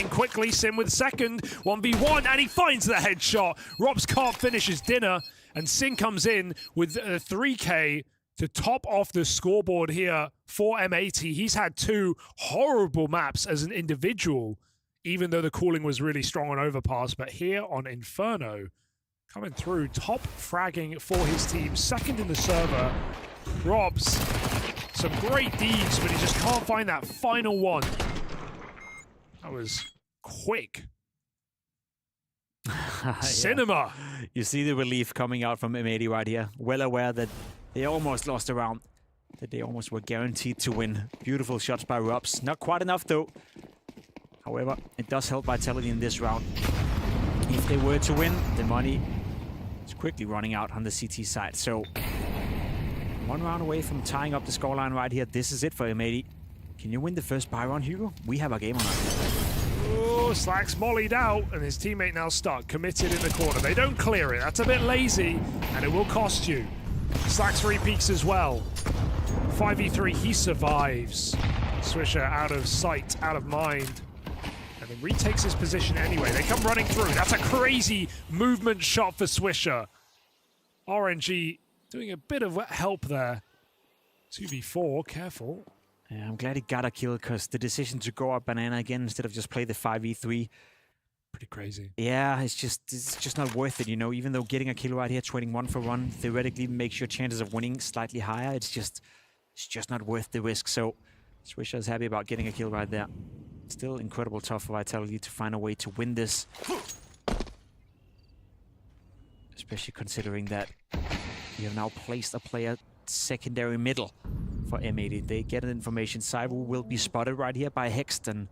running quickly. Sim with second. 1v1, and he finds the headshot. Robs can't finish his dinner, and Sin comes in with a 3K to top off the scoreboard here for M80. He's had 2 horrible maps as an individual, even though the calling was really strong on Overpass. But here on Inferno, coming through, top fragging for his team, second in the server. Robs, some great deeds, but he just can't find that final one. That was quick. Cinema. Yeah. You see the relief coming out from M80 right here. Well aware that they almost lost a round, that they almost were guaranteed to win. Beautiful shots by Robs. Not quite enough though. However, it does help Vitality in this round. If they were to win, the money is quickly running out on the CT side. So 1 round away from tying up the scoreline right here. This is it for M80. Can you win the first buy round, Hugo? We have a game on us. Oh, Slack's mollied out, and his teammate now stuck, committed in the corner. They don't clear it. That's a bit lazy, and it will cost you. Slack's 3 peaks as well. 5v3, he survives. Swisher out of sight, out of mind. And then retakes his position anyway. They come running through. That's a crazy movement shot for Swisher. RNG doing a bit of help there. 2v4, careful. Yeah, I'm glad he got a kill, because the decision to go up banana again instead of just play the 5v3. Pretty crazy. Yeah, it's just not worth it, you know. Even though getting a kill right here, trading 1 for 1, theoretically makes your chances of winning slightly higher. It's just not worth the risk. So Swisher is happy about getting a kill right there. Still incredible tough for Vitality to find a way to win this. Especially considering that you have now placed a player secondary middle for M80. They get an information. Saibu will be spotted right here by Hext, and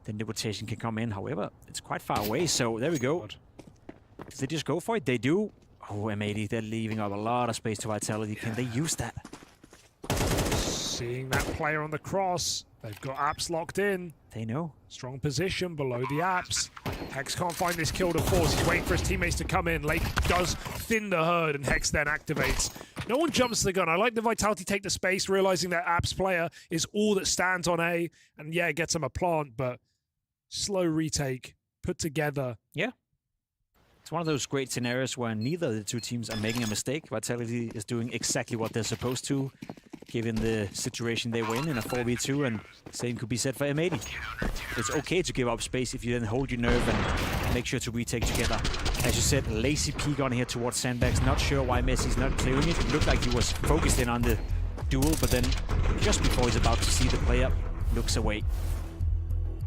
then the rotation can come in. However, it's quite far away, so there we go. Did they just go for it? They do. Oh, M80, they're leaving up a lot of space to Vitality. Can they use that? Seeing that player on the cross. They've got apps locked in. They know. Strong position below the apps. Hex can't find this kill to force. He's waiting for his teammates to come in. Lake does thin the herd, and Hex then activates. No one jumps the gun. I like the Vitality take the space, realizing that apps player is all that stands on A. And yeah, it gets him a plant, but slow retake, put together. Yeah. It's one of those great scenarios where neither of the 2 teams are making a mistake. Vitality is doing exactly what they're supposed to, given the situation they were in a 4v2, and same could be said for M80. It's okay to give up space if you then hold your nerve and make sure to retake together. As you said, lazy peek on here towards Sandbags. Not sure why Messi's not clearing it. It looked like he was focused in on the duel, but then just before he's about to see the player, looks away.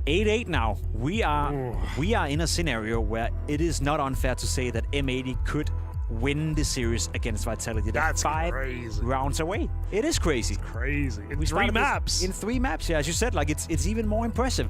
8-8 now. We are in a scenario where it is not unfair to say that M80 could win the series against Vitality. That's 5 crazy. rounds away. It is crazy. It's crazy. In 3 maps. In 3 maps, yeah. As you said, like it's even more impressive.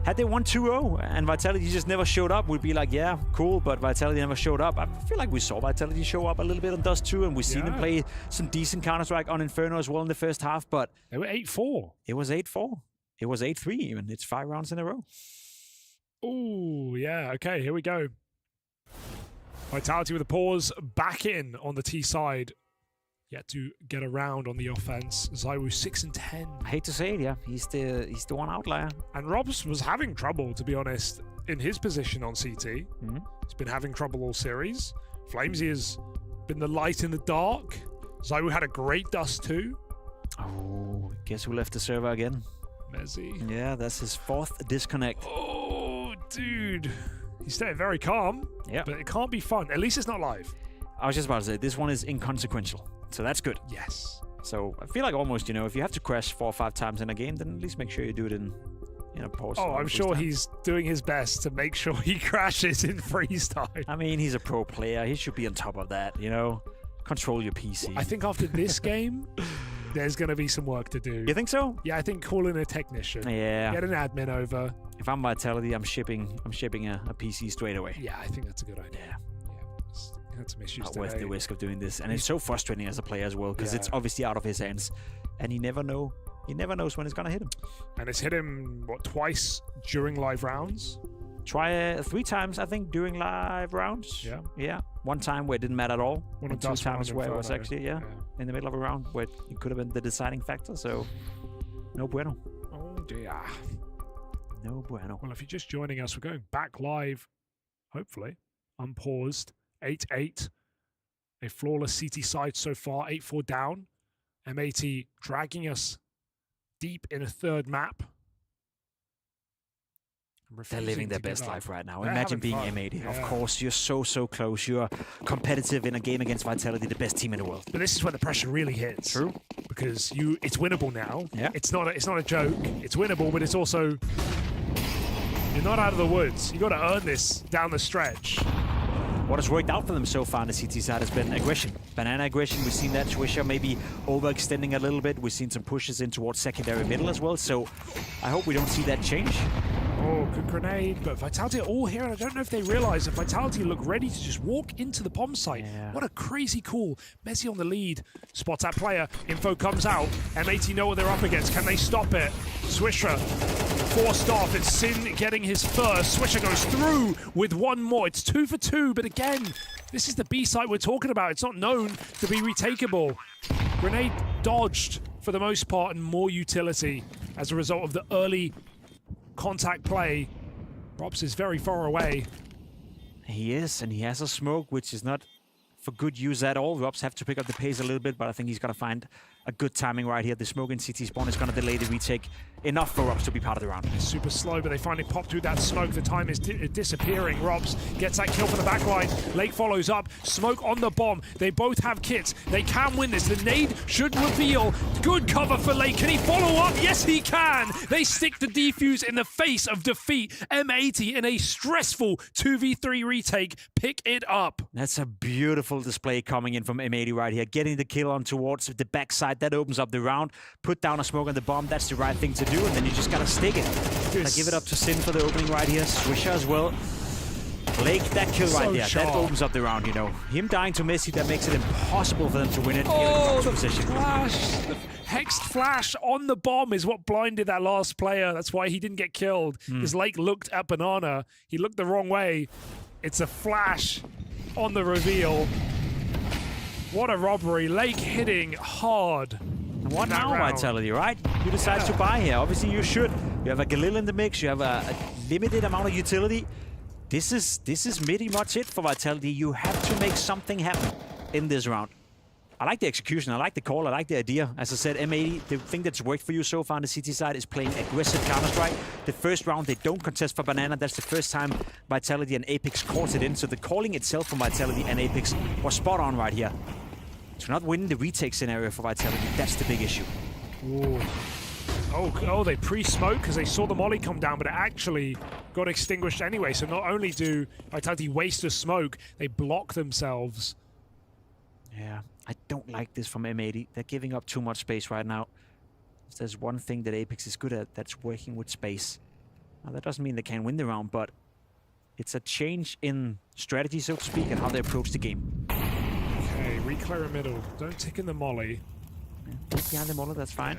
Had they won 2-0 and Vitality just never showed up, we'd be like, yeah, cool, but Vitality never showed up. I feel like we saw Vitality show up a little bit on Dust 2, and we've seen them play some decent Counter-Strike on Inferno as well in the first half, but they were 8-4. It was 8-4. It was 8-3 even. It's 5 rounds in a row. Ooh, yeah. Okay, here we go. Vitality with a pause, back in on the T side. Yet to get around on the offense. Zywoo 6-10. I hate to say it, yeah. He's the one outlier. And Robs was having trouble, to be honest, in his position on CT. He's been having trouble all series. Flamesy has been the light in the dark. Zywoo had a great Dust too. Oh, guess who left the server again? Mezzy. Yeah, that's his 4th disconnect. Oh, dude. He's staying very calm. Yeah. But it can't be fun. At least it's not live. I was just about to say, this one is inconsequential. So that's good. Yes. So I feel like almost, you know, if you have to crash 4 or 5 times in a game, then at least make sure you do it in a pause. Oh, I'm sure he's doing his best to make sure he crashes in freeze time. I mean, he's a pro player. He should be on top of that, you know? Control your PC. I think after this game, there's going to be some work to do. You think so? Yeah, I think call in a technician. Yeah. Get an admin over. If I'm Vitality, I'm shipping a PC straight away. Yeah, I think that's a good idea. Yeah. Had some issues not worth the risk of doing this, and it's so frustrating as a player as well, because it's obviously out of his hands, and he never knows when it's gonna hit him. And it's hit him what, twice during live rounds? Try 3 times, I think, during live rounds. Yeah. 1 time where it didn't matter at all. 2 times where it was actually in the middle of a round where it could have been the deciding factor. So no bueno. Oh dear. No bueno. Well, if you're just joining us, we're going back live, hopefully, unpaused, 8-8. A flawless CT side so far, 8-4 down. M80 dragging us deep in a third map. They're living their best life right now. They're Imagine being fun. M80. Yeah. Of course, you're so close. You're competitive in a game against Vitality, the best team in the world. But this is where the pressure really hits. True. Because it's winnable now. Yeah. It's not a joke. It's winnable, but it's also, you're not out of the woods. You got to earn this down the stretch. What has worked out for them so far on the CT side has been aggression. Banana aggression, we've seen that. Swisher maybe overextending a little bit. We've seen some pushes in towards secondary middle as well, so I hope we don't see that change. Oh, good grenade, but Vitality are all here, and I don't know if they realize that Vitality look ready to just walk into the bomb site. Yeah. What a crazy call. Messi on the lead, spots that player, info comes out, M80 know what they're up against. Can they stop it? Swisher forced off, it's Sin getting his first. Swisher goes through with one more. It's 2 for 2, but again, this is the B site we're talking about. It's not known to be retakeable. Grenade dodged for the most part, and more utility as a result of the early contact play. Robs is very far away. He is, and he has a smoke, which is not for good use at all. Robs have to pick up the pace a little bit, but I think he's got to find a good timing right here. The smoke in CT spawn is going to delay the retake enough for Robs to be part of the round. It's super slow, but they finally pop through that smoke. The time is disappearing. Robs gets that kill for the backline. Lake follows up. Smoke on the bomb. They both have kits. They can win this. The nade should reveal. Good cover for Lake. Can he follow up? Yes, he can. They stick the defuse in the face of defeat. M80 in a stressful 2v3 retake. Pick it up. That's a beautiful display coming in from M80 right here. Getting the kill on towards the backside. That opens up the round. Put down a smoke on the bomb. That's the right thing to do, and then you just gotta stick it. I give it up to Sin for the opening right here. Swisher as well. Lake, that kill right there. Sharp. That opens up the round, you know. Him dying to Messi, that makes it impossible for them to win it. Oh, the position. flash. The hexed flash on the bomb is what blinded that last player. That's why he didn't get killed. Because Lake looked at Banana. He looked the wrong way. It's a flash on the reveal. What a robbery. Lake hitting hard. What now, Vitality, right? You decide to buy here. Obviously, you should. You have a Galil in the mix. You have a limited amount of utility. This is pretty much it for Vitality. You have to make something happen in this round. I like the execution. I like the call. I like the idea. As I said, M80, the thing that's worked for you so far on the CT side is playing aggressive Counter-Strike. The first round, they don't contest for Banana. That's the first time Vitality and Apex caught it in. So the calling itself from Vitality and Apex was spot on right here. To not win the retake scenario for Vitality, that's the big issue. Ooh. Oh, they pre-smoked because they saw the molly come down, but it actually got extinguished anyway. So not only do Vitality waste a smoke, they block themselves. Yeah, I don't like this from M80. They're giving up too much space right now. If there's one thing that Apex is good at, that's working with space. Now, that doesn't mean they can't win the round, but it's a change in strategy, so to speak, and how they approach the game. Okay, re-clear a middle. Don't tick in the molly. Yeah, behind the molly, that's fine.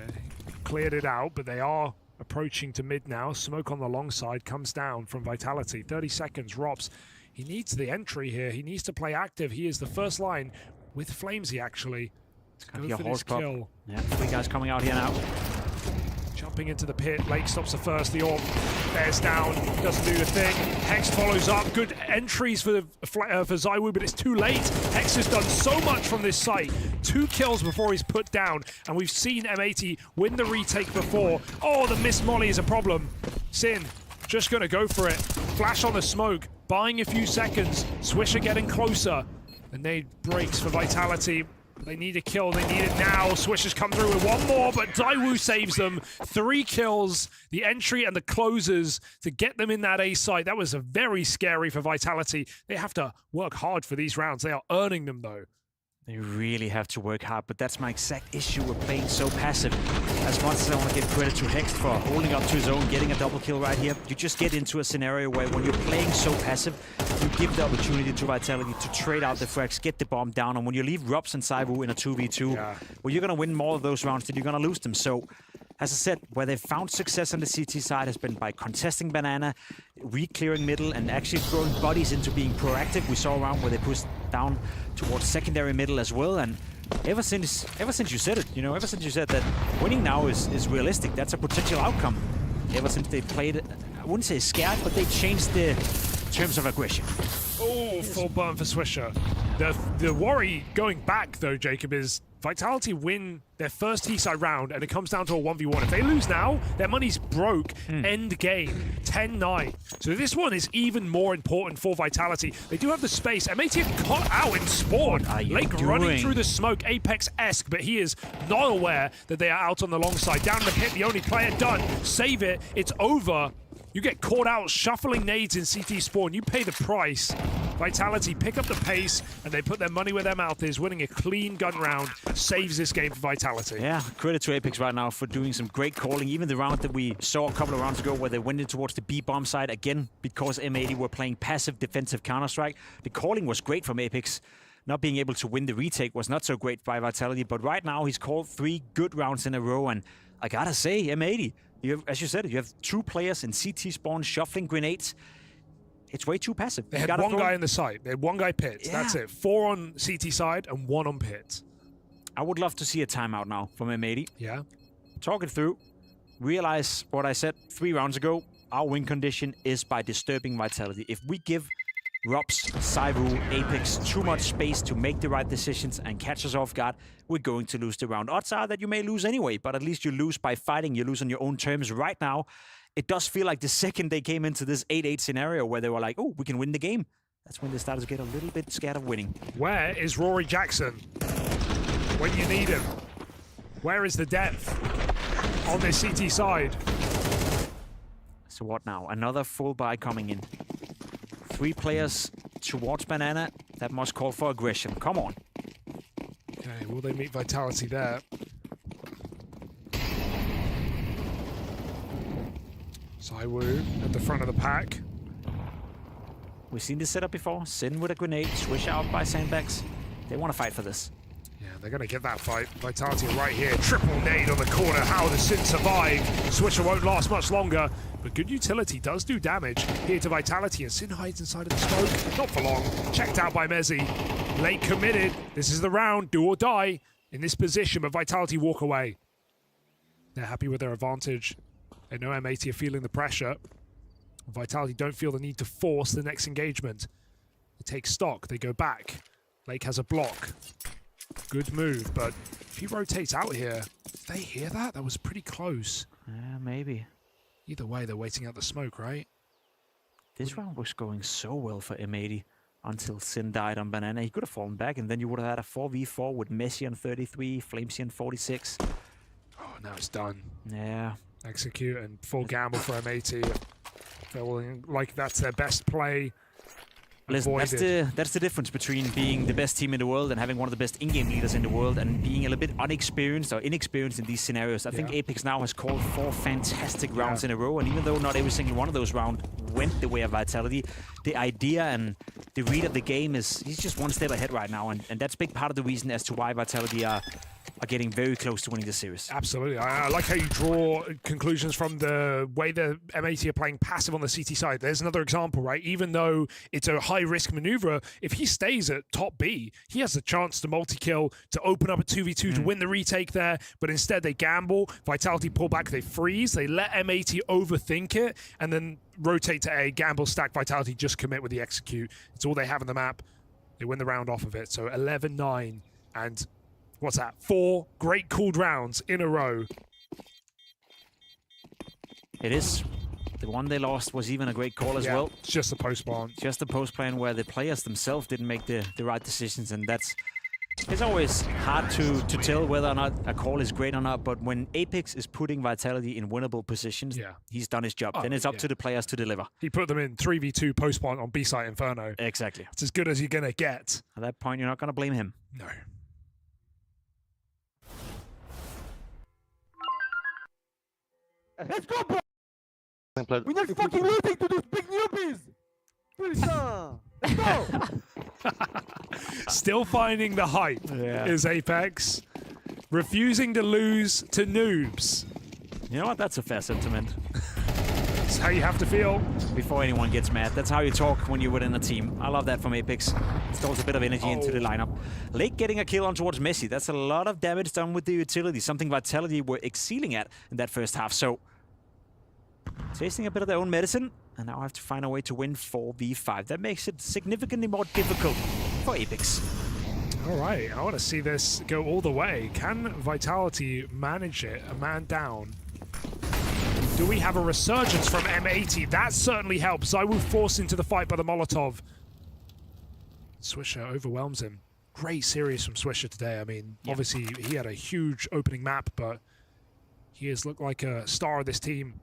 Cleared it out, but they are approaching to mid now. Smoke on the long side comes down from Vitality. 30 seconds, Robs. He needs the entry here. He needs to play active. He is the first line with Flamesy, actually. It's going to be a horse kill. Yeah, 3 guys coming out here now. Jumping into the pit. Lake stops the first. The AWP bears down. Doesn't do the thing. Hex follows up. Good entries for ZywOo, but it's too late. Hex has done so much from this site. 2 kills before he's put down. And we've seen M80 win the retake before. Oh, the missed molly is a problem. Sin just going to go for it. Flash on the smoke. Buying a few seconds. Swisher getting closer. The nade breaks for Vitality. They need a kill. They need it now. Swishers come through with one more, but ZywOo saves them. 3 kills, the entry and the closers to get them in that A site. That was very scary for Vitality. They have to work hard for these rounds. They are earning them, though. They really have to work hard, but that's my exact issue with playing so passive. As much as I want to give credit to Hex for holding up to his own, getting a double kill right here, you just get into a scenario where when you're playing so passive, you give the opportunity to Vitality to trade out the frags, get the bomb down, and when you leave Robs and ZywOo in a 2v2, well, you're going to win more of those rounds than you're going to lose them. So, as I said, where they've found success on the CT side has been by contesting Banana, re-clearing middle, and actually throwing bodies into being proactive. We saw a round where they pushed down towards secondary middle as well, and ever since you said it, ever since you said that winning now is realistic, that's a potential outcome. Ever since they played wouldn't say scared, but they changed the terms of aggression. Oh, full burn for Swisher. The worry going back, though, Jacob, is Vitality win their first T-side round, and it comes down to a 1v1. If they lose now, their money's broke. End game, 10-9. So this one is even more important for Vitality. They do have the space. MAT have cut out in spawn. Lake running through the smoke, Apex-esque, but he is not aware that they are out on the long side. Down in the pit, the only player done. Save it. It's over. You get caught out shuffling nades in CT spawn. You pay the price. Vitality pick up the pace, and they put their money where their mouth is. Winning a clean gun round saves this game for Vitality. Yeah, credit to Apex right now for doing some great calling. Even the round that we saw a couple of rounds ago where they went in towards the B-bomb side, again, because M80 were playing passive defensive Counter-Strike. The calling was great from Apex. Not being able to win the retake was not so great by Vitality, but right now he's called 3 good rounds in a row, and I gotta say, M80, as you said, you have 2 players in CT spawn shuffling grenades. It's way too passive. They had one guy in the site. They had one guy pit. Yeah. That's it. 4 on CT side and 1 on pit. I would love to see a timeout now from M80. Yeah. Talk it through. Realize what I said 3 rounds ago. Our win condition is by disturbing Vitality. If we give Robs, Cyru, Apex too much space to make the right decisions and catch us off guard, we're going to lose the round. Odds are that you may lose anyway, but at least you lose by fighting. You lose on your own terms right now. It does feel like the second they came into this 8-8 scenario where they were like, oh, we can win the game, that's when they started to get a little bit scared of winning. Where is Rory Jackson when you need him? Where is the depth on this CT side? So what now? Another full buy coming in. 3 players towards Banana. That must call for aggression. Come on. Okay, will they meet Vitality there? Saiwu at the front of the pack. We've seen this setup before. Sin with a grenade, swish out by Sandbags. They want to fight for this. Yeah, they're going to get that fight. Vitality right here. Triple nade on the corner. How does Sin survive? Swisher won't last much longer, but good utility does do damage here to Vitality, and Sin hides inside of the smoke. Not for long. Checked out by Mezzi. Late committed. This is the round. Do or die in this position, but Vitality walk away. They're happy with their advantage. They know M80 are feeling the pressure. Vitality don't feel the need to force the next engagement. They take stock. They go back. Lake has a block. Good move, but if he rotates out here, did they hear that? That was pretty close. Yeah, maybe. Either way, they're waiting out the smoke, right? This round was going so well for M80 until Sin died on Banana. He could have fallen back, and then you would have had a 4v4 with Messi on 33, Flamesy on 46. Oh, now it's done. Yeah. Execute and full gamble for M80. Feeling like that's their best play. Listen, that's the difference between being the best team in the world and having one of the best in-game leaders in the world and being a little bit unexperienced or inexperienced in these scenarios. I think Apex now has called 4 fantastic rounds in a row, and even though not every single one of those rounds went the way of Vitality, the idea and the read of the game is he's just one step ahead right now, and that's a big part of the reason as to why Vitality are getting very close to winning the series. Absolutely. I like how you draw conclusions from the way the M80 are playing passive on the CT side. There's another example, right? Even though it's a high-risk maneuver, if he stays at top B, he has the chance to multi-kill, to open up a 2v2, to win the retake there, but instead they gamble. Vitality pull back, they freeze, they let M80 overthink it, and then rotate to A, gamble, stack, Vitality just commit with the execute. It's all they have on the map. They win the round off of it. So 11-9, and what's that? 4 great cooled rounds in a row. It is. The one they lost was even a great call as well. It's just a post-spawn. Just a post-plan where the players themselves didn't make the right decisions, and it's always hard to tell whether or not a call is great or not, but when Apex is putting Vitality in winnable positions, he's done his job. Then it's up to the players to deliver. He put them in 3v2 post-spawn on B-site Inferno. Exactly. It's as good as you're going to get. At that point, you're not going to blame him. No. Let's go, bro! We're not fucking losing to those big newbies! Putain! Let's go! Still finding the hype is Apex. Refusing to lose to noobs. You know what? That's a fair sentiment. That's how you have to feel. Before anyone gets mad. That's how you talk when you're within a team. I love that from Apex. Installs a bit of energy into the lineup. Lake getting a kill on towards Messi. That's a lot of damage done with the utility. Something Vitality were excelling at in that first half. So tasting a bit of their own medicine, and now have to find a way to win 4v5. That makes it significantly more difficult for Apex. All right, I want to see this go all the way. Can Vitality manage it? A man down. Do we have a resurgence from M80? That certainly helps. Zywoo forced into the fight by the Molotov. Swisher overwhelms him. Great series from Swisher today. I mean, obviously he had a huge opening map, but he has looked like a star of this team.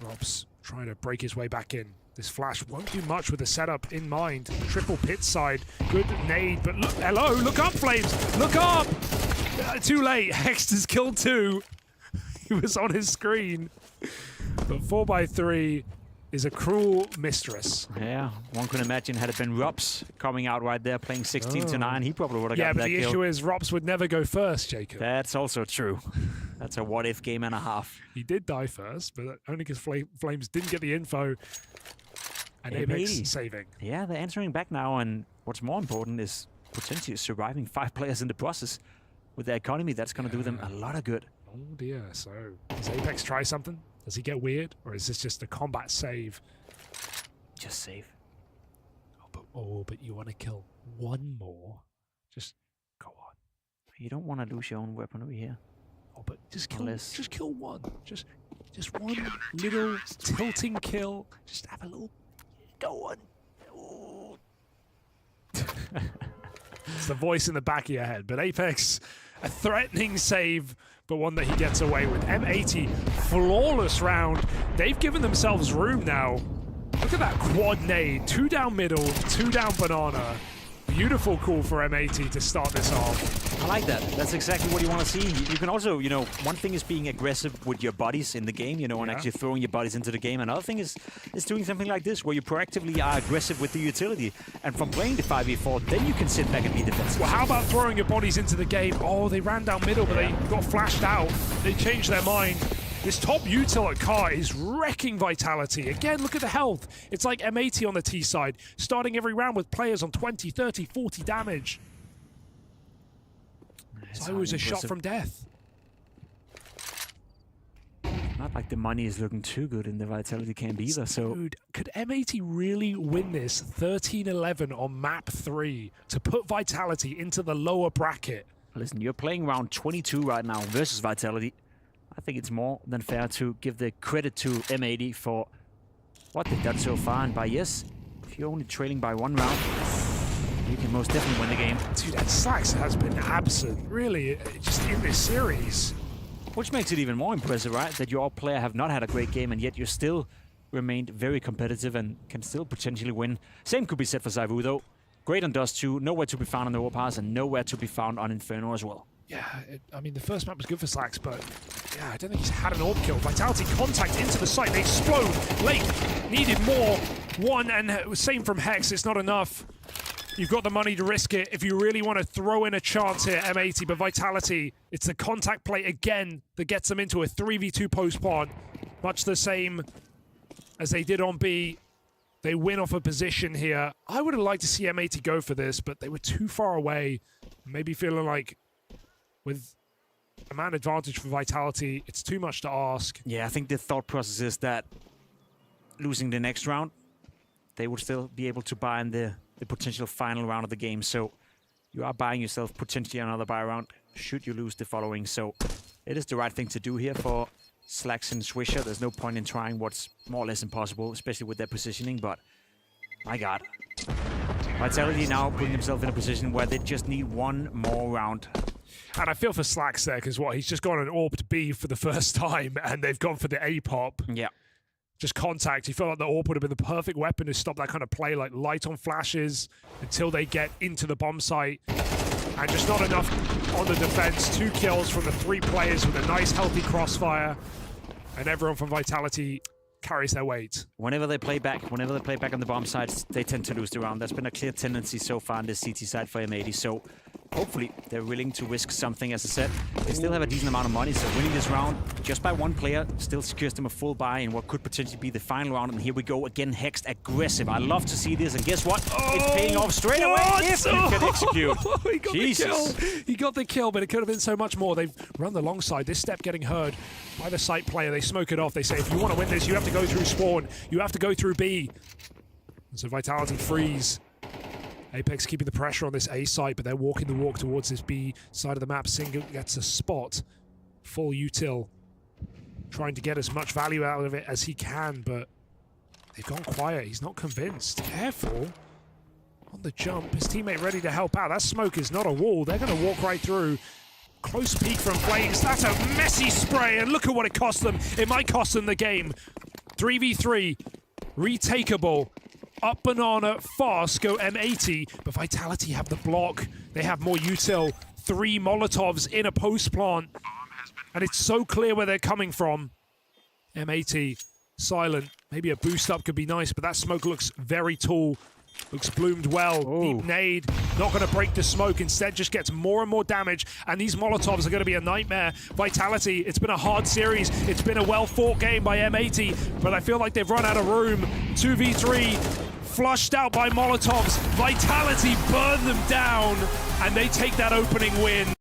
Rob's trying to break his way back in. This flash won't do much with the setup in mind. Triple pit side. Good nade, but look, hello, look up, Flames! Look up! Too late. Hexter's killed 2. He was on his screen. But 4x3 is a cruel mistress. Yeah, one could imagine had it been Robs coming out right there playing 16-9, he probably would have got that kill. Yeah, but the issue is Robs would never go first, Jacob. That's also true. That's a what-if game and a half. He did die first, but only because Flames didn't get the info. And Apex saving. Yeah, they're answering back now, and what's more important is potentially surviving 5 players in the process. With their economy, that's going to do them a lot of good. Oh dear, so does Apex try something? Does he get weird, or is this just a combat save? Just save. But you want to kill one more? Just go on. You don't want to lose your own weapon over here. Oh, but just kill one. Just one little tilting kill. Just have a little. Go on. Oh. It's the voice in the back of your head. But Apex, a threatening save, but one that he gets away with. M80, flawless round. They've given themselves room now. Look at that quad nade. 2 down middle, 2 down banana. Beautiful call for M80 to start this off. I like that. That's exactly what you want to see. You can also, you know, one thing is being aggressive with your bodies in the game, you know, and actually throwing your bodies into the game. Another thing is doing something like this, where you proactively are aggressive with the utility. And from playing the 5v4, then you can sit back and be defensive. Well, how about throwing your bodies into the game? Oh, they ran down middle, but they got flashed out. They changed their mind. This top util at Car is wrecking Vitality. Again, look at the health. It's like M80 on the T side, starting every round with players on 20, 30, 40 damage. So it was a shot from death. Not like the money is looking too good in the Vitality camp either, so... Dude, could M80 really win this 13-11 on map 3 to put Vitality into the lower bracket? Listen, you're playing round 22 right now versus Vitality. I think it's more than fair to give the credit to M80 for what they've done so far. And by yes, if you're only trailing by 1 round, you can most definitely win the game. Dude, that Slacks has been absent, really, just in this series. Which makes it even more impressive, right? That your player have not had a great game, and yet you still remained very competitive and can still potentially win. Same could be said for Zywoo, though. Great on Dust 2, nowhere to be found on the Overpass, and nowhere to be found on Inferno as well. Yeah, I mean, the first map was good for Slacks, but yeah, I don't think he's had an orb kill. Vitality contact into the site. They explode. Lake needed more. 1, and same from Hex. It's not enough. You've got the money to risk it if you really want to throw in a chance here, M80. But Vitality, it's the contact play again that gets them into a 3v2 post-pod. Much the same as they did on B. They win off a position here. I would have liked to see M80 go for this, but they were too far away. Maybe feeling like with a man advantage for Vitality, it's too much to ask. Yeah, I think the thought process is that losing the next round, they would still be able to buy in the potential final round of the game. So you are buying yourself potentially another buy round should you lose the following. So it is the right thing to do here for Slacks and Swisher. There's no point in trying what's more or less impossible, especially with their positioning. But my God, Vitality now putting themselves in a position where they just need 1 more round. And I feel for Slacks there, because he's just gone and orbed B for the first time, and they've gone for the A pop. Yeah. Just contact. You feel like the orb would have been the perfect weapon to stop that kind of play, like light on flashes until they get into the bomb site. And just not enough on the defense. 2 kills from the 3 players with a nice healthy crossfire. And everyone from Vitality carries their weight. Whenever they play back on the bomb sides, they tend to lose the round. That's been a clear tendency so far on this CT side for M80. So hopefully they're willing to risk something. As I said, they still have a decent amount of money, so winning this round just by one player still secures them a full buy in what could potentially be the final round. And here we go again, Hext aggressive. I love to see this, and guess what? It's paying off straight away if you can execute. He got Jesus. the kill. He got the kill, but it could have been so much more. They've run the long side. This step getting heard by the site player. They smoke it off. They say, if you want to win this, you have to go through spawn. You have to go through B. And so Vitality freeze. Apex keeping the pressure on this A site, but they're walking the walk towards this B side of the map. Single gets a spot. Full util. Trying to get as much value out of it as he can, but they've gone quiet. He's not convinced. Careful. On the jump. His teammate ready to help out. That smoke is not a wall. They're going to walk right through. Close peek from Flames. That's a messy spray, and look at what it cost them. It might cost them the game. 3v3. Retakeable. Up banana, fast, go M80, but Vitality have the block. They have more util. 3 Molotovs in a post plant. And it's so clear where they're coming from. M80, silent. Maybe a boost up could be nice, but that smoke looks very tall. Looks bloomed well. Deep nade, not going to break the smoke. Instead, just gets more and more damage. And these Molotovs are going to be a nightmare. Vitality, it's been a hard series. It's been a well-fought game by M80, but I feel like they've run out of room. 2v3, flushed out by Molotovs. Vitality burn them down, and they take that opening win.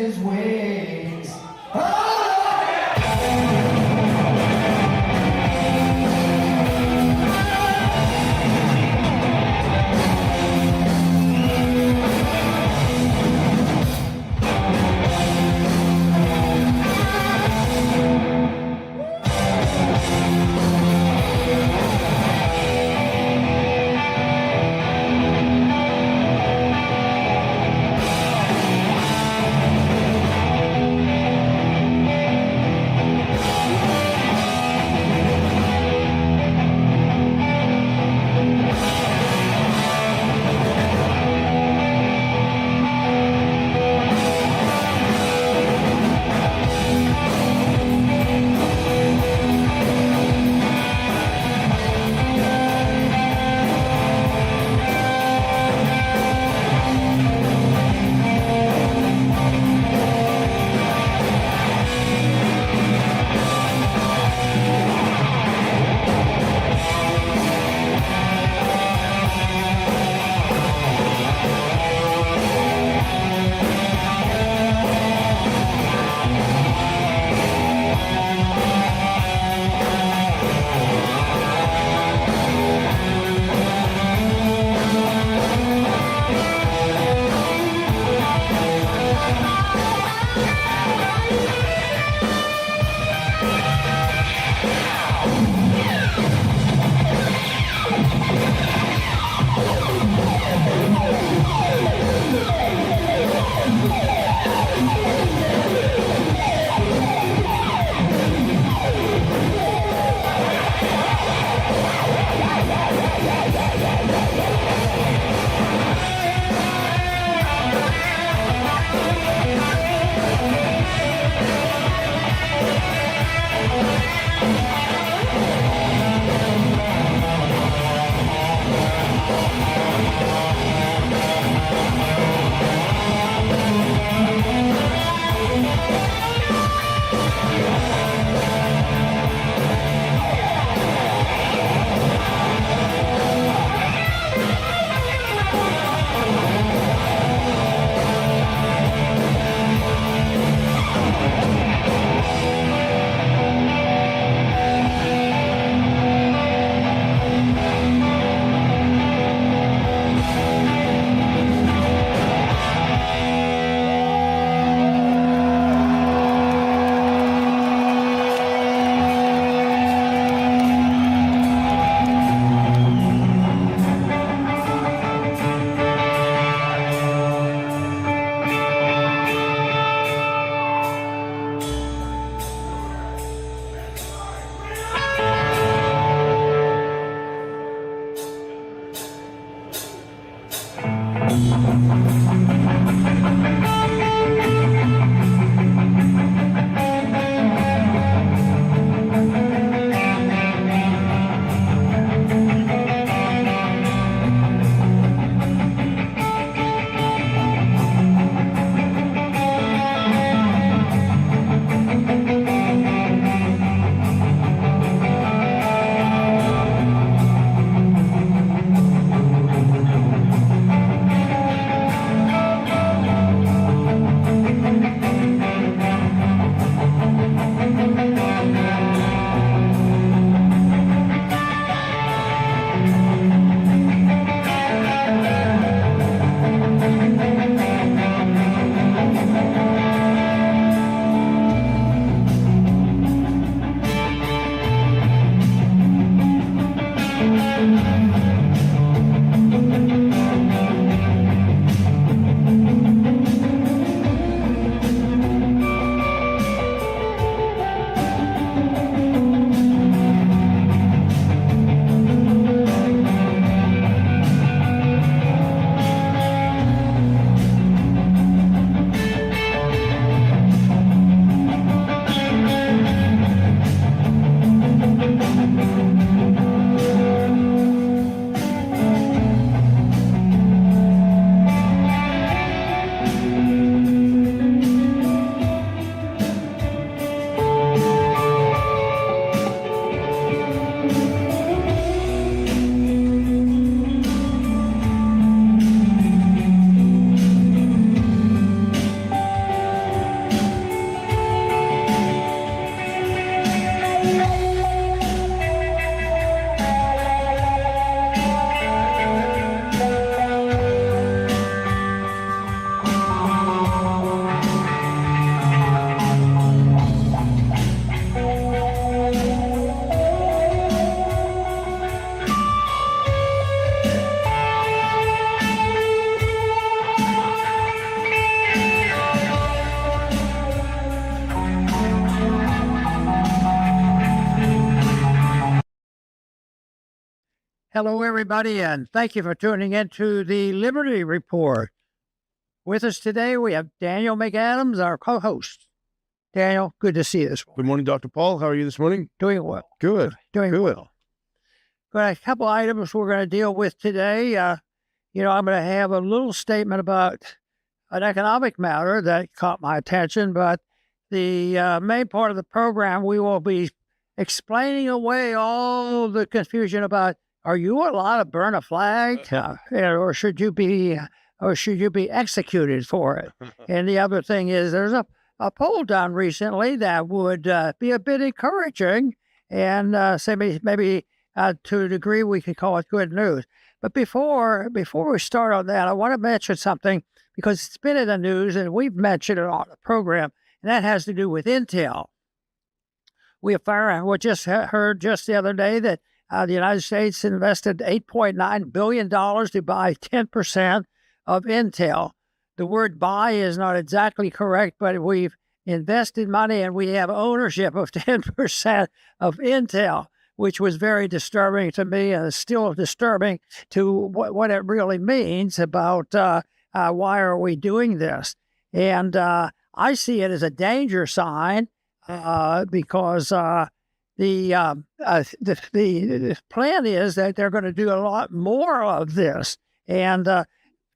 his wings. Oh! Hello, everybody, and thank you for tuning in to the Liberty Report. With us today, we have Daniel McAdams, our co-host. Daniel, good to see you this morning. Good morning, Dr. Paul. How are you this morning? Doing well. Good. Doing Good. well. Got a couple items we're going to deal with today. I'm going to have a little statement about an economic matter that caught my attention, but the main part of the program, we will be explaining away all the confusion about, are you allowed to burn a flag, or should you be executed for it? And the other thing is, there's a poll done recently that would be a bit encouraging, and say maybe to a degree we could call it good news. But before we start on that, I want to mention something because it's been in the news and we've mentioned it on the program, and that has to do with Intel. We just heard just the other day that the United States invested $8.9 billion to buy 10% of Intel. The word buy is not exactly correct, but we've invested money and we have ownership of 10% of Intel, which was very disturbing to me and is still disturbing to what it really means about why are we doing this. And I see it as a danger sign because the plan is that they're going to do a lot more of this. And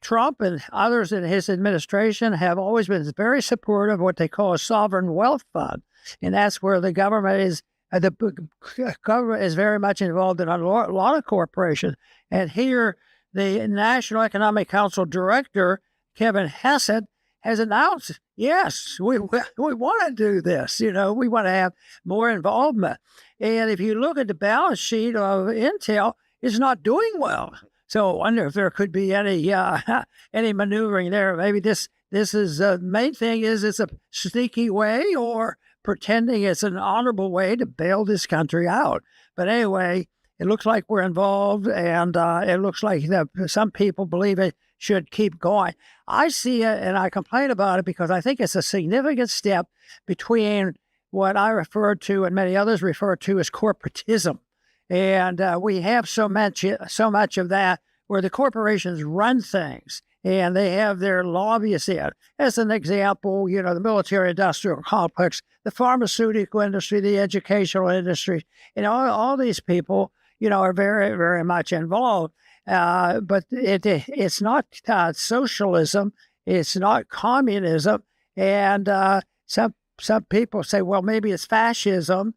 Trump and others in his administration have always been very supportive of what they call a sovereign wealth fund. And that's where the government is very much involved in a lot of corporations. And here, the National Economic Council director, Kevin Hassett, has announced, yes, we want to do this. We want to have more involvement. And if you look at the balance sheet of Intel, it's not doing well. So I wonder if there could be any maneuvering there. Maybe this is the main thing is it's a sneaky way or pretending it's an honorable way to bail this country out. But anyway, it looks like we're involved, and it looks like some people believe it should keep going. I see it, and I complain about it because I think it's a significant step between what I refer to and many others refer to as corporatism. And we have so much of that where the corporations run things and they have their lobbyists in. As an example, the military-industrial complex, the pharmaceutical industry, the educational industry, all these people, are very, very much involved. But it's not socialism. It's not communism. And some people say, well, maybe it's fascism.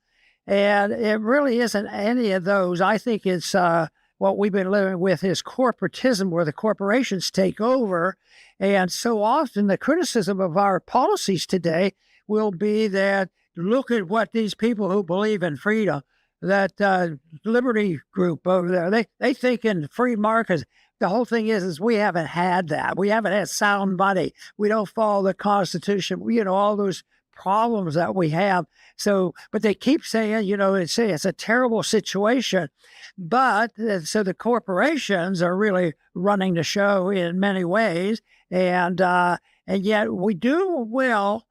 And it really isn't any of those. I think it's what we've been living with is corporatism, where the corporations take over. And so often the criticism of our policies today will be that look at what these people who believe in freedom, that Liberty group over there, they think in free markets. The whole thing is we haven't had that. We haven't had sound money. We don't follow the Constitution. All those problems that we have. So, but they keep saying, it's a terrible situation. But so the corporations are really running the show in many ways. And yet we do well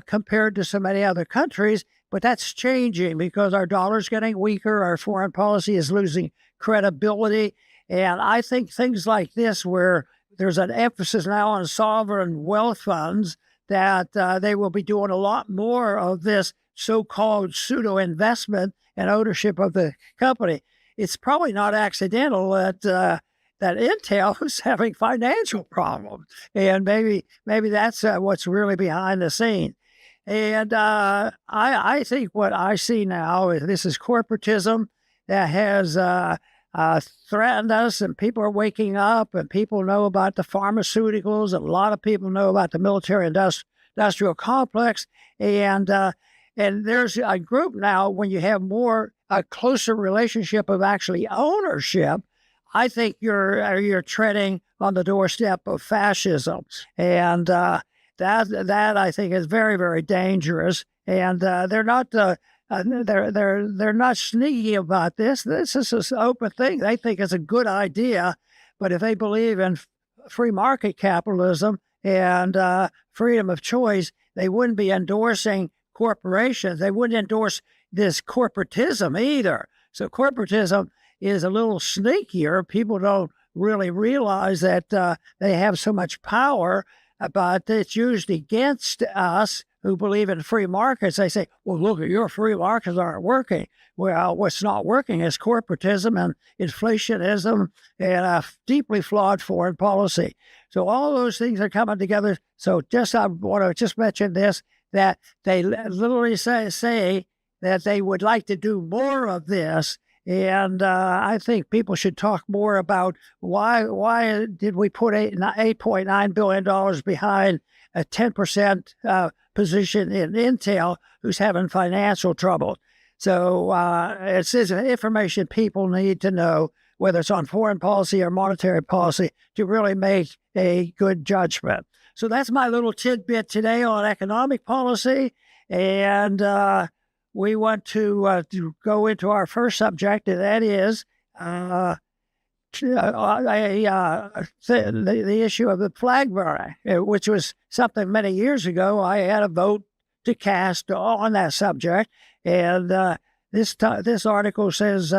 compared to so many other countries. But that's changing because our dollar's getting weaker. Our foreign policy is losing credibility. And I think things like this, where there's an emphasis now on sovereign wealth funds, that they will be doing a lot more of this so-called pseudo-investment and ownership of the company. It's probably not accidental that Intel is having financial problems, and maybe that's what's really behind the scene. And I think what I see now is this is corporatism that has threatened us, and people are waking up, and people know about the pharmaceuticals. A lot of people know about the military-industrial complex, and there's a group now. When you have a closer relationship of actually ownership, I think you're treading on the doorstep of fascism, and that I think is very, very dangerous. And they're not. They're not sneaky about this. This is an open thing. They think it's a good idea, but if they believe in free market capitalism and freedom of choice, they wouldn't be endorsing corporations. They wouldn't endorse this corporatism either. So corporatism is a little sneakier. People don't really realize that they have so much power, but it's used against us who believe in free markets. They say, well, look, your free markets aren't working. Well, what's not working is corporatism and inflationism and a deeply flawed foreign policy. So all those things are coming together. So I want to just mention this, that they literally say that they would like to do more of this. And I think people should talk more about why did we put $8.9 billion behind a 10% position in Intel who's having financial trouble. So it's information people need to know, whether it's on foreign policy or monetary policy, to really make a good judgment. So that's my little tidbit today on economic policy. And we want to go into our first subject, and that is the issue of the flag burning, which was something many years ago I had a vote to cast on that subject. And this article says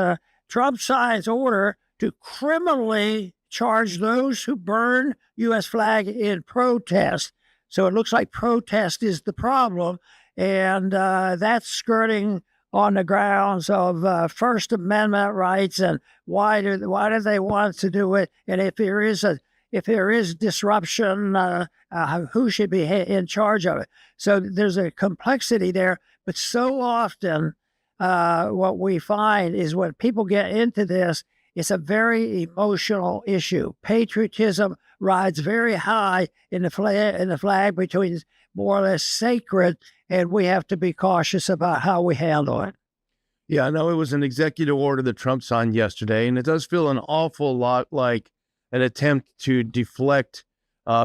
Trump signs order to criminally charge those who burn U.S. flag in protest. So it looks like protest is the problem. And that's skirting on the grounds of First Amendment rights, and why do they want to do it? And if there is disruption, who should be in charge of it? So there's a complexity there. But so often, what we find is when people get into this, it's a very emotional issue. Patriotism rides very high in the flag between more or less sacred, and we have to be cautious about how we handle it. Yeah, I know it was an executive order that Trump signed yesterday, and it does feel an awful lot like an attempt to deflect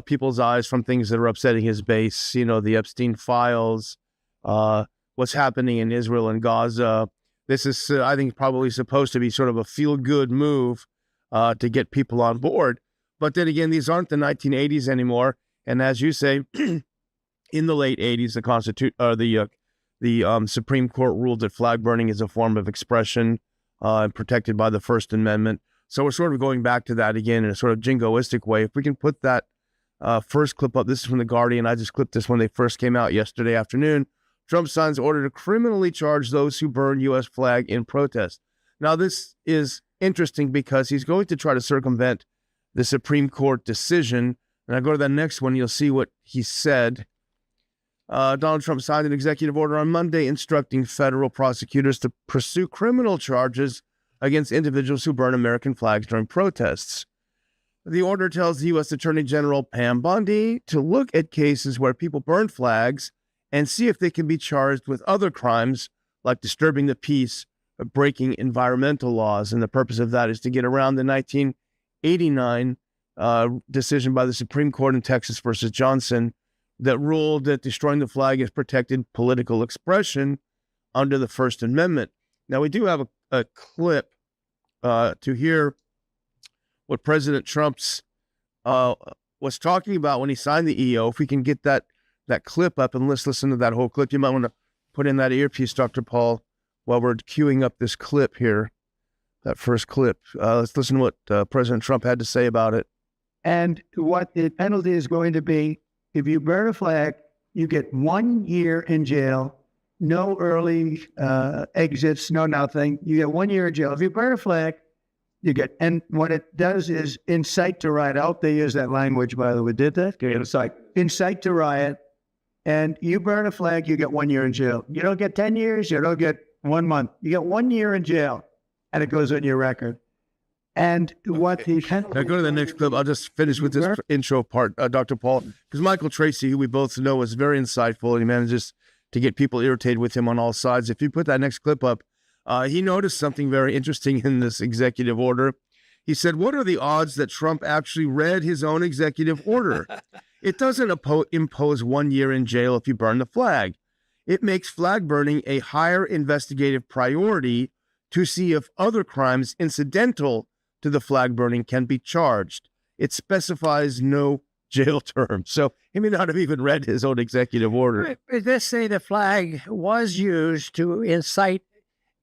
people's eyes from things that are upsetting his base. You know, the Epstein files, what's happening in Israel and Gaza. This is, I think, probably supposed to be sort of a feel-good move to get people on board. But then again, these aren't the 1980s anymore. And as you say, in the late 80s, the Supreme Court ruled that flag burning is a form of expression protected by the First Amendment. So we're sort of going back to that again in a sort of jingoistic way. If we can put that first clip up, this is from The Guardian. I just clipped this when they first came out yesterday afternoon. Trump signs order to criminally charge those who burn U.S. flag in protest. Now, this is interesting because he's going to try to circumvent the Supreme Court decision. And I go to the next one, you'll see what he said. Donald Trump signed an executive order on Monday instructing federal prosecutors to pursue criminal charges against individuals who burn American flags during protests. The order tells the U.S. Attorney General Pam Bondi to look at cases where people burn flags and see if they can be charged with other crimes like disturbing the peace or breaking environmental laws. And the purpose of that is to get around the 1989 decision by the Supreme Court in Texas versus Johnson that ruled that destroying the flag is protected political expression under the First Amendment. Now, we do have a clip to hear what President Trump's was talking about when he signed the EO. If we can get that clip up, and let's listen to that whole clip. You might want to put in that earpiece, Dr. Paul, while we're queuing up this clip here, that first clip. Let's listen to what President Trump had to say about it. And what the penalty is going to be, if you burn a flag, you get 1 year in jail, no early exits, no nothing. You get 1 year in jail. If you burn a flag, and what it does is incite to riot. I hope they use that language, by the way. Did that? Incite to riot. And you burn a flag, you get 1 year in jail. You don't get 10 years, you don't get 1 month. You get 1 year in jail, and it goes on your record. And what the penalty... Now go to the next clip. I'll just finish with this intro part, Dr. Paul, because Michael Tracy, who we both know is very insightful, and he manages to get people irritated with him on all sides. If you put that next clip up, he noticed something very interesting in this executive order. He said, what are the odds that Trump actually read his own executive order? It doesn't impose 1 year in jail if you burn the flag. It makes flag burning a higher investigative priority to see if other crimes incidental to the flag burning can be charged. It specifies no jail term. So he may not have even read his own executive order. Let's say the flag was used to incite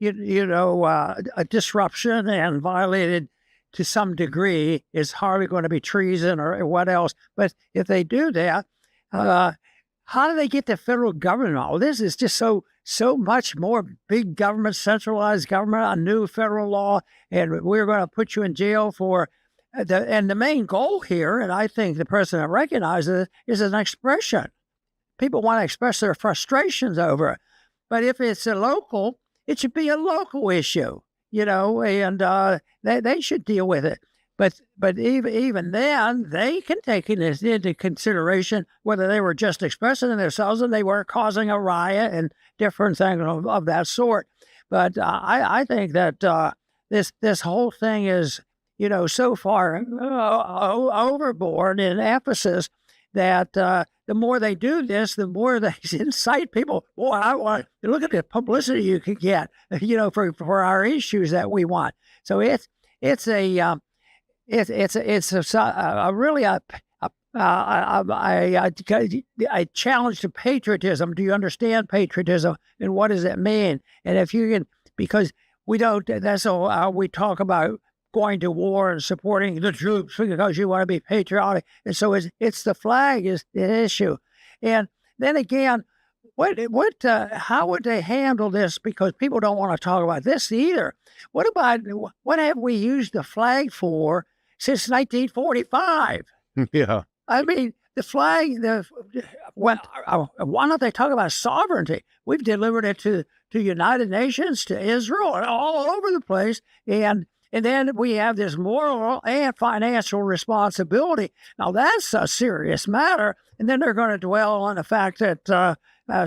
a disruption and violated to some degree is hardly going to be treason or what else. But if they do that, how do they get the federal government involved? This is just so much more big government, centralized government, a new federal law, and we're going to put you in jail for the main goal here, and I think the president recognizes it, is an expression. People want to express their frustrations over it. But if it's a local, it should be a local issue, and they should deal with it. But even then, they can take it into consideration whether they were just expressing themselves and they weren't causing a riot and different things of that sort. But I think that this whole thing is, so far overboard in emphasis that the more they do this, the more they incite people. Boy, I want to look at the publicity you can get, for our issues that we want. So it's a really a challenge to patriotism. Do you understand patriotism, and what does it mean? And if you can, because we don't, that's all we talk about going to war and supporting the troops because you want to be patriotic. And so it's the flag is the issue. And then again, how would they handle this? Because people don't want to talk about this either. What have we used the flag for since 1945? Yeah. I mean, the flag, why don't they talk about sovereignty? We've delivered it to United Nations, to Israel, and all over the place. And then we have this moral and financial responsibility. Now, that's a serious matter. And then they're going to dwell on the fact that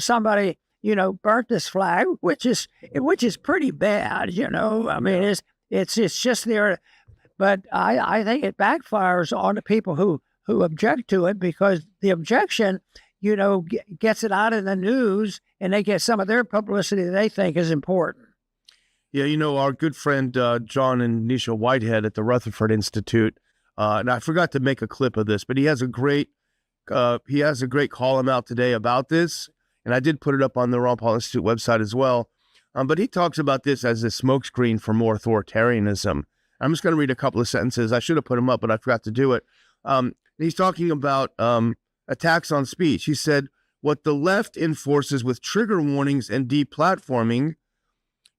somebody, burnt this flag, which is pretty bad, I mean, it's just there. But I think it backfires on the people who object to it, because the objection, gets it out in the news, and they get some of their publicity they think is important. Yeah, our good friend John and Nisha Whitehead at the Rutherford Institute, and I forgot to make a clip of this, but he has a great column out today about this, and I did put it up on the Ron Paul Institute website as well. But he talks about this as a smokescreen for more authoritarianism. I'm just going to read a couple of sentences. I should have put them up, but I forgot to do it. He's talking about attacks on speech. He said, what the left enforces with trigger warnings and deplatforming,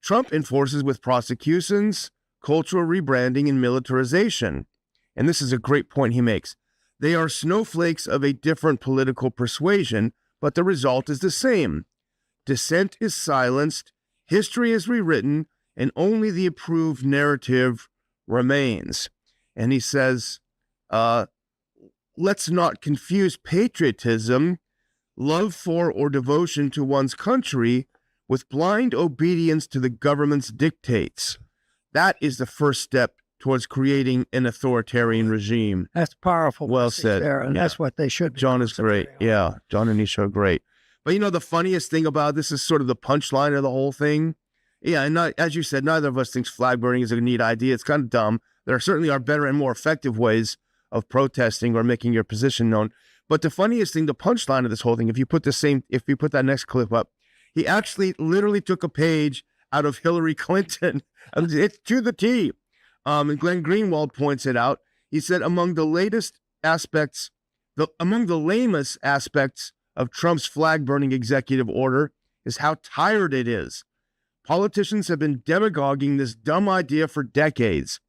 Trump enforces with prosecutions, cultural rebranding, and militarization. And this is a great point he makes. They are snowflakes of a different political persuasion, but the result is the same. Dissent is silenced, history is rewritten, and only the approved narrative remains. And he says, let's not confuse patriotism, love for or devotion to one's country, with blind obedience to the government's dictates. That is the first step towards creating an authoritarian regime. That's powerful. Well said. There, and that's what they should be. John is great. Yeah, John and Nisha are great. But the funniest thing about this is sort of the punchline of the whole thing. Yeah, and as you said, neither of us thinks flag burning is a neat idea. It's kind of dumb. There certainly are better and more effective ways of protesting or making your position known. But the funniest thing, the punchline of this whole thing, if you put that next clip up, he actually literally took a page out of Hillary Clinton. It's to the T. And Glenn Greenwald points it out. He said, among the lamest aspects of Trump's flag-burning executive order is how tired it is. Politicians have been demagoguing this dumb idea for decades.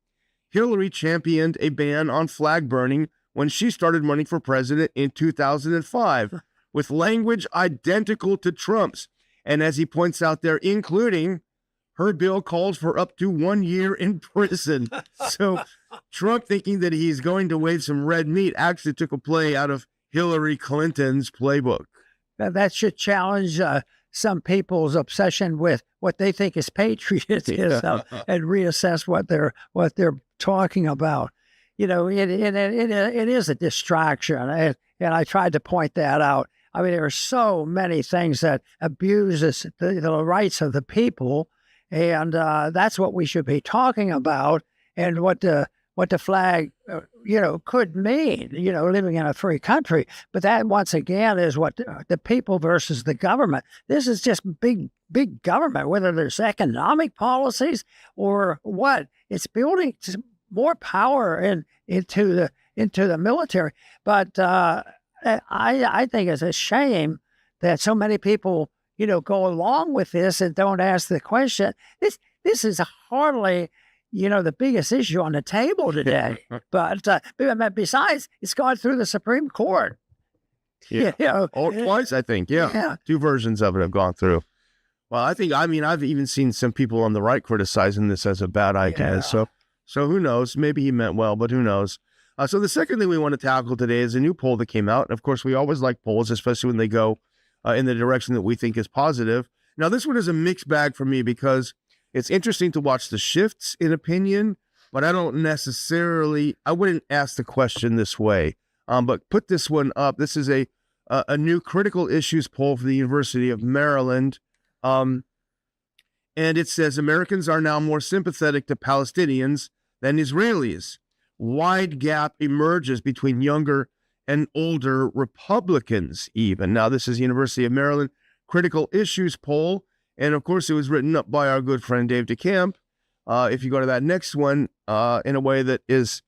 Hillary championed a ban on flag burning when she started running for president in 2005, with language identical to Trump's. And as he points out there, including her bill calls for up to 1 year in prison. So Trump, thinking that he's going to wave some red meat, actually took a play out of Hillary Clinton's playbook. That should challenge some people's obsession with what they think is patriotism and reassess what they're talking about. It is a distraction, and I tried to point that out. I mean, there are so many things that abuses the rights of the people, and that's what we should be talking about. And what what the flag, could mean, living in a free country. But that, once again, is what the people versus the government. This is just big government, whether there's economic policies or what. It's building more power into the military. But I think it's a shame that so many people, go along with this and don't ask the question. This is hardly, the biggest issue on the table today. But besides, it's gone through the Supreme Court. Yeah. Twice, I think. Yeah. 2 versions of it have gone through. Well, I've even seen some people on the right criticizing this as a bad idea. Yeah. So who knows? Maybe he meant well, but who knows? So the second thing we want to tackle today is a new poll that came out. And of course, we always like polls, especially when they go in the direction that we think is positive. Now, this one is a mixed bag for me because it's interesting to watch the shifts in opinion, but I wouldn't ask the question this way. But put this one up. This is a new critical issues poll for the University of Maryland. And it says Americans are now more sympathetic to Palestinians than Israelis. Wide gap emerges between younger and older Republicans even. Now, this is University of Maryland Critical Issues Poll. And of course, it was written up by our good friend Dave DeCamp. If you go to that next one in a way that is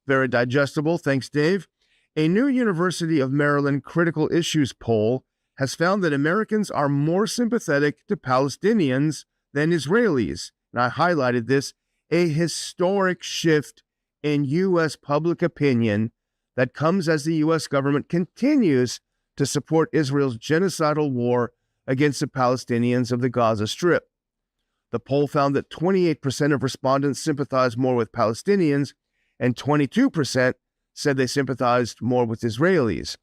very digestible, thanks, Dave. A new University of Maryland Critical Issues Poll has found that Americans are more sympathetic to Palestinians than Israelis. And I highlighted this, a historic shift in U.S. public opinion that comes as the U.S. government continues to support Israel's genocidal war against the Palestinians of the Gaza Strip. The poll found that 28% of respondents sympathized more with Palestinians and 22% said they sympathized more with Israelis.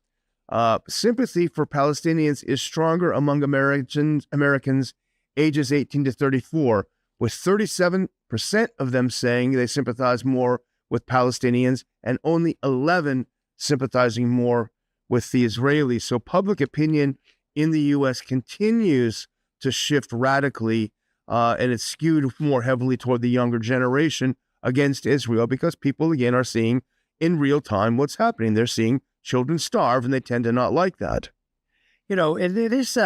Sympathy for Palestinians is stronger among Americans ages 18 to 34, with 37% of them saying they sympathize more with Palestinians and only 11 sympathizing more with the Israelis. So public opinion in the U.S. continues to shift radically, and it's skewed more heavily toward the younger generation against Israel because people, again, are seeing in real time what's happening. They're seeing children starve, and they tend to not like that. This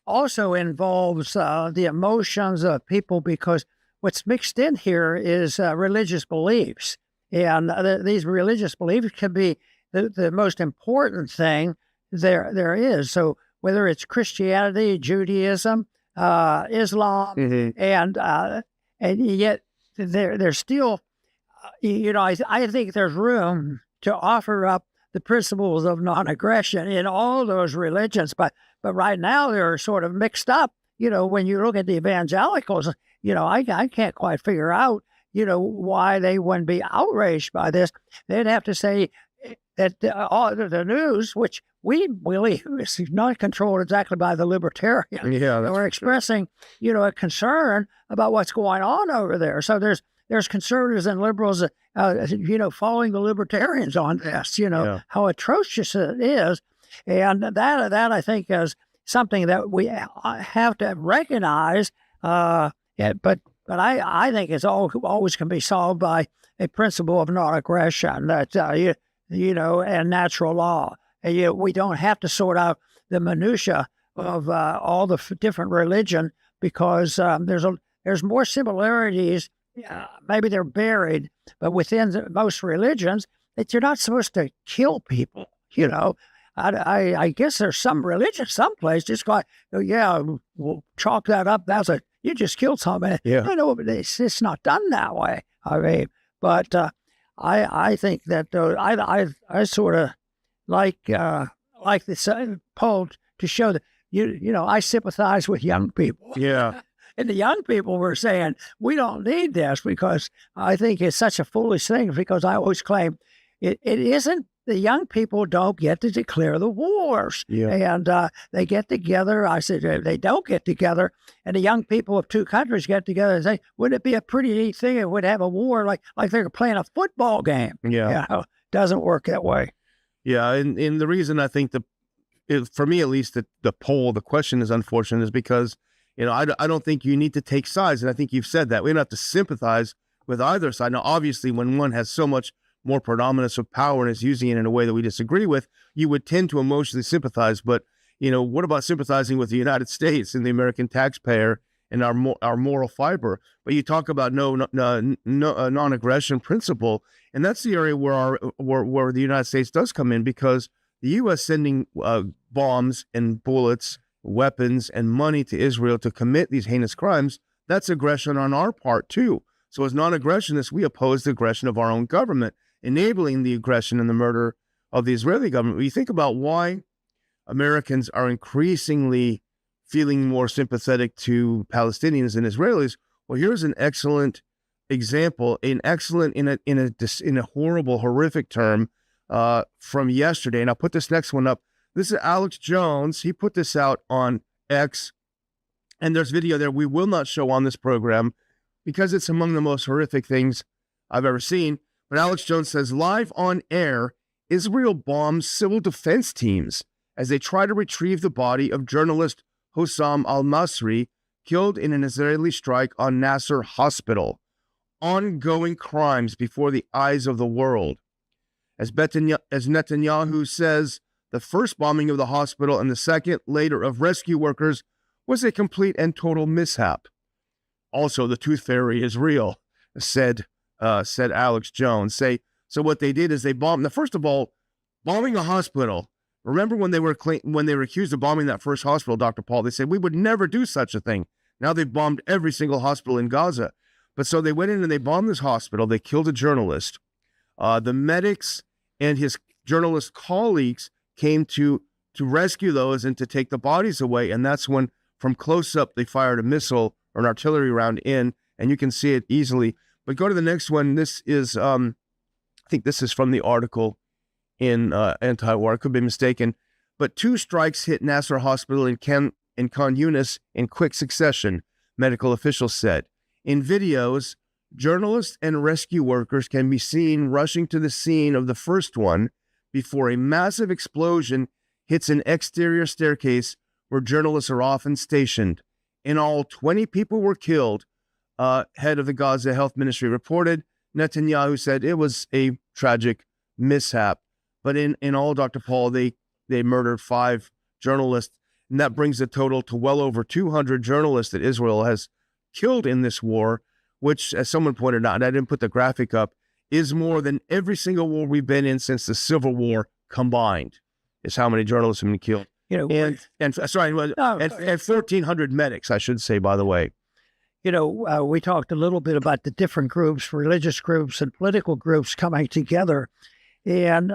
also involves the emotions of people because what's mixed in here is religious beliefs. And these religious beliefs can be the most important thing there is. So whether it's Christianity, Judaism, Islam, and yet there's still, I think there's room to offer up the principles of non-aggression in all those religions. But right now they're sort of mixed up. When you look at the evangelicals, I can't quite figure out, why they wouldn't be outraged by this. They'd have to say that all the news, which we believe is not controlled exactly by the libertarians, are expressing, a concern about what's going on over there. So there's conservatives and liberals, following the libertarians on this, how atrocious it is. And that I think is something that we have to recognize. But I think it's always can be solved by a principle of non-aggression that, and natural law. And, we don't have to sort out the minutia of all the different religion because there's more similarities. Maybe they're buried, but within most religions, that you're not supposed to kill people. I guess there's some religion, someplace just like, we'll chalk that up. You just killed somebody. Yeah. But it's not done that way. But I think that I sort of like this poll to show that I sympathize with young people. Yeah. And the young people were saying, we don't need this because I think it's such a foolish thing because I always claim it isn't. The young people don't get to declare the wars. Yeah. And they get together. I said, they don't get together. And the young people of two countries get together and say, wouldn't it be a pretty neat thing if we'd have a war like they're playing a football game? Yeah. Doesn't work that way. Yeah. And the reason I think for me at least, the poll, the question is unfortunate is because, I don't think you need to take sides. And I think you've said that. We don't have to sympathize with either side. Now, obviously, when one has so much more predominance of power and is using it in a way that we disagree with, you would tend to emotionally sympathize. But, what about sympathizing with the United States and the American taxpayer and our moral fiber? But you talk about non-aggression principle, and that's the area where the United States does come in, because the U.S. sending bombs and bullets, weapons, and money to Israel to commit these heinous crimes, that's aggression on our part too. So as non-aggressionists, we oppose the aggression of our own government, enabling the aggression and the murder of the Israeli government. When you think about why Americans are increasingly feeling more sympathetic to Palestinians and Israelis, well, here's an excellent example, in a horrible, horrific term from yesterday. And I'll put this next one up. This is Alex Jones. He put this out on X, and there's video there we will not show on this program because it's among the most horrific things I've ever seen. But Alex Jones says, live on air, Israel bombs civil defense teams as they try to retrieve the body of journalist Hossam al-Masri, killed in an Israeli strike on Nasser Hospital. Ongoing crimes before the eyes of the world. As Netanyahu says, the first bombing of the hospital and the second later of rescue workers was a complete and total mishap. Also, the tooth fairy is real, said Alex Jones. So what they did is they bombed. Now, first of all, bombing a hospital. Remember when they were accused of bombing that first hospital, Dr. Paul? They said we would never do such a thing. Now they've bombed every single hospital in Gaza. But so they went in and they bombed this hospital. They killed a journalist. The medics and his journalist colleagues came to rescue those and to take the bodies away. And that's when, from close up, they fired a missile or an artillery round in, and you can see it easily. But go to the next one. This is, I think this is from the article in Anti-War. I could be mistaken. But 2 strikes hit Nasser Hospital in Khan Yunis in quick succession, medical officials said. In videos, journalists and rescue workers can be seen rushing to the scene of the first one before a massive explosion hits an exterior staircase where journalists are often stationed. In all, 20 people were killed, head of the Gaza Health Ministry reported. Netanyahu said it was a tragic mishap. But in all, Dr. Paul, they murdered 5 journalists, and that brings the total to well over 200 journalists that Israel has killed in this war, which, as someone pointed out, and I didn't put the graphic up, is more than every single war we've been in since the Civil War combined, is how many journalists have been killed. And 1,400 medics, I should say, by the way. We talked a little bit about the different groups, religious groups and political groups coming together. And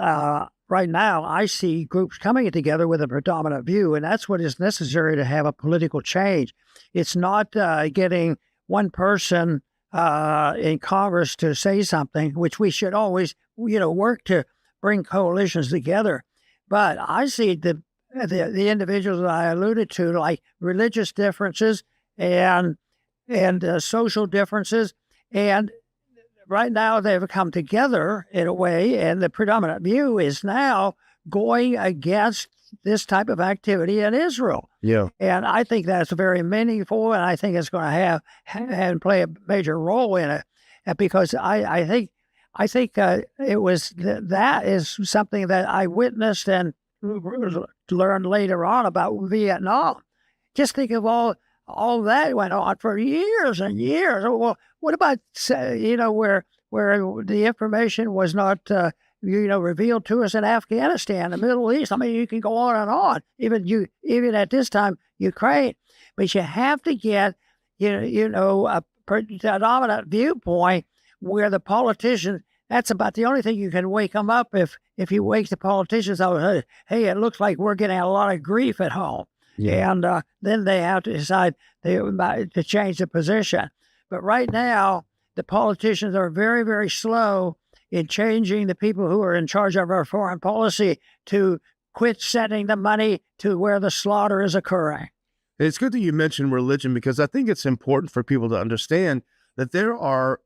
right now, I see groups coming together with a predominant view, and that's what is necessary to have a political change. It's not getting one person in Congress to say something, which we should always, work to bring coalitions together. But I see the individuals that I alluded to, like religious differences and social differences, and right now they've come together in a way, and the predominant view is now going against this type of activity in Israel. Yeah. And I think that's very meaningful, and I think it's going to have and play a major role in it, because I think it was that is something that I witnessed and learned later on about Vietnam. Just think of all that went on for years and years. Well, what about where the information was not revealed to us in Afghanistan, the Middle East? I mean, you can go on and on. Even at this time, Ukraine. But you have to get a predominant viewpoint where the politicians. That's about the only thing you can wake them up if you wake the politicians up. Hey, it looks like we're getting a lot of grief at home. Yeah. And then they have to decide to change the position. But right now, the politicians are very, very slow in changing the people who are in charge of our foreign policy to quit sending the money to where the slaughter is occurring. It's good that you mentioned religion, because I think it's important for people to understand that there are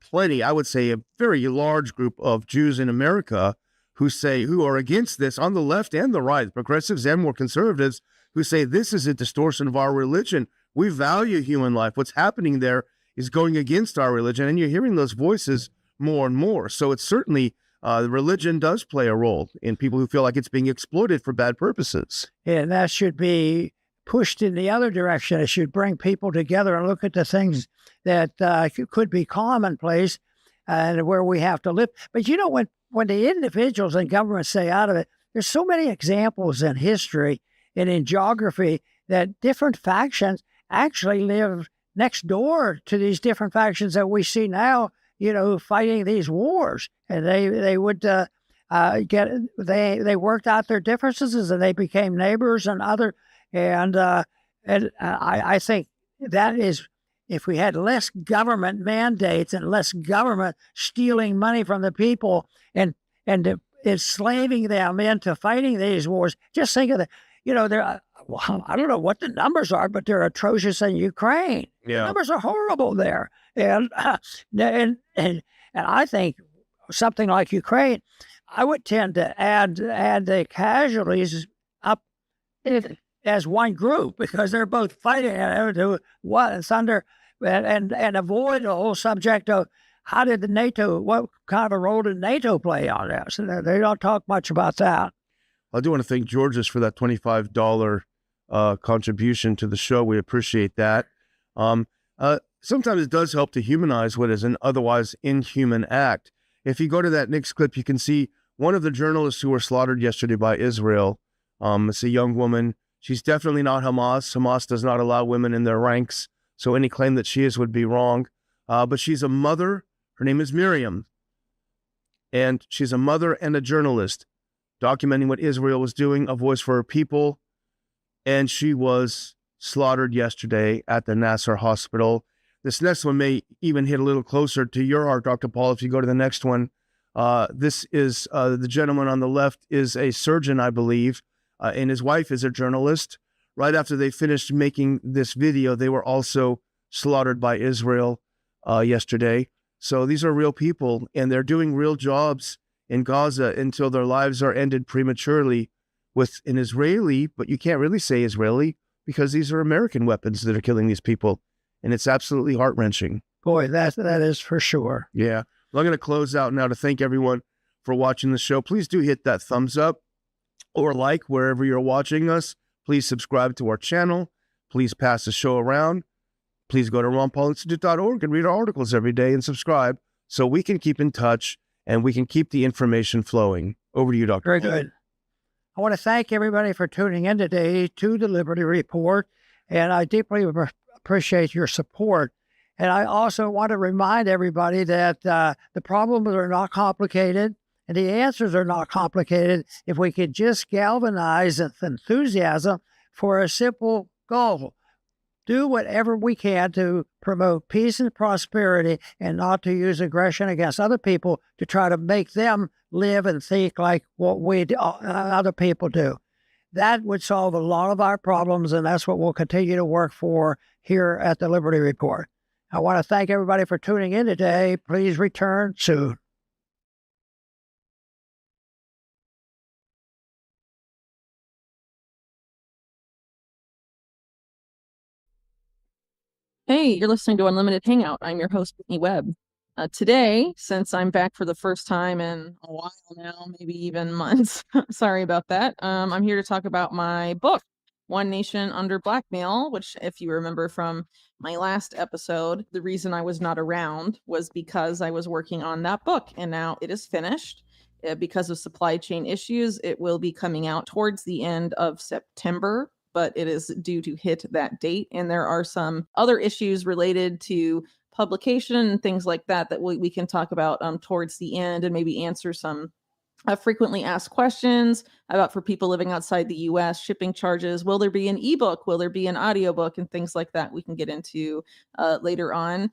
plenty, I would say a very large group of Jews in America who are against this on the left and the right, progressives and more conservatives, who say this is a distortion of our religion. We value human life. What's happening there is going against our religion, and you're hearing those voices more and more. So it's certainly the religion does play a role in people who feel like it's being exploited for bad purposes. And that should be pushed in the other direction. It should bring people together and look at the things that could be commonplace and where we have to live. But when the individuals and governments stay out of it, there's so many examples in history and in geography that different factions actually live next door to these different factions that we see now, fighting these wars. And they would they worked out their differences and they became neighbors and I think that is, if we had less government mandates and less government stealing money from the people and enslaving them into fighting these wars, just think of I don't know what the numbers are, but they're atrocious in Ukraine. Yeah. The numbers are horrible there. And I think something like Ukraine, I would tend to add the casualties up as one group because they're both fighting to what's under and avoid the whole subject of what kind of a role did NATO play on this? They don't talk much about that. I do want to thank Georges for that $25 contribution to the show. We appreciate that. Sometimes it does help to humanize what is an otherwise inhuman act. If you go to that next clip, you can see one of the journalists who were slaughtered yesterday by Israel. It's a young woman. She's definitely not Hamas. Hamas does not allow women in their ranks, so any claim that she is would be wrong. But she's a mother. Her name is Miriam. And she's a mother and a journalist, documenting what Israel was doing, a voice for her people. And she was slaughtered yesterday at the Nasser hospital. This next one may even hit a little closer to your heart, Dr. Paul, if you go to the next one. This is the gentleman on the left is a surgeon, I believe, and his wife is a journalist. Right after they finished making this video, they were also slaughtered by Israel yesterday. So these are real people, and they're doing real jobs in Gaza until their lives are ended prematurely with an Israeli, but you can't really say Israeli because these are American weapons that are killing these people. And it's absolutely heart-wrenching. Boy, that is for sure. Yeah. Well, I'm going to close out now to thank everyone for watching the show. Please do hit that thumbs up or like wherever you're watching us. Please subscribe to our channel. Please pass the show around. Please go to ronpaulinstitute.org and read our articles every day and subscribe so we can keep in touch and we can keep the information flowing. Over to you, Dr. Very Paul. good. I want to thank everybody for tuning in today to the Liberty Report, and I deeply appreciate your support. And I also want to remind everybody that the problems are not complicated and the answers are not complicated if we could just galvanize enthusiasm for a simple goal. Do whatever we can to promote peace and prosperity and not to use aggression against other people to try to make them live and think like what other people do. That would solve a lot of our problems, and that's what we'll continue to work for here at the Liberty Report. I want to thank everybody for tuning in today. Please return soon. Hey, you're listening to Unlimited Hangout. I'm your host, Whitney Webb. Today, since I'm back for the first time in a while now, maybe even months, sorry about that, I'm here to talk about my book, One Nation Under Blackmail, which, if you remember from my last episode, the reason I was not around was because I was working on that book, and now it is finished. Because of supply chain issues, it will be coming out towards the end of September, but it is due to hit that date. And there are some other issues related to publication and things like that that we can talk about towards the end and maybe answer some frequently asked questions about for people living outside the US, shipping charges. Will there be an ebook? Will there be an audiobook and things like that we can get into later on.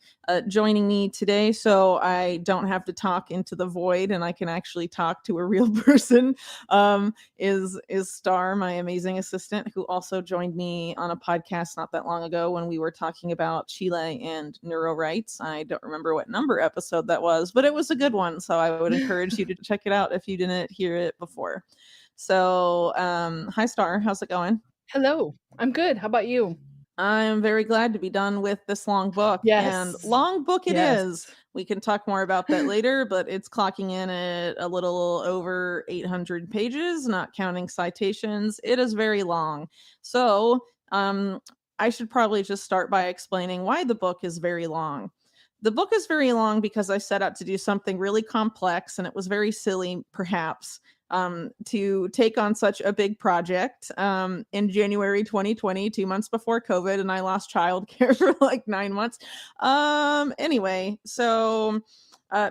Joining me today, so I don't have to talk into the void and I can actually talk to a real person, is Star, my amazing assistant, who also joined me on a podcast not that long ago when we were talking about Chile and neuro rights. I don't remember what number episode that was, but it was a good one. So I would encourage you to check it out if you didn't hear it before. So, hi Star, how's it going? Hello, I'm good. How about you? I'm very glad to be done with this long book. And Yes. long book it Yes. is. We can talk more about that later, but it's clocking in at a little over 800 pages, not counting citations. It is very long. So, I should probably just start by explaining why the book is very long. The book is very long because I set out to do something really complex, and it was very silly, perhaps, to take on such a big project in January 2020, 2 months before COVID, and I lost childcare for like 9 months. Anyway, so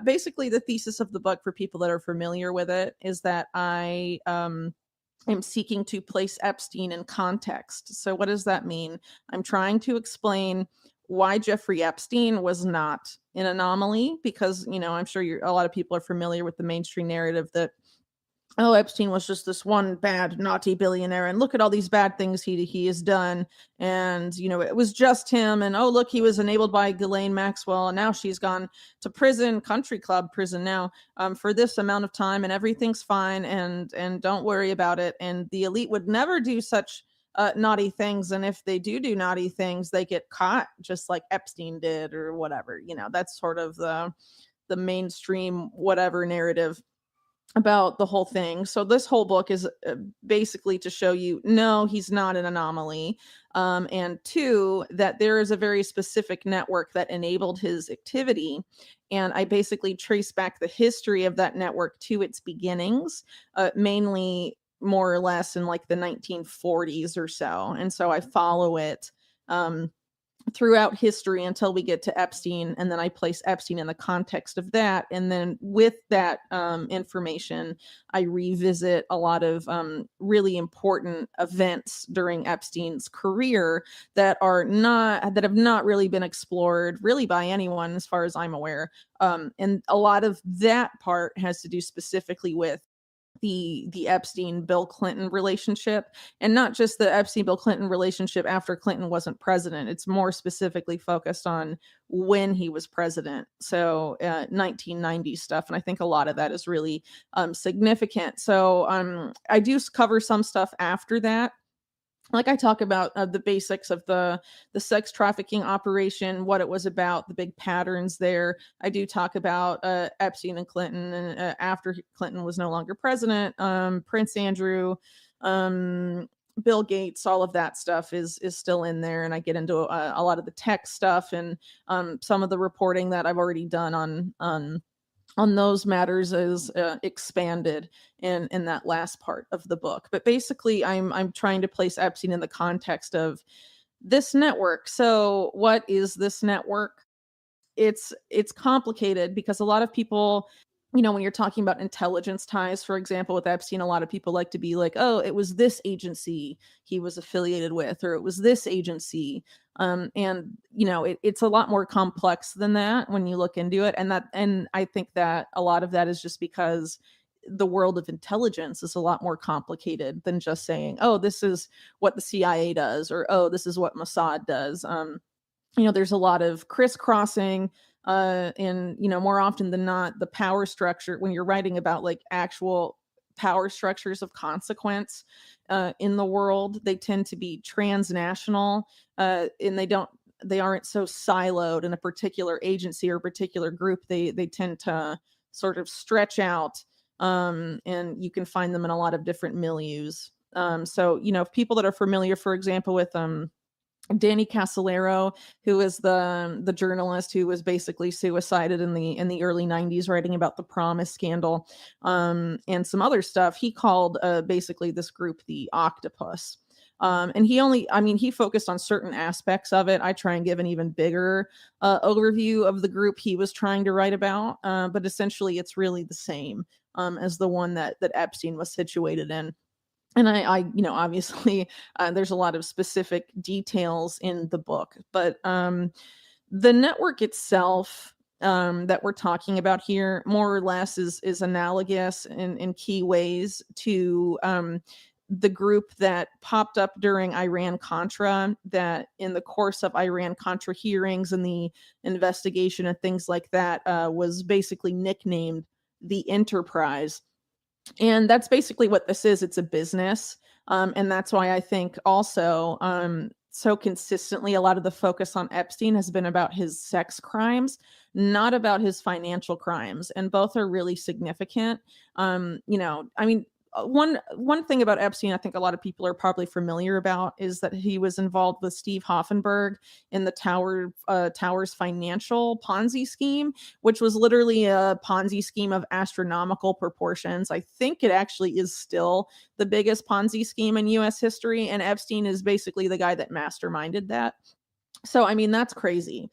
basically, the thesis of the book, for people that are familiar with it, is that I am seeking to place Epstein in context. So, what does that mean? I'm trying to explain why Jeffrey Epstein was not an anomaly, because, I'm sure a lot of people are familiar with the mainstream narrative that, oh, Epstein was just this one bad, naughty billionaire, and look at all these bad things he has done, and it was just him, and oh, look, he was enabled by Ghislaine Maxwell, and now she's gone to prison, country club prison now, for this amount of time, and everything's fine, and don't worry about it, and the elite would never do such naughty things, and if they do naughty things, they get caught, just like Epstein did, or whatever. That's sort of the mainstream whatever narrative about the whole thing. So this whole book is basically to show you, no, he's not an anomaly. And two, that there is a very specific network that enabled his activity. And I basically trace back the history of that network to its beginnings, mainly more or less in like the 1940s or so. And so I follow it throughout history until we get to Epstein, and then I place Epstein in the context of that, and then with that information, I revisit a lot of really important events during Epstein's career that have not really been explored really by anyone, as far as I'm aware, and a lot of that part has to do specifically with the Epstein Bill Clinton relationship, and not just the Epstein Bill Clinton relationship after Clinton wasn't president. It's more specifically focused on when he was president. So 1990 stuff. And I think a lot of that is really significant. So I do cover some stuff after that. Like, I talk about the basics of the sex trafficking operation, what it was about, the big patterns there. I do talk about Epstein and Clinton, and after Clinton was no longer president, Prince Andrew, Bill Gates, all of that stuff is still in there, and I get into a lot of the tech stuff and some of the reporting that I've already done on those matters is expanded in that last part of the book. But basically, I'm trying to place Epstein in the context of this network. So what is this network? It's complicated because a lot of people, when you're talking about intelligence ties, for example, with Epstein, a lot of people like to be like, oh, it was this agency he was affiliated with, or it was this agency. And it's a lot more complex than that when you look into it. And I think that a lot of that is just because the world of intelligence is a lot more complicated than just saying, oh, this is what the CIA does, or oh, this is what Mossad does. There's a lot of crisscrossing, and more often than not, the power structure, when you're writing about like actual power structures of consequence in the world, they tend to be transnational, and they aren't so siloed in a particular agency or particular group. They tend to sort of stretch out, and you can find them in a lot of different milieus. So people that are familiar, for example, with Danny Casolaro, who is the journalist who was basically suicided in the early 90s, writing about the Promise scandal, and some other stuff. He called basically this group the Octopus. And he focused on certain aspects of it. I try and give an even bigger overview of the group he was trying to write about. But essentially, it's really the same as the one that Epstein was situated in. And I obviously, there's a lot of specific details in the book, but the network itself that we're talking about here, more or less, is analogous in key ways to the group that popped up during Iran-Contra, that in the course of Iran-Contra hearings and the investigation and things like that was basically nicknamed the Enterprise. And that's basically what this is. It's a business. And that's why I think also so consistently, a lot of the focus on Epstein has been about his sex crimes, not about his financial crimes, and both are really significant. You know, I mean, one thing about Epstein, I think a lot of people are probably familiar about, is that he was involved with Steve Hoffenberg in the Towers financial Ponzi scheme, which was literally a Ponzi scheme of astronomical proportions. I think it actually is still the biggest Ponzi scheme in U.S. history, and Epstein is basically the guy that masterminded that. So, I mean, that's crazy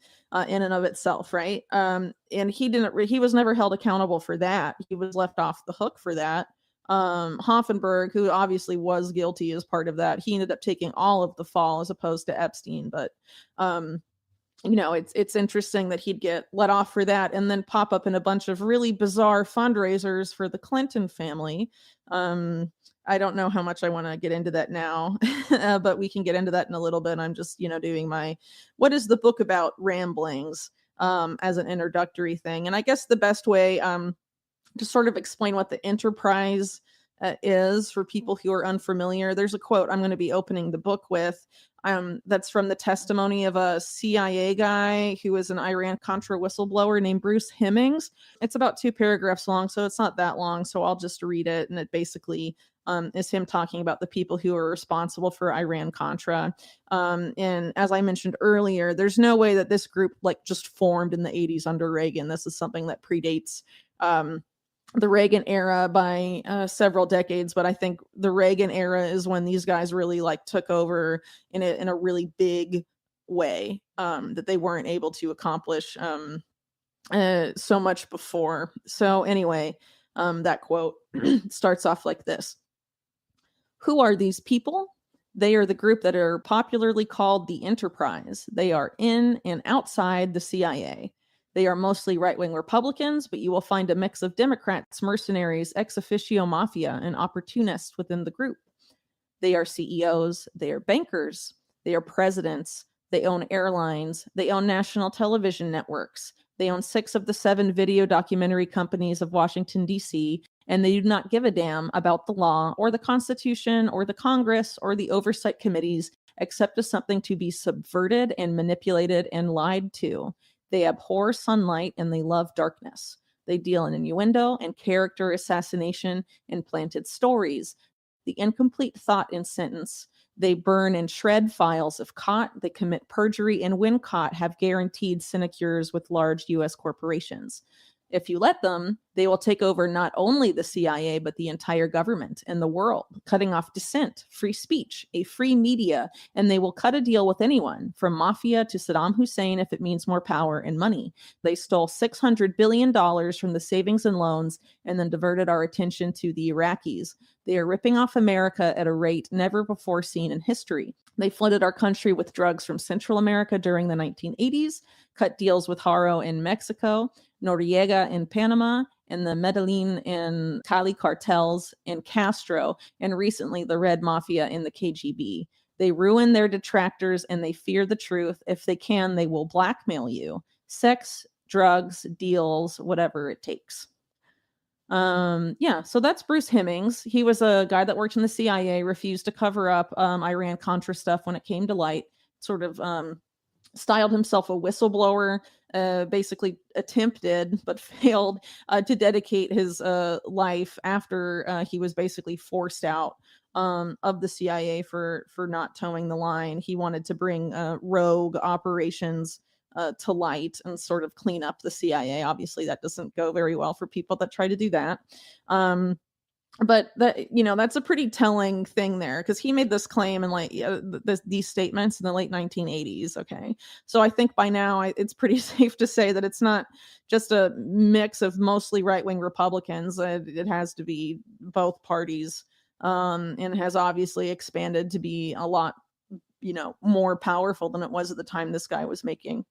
in and of itself, right? And he was never held accountable for that. He was left off the hook for that. Hoffenberg, who obviously was guilty as part of that, he ended up taking all of the fall as opposed to Epstein. But you know, it's interesting that he'd get let off for that and then pop up in a bunch of really bizarre fundraisers for the Clinton family. I don't know how much I want to get into that now, but we can get into that in a little bit. I'm just, you know, doing my what is the book about ramblings as an introductory thing. And I guess the best way to sort of explain what the enterprise is for people who are unfamiliar. There's a quote I'm going to be opening the book with that's from the testimony of a CIA guy who is an Iran-Contra whistleblower named Bruce Hemmings. It's about 2 paragraphs long, so it's not that long, so I'll just read it, and it basically is him talking about the people who are responsible for Iran-Contra. And as I mentioned earlier, there's no way that this group like just formed in the 80s under Reagan. This is something that predates the Reagan era by several decades, but I think the Reagan era is when these guys really like took over in a really big way that they weren't able to accomplish so much before. So anyway, that quote starts off like this. Who are these people? They are the group that are popularly called the Enterprise. They are in and outside the CIA. They are mostly right-wing Republicans, but you will find a mix of Democrats, mercenaries, ex officio mafia, and opportunists within the group. They are CEOs, they are bankers, they are presidents, they own airlines, they own national television networks, they own 6 of the 7 video documentary companies of Washington, D.C., and they do not give a damn about the law or the Constitution or the Congress or the oversight committees, except as something to be subverted and manipulated and lied to. They abhor sunlight and they love darkness. They deal in innuendo and character assassination and planted stories, the incomplete thought in sentence. They burn and shred files if caught. They commit perjury and when caught have guaranteed sinecures with large U.S. corporations. If you let them, they will take over not only the CIA, but the entire government and the world, cutting off dissent, free speech, a free media, and they will cut a deal with anyone, from mafia to Saddam Hussein if it means more power and money. They stole $600 billion from the savings and loans and then diverted our attention to the Iraqis. They are ripping off America at a rate never before seen in history. They flooded our country with drugs from Central America during the 1980s, cut deals with Haro in Mexico, Noriega in Panama, and the Medellin and Cali cartels in Castro, and recently the Red Mafia in the KGB. They ruin their detractors and they fear the truth. If they can, they will blackmail you. Sex, drugs, deals, whatever it takes. So that's Bruce Hemmings. He was a guy that worked in the CIA, refused to cover up Iran-Contra stuff when it came to light, sort of styled himself a whistleblower, basically attempted but failed to dedicate his life after he was basically forced out of the CIA for not towing the line. He wanted to bring rogue operations to light and sort of clean up the CIA. Obviously, that doesn't go very well for people that try to do that. But that, you know, that's a pretty telling thing there, because he made this claim and like these statements in the late 1980s. Okay, so I think by now it's pretty safe to say that it's not just a mix of mostly right-wing Republicans. It has to be both parties, and has obviously expanded to be a lot, you know, more powerful than it was at the time this guy was making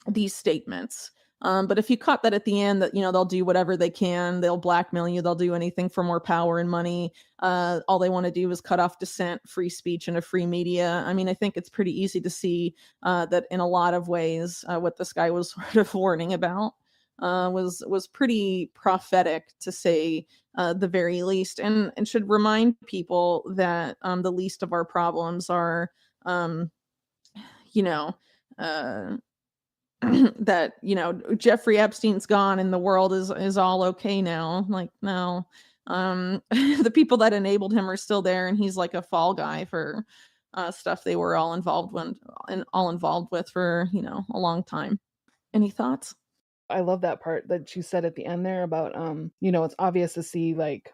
these statements. But if you cut that at the end, that, you know, they'll do whatever they can, they'll blackmail you, they'll do anything for more power and money. All they want to do is cut off dissent, free speech, and a free media. I mean, I think it's pretty easy to see that in a lot of ways, what this guy was sort of warning about was pretty prophetic, to say the very least, and should remind people that the least of our problems are you know, that, Jeffrey Epstein's gone and the world is all okay now. Like, no. The people that enabled him are still there, and he's like a fall guy for stuff they were all involved with for, a long time. Any thoughts? I love that part that you said at the end there about it's obvious to see like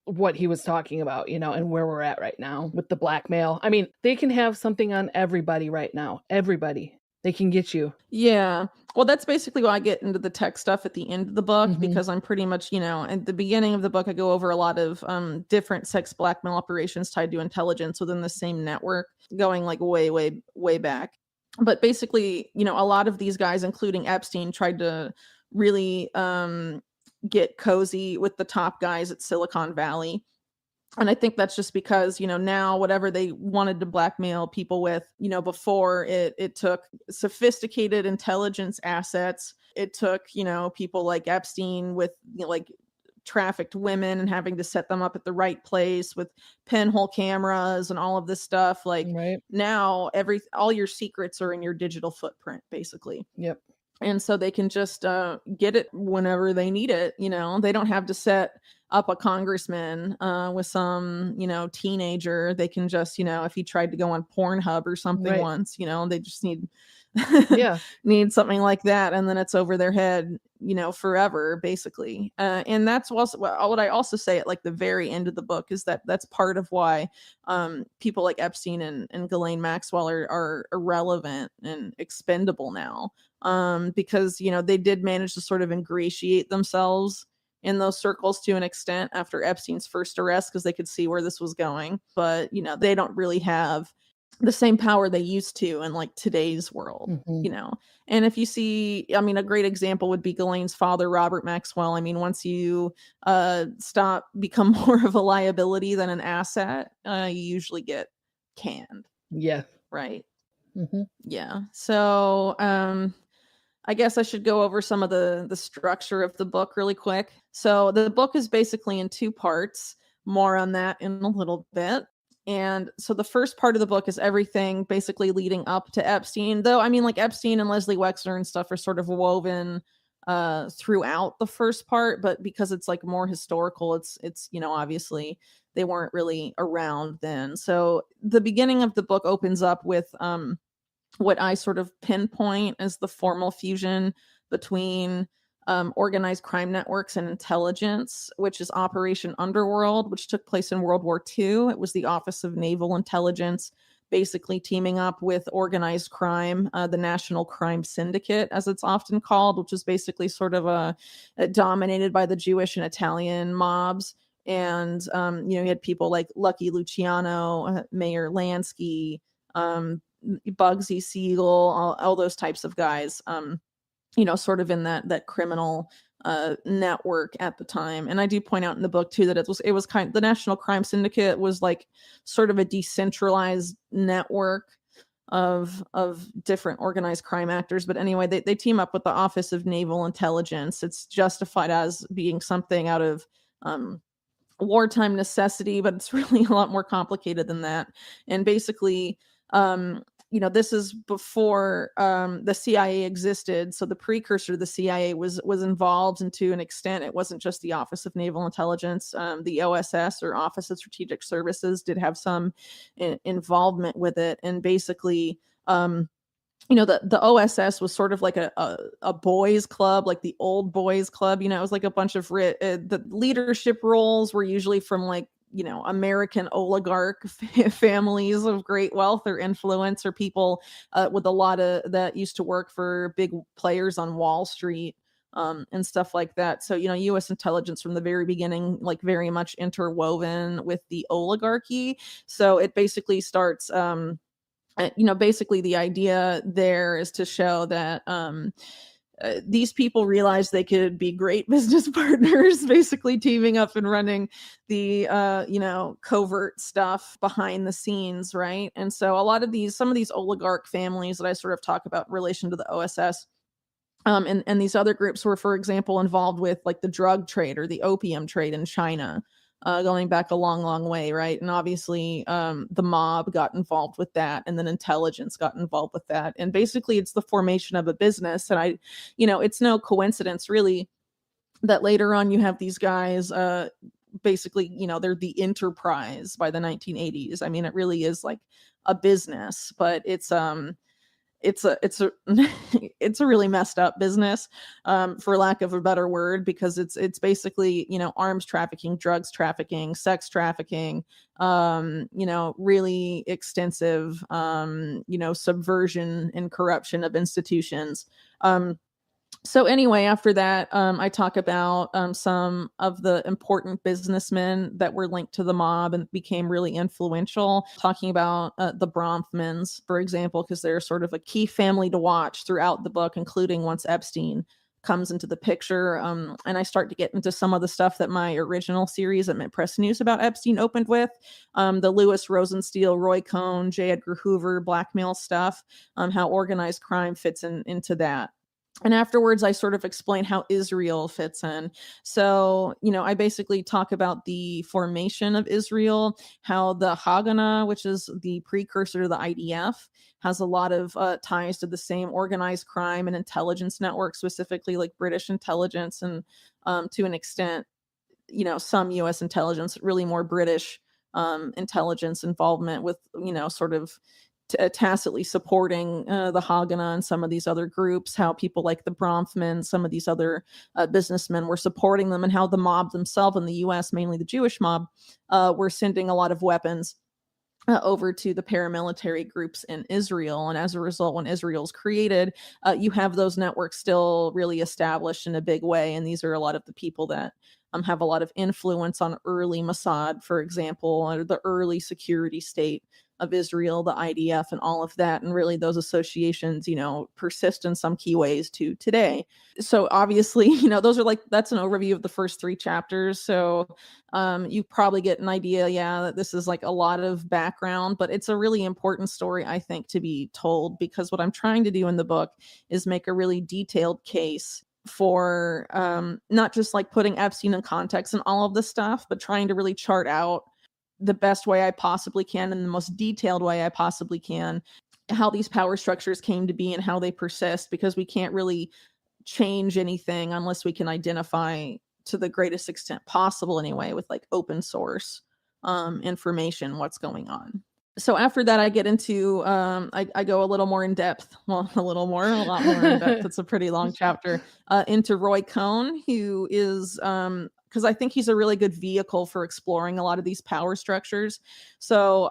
what he was talking about, and where we're at right now with the blackmail. I mean, they can have something on everybody right now. Everybody. They can get you. Yeah. Well, that's basically why I get into the tech stuff at the end of the book, Mhm. because I'm pretty much, at the beginning of the book, I go over a lot of different sex blackmail operations tied to intelligence within the same network, going like way, way, way back. But basically, a lot of these guys, including Epstein, tried to really get cozy with the top guys at Silicon Valley. And I think that's just because, now whatever they wanted to blackmail people with, before it took sophisticated intelligence assets. It took, people like Epstein with, like trafficked women and having to set them up at the right place with pinhole cameras and all of this stuff. Like Right. now all your secrets are in your digital footprint, basically. Yep. And so they can just get it whenever they need it. They don't have to set up a congressman with some, teenager. They can just, if he tried to go on Pornhub or something Right. once, they just need Yeah. need something like that, and then it's over their head, forever, basically. And that's also what I also say at like the very end of the book is that's part of why people like Epstein and Ghislaine Maxwell are irrelevant and expendable now. Because they did manage to sort of ingratiate themselves in those circles to an extent after Epstein's first arrest, because they could see where this was going. But they don't really have the same power they used to in like today's world. Mhm. And if you see, I mean, a great example would be Ghislaine's father, Robert Maxwell. I mean, once you become more of a liability than an asset, you usually get canned, Yeah. right? Mhm. Yeah. So I guess I should go over some of the structure of the book really quick. So the book is basically in two parts. More on that in a little bit. And so the first part of the book is everything basically leading up to Epstein. Though, I mean, like Epstein and Leslie Wexner and stuff are sort of woven throughout the first part, but because it's like more historical, it's obviously they weren't really around then. So the beginning of the book opens up with what I sort of pinpoint as the formal fusion between organized crime networks and intelligence, which is Operation Underworld, which took place in World War II. It was the Office of Naval Intelligence basically teaming up with organized crime, the National Crime Syndicate, as it's often called, which is basically sort of dominated by the Jewish and Italian mobs. And, you had people like Lucky Luciano, Mayor Lansky, Bugsy Siegel, all those types of guys, sort of in that criminal network at the time. And I do point out in the book too that it was kind of, the National Crime Syndicate was like sort of a decentralized network of different organized crime actors. But anyway, they team up with the Office of Naval Intelligence. It's justified as being something out of wartime necessity, but it's really a lot more complicated than that. And basically, this is before the CIA existed. So the precursor to the CIA was involved, and to an extent, it wasn't just the Office of Naval Intelligence. The OSS, or Office of Strategic Services, did have some involvement with it. And basically, the OSS was sort of like a boys club, like the old boys club. It was like a bunch of the leadership roles were usually from like, American oligarch families of great wealth or influence, or people with a lot of that used to work for big players on Wall Street and stuff like that. So, U.S. intelligence from the very beginning, like very much interwoven with the oligarchy. So it basically starts, basically the idea there is to show that these people realized they could be great business partners, basically teaming up and running the covert stuff behind the scenes, right? And so some of these oligarch families that I sort of talk about in relation to the OSS, and these other groups were, for example, involved with like the drug trade or the opium trade in China. going back a long, long way, right? And obviously, the mob got involved with that, and then intelligence got involved with that. And basically, it's the formation of a business. And it's no coincidence, really, that later on you have these guys, basically, they're the enterprise by the 1980s. I mean, it really is like a business, but it's a it's a really messed up business, for lack of a better word, because it's basically, arms trafficking, drugs trafficking, sex trafficking, really extensive, subversion and corruption of institutions. So anyway, after that, I talk about some of the important businessmen that were linked to the mob and became really influential. Talking about the Bronfmans, for example, because they're sort of a key family to watch throughout the book, including once Epstein comes into the picture. And I start to get into some of the stuff that my original series at Mint Press News about Epstein opened with, the Lewis Rosenstiel, Roy Cohn, J. Edgar Hoover blackmail stuff, how organized crime fits into that. And afterwards, I sort of explain how Israel fits in. So, I basically talk about the formation of Israel, how the Haganah, which is the precursor to the IDF, has a lot of ties to the same organized crime and intelligence network, specifically like British intelligence and to an extent, some U.S. intelligence, really more British intelligence involvement with, sort of tacitly supporting the Haganah and some of these other groups, how people like the Bronfman, some of these other businessmen were supporting them, and how the mob themselves in the U.S., mainly the Jewish mob, were sending a lot of weapons over to the paramilitary groups in Israel. And as a result, when Israel's created, you have those networks still really established in a big way. And these are a lot of the people that have a lot of influence on early Mossad, for example, or the early security state of Israel, the IDF, and all of that. And really those associations, persist in some key ways to today. So obviously, that's an overview of the first 3 chapters. So you probably get an idea, that this is like a lot of background, but it's a really important story, I think, to be told, because what I'm trying to do in the book is make a really detailed case for not just like putting Epstein in context and all of this stuff, but trying to really chart out the best way I possibly can, and the most detailed way I possibly can, how these power structures came to be and how they persist, because we can't really change anything unless we can identify, to the greatest extent possible anyway, with like open source information, what's going on. So after that, I get into, I go a little more in depth. Well, a lot more in depth. It's a pretty long chapter, into Roy Cohn, who is, because I think he's a really good vehicle for exploring a lot of these power structures. So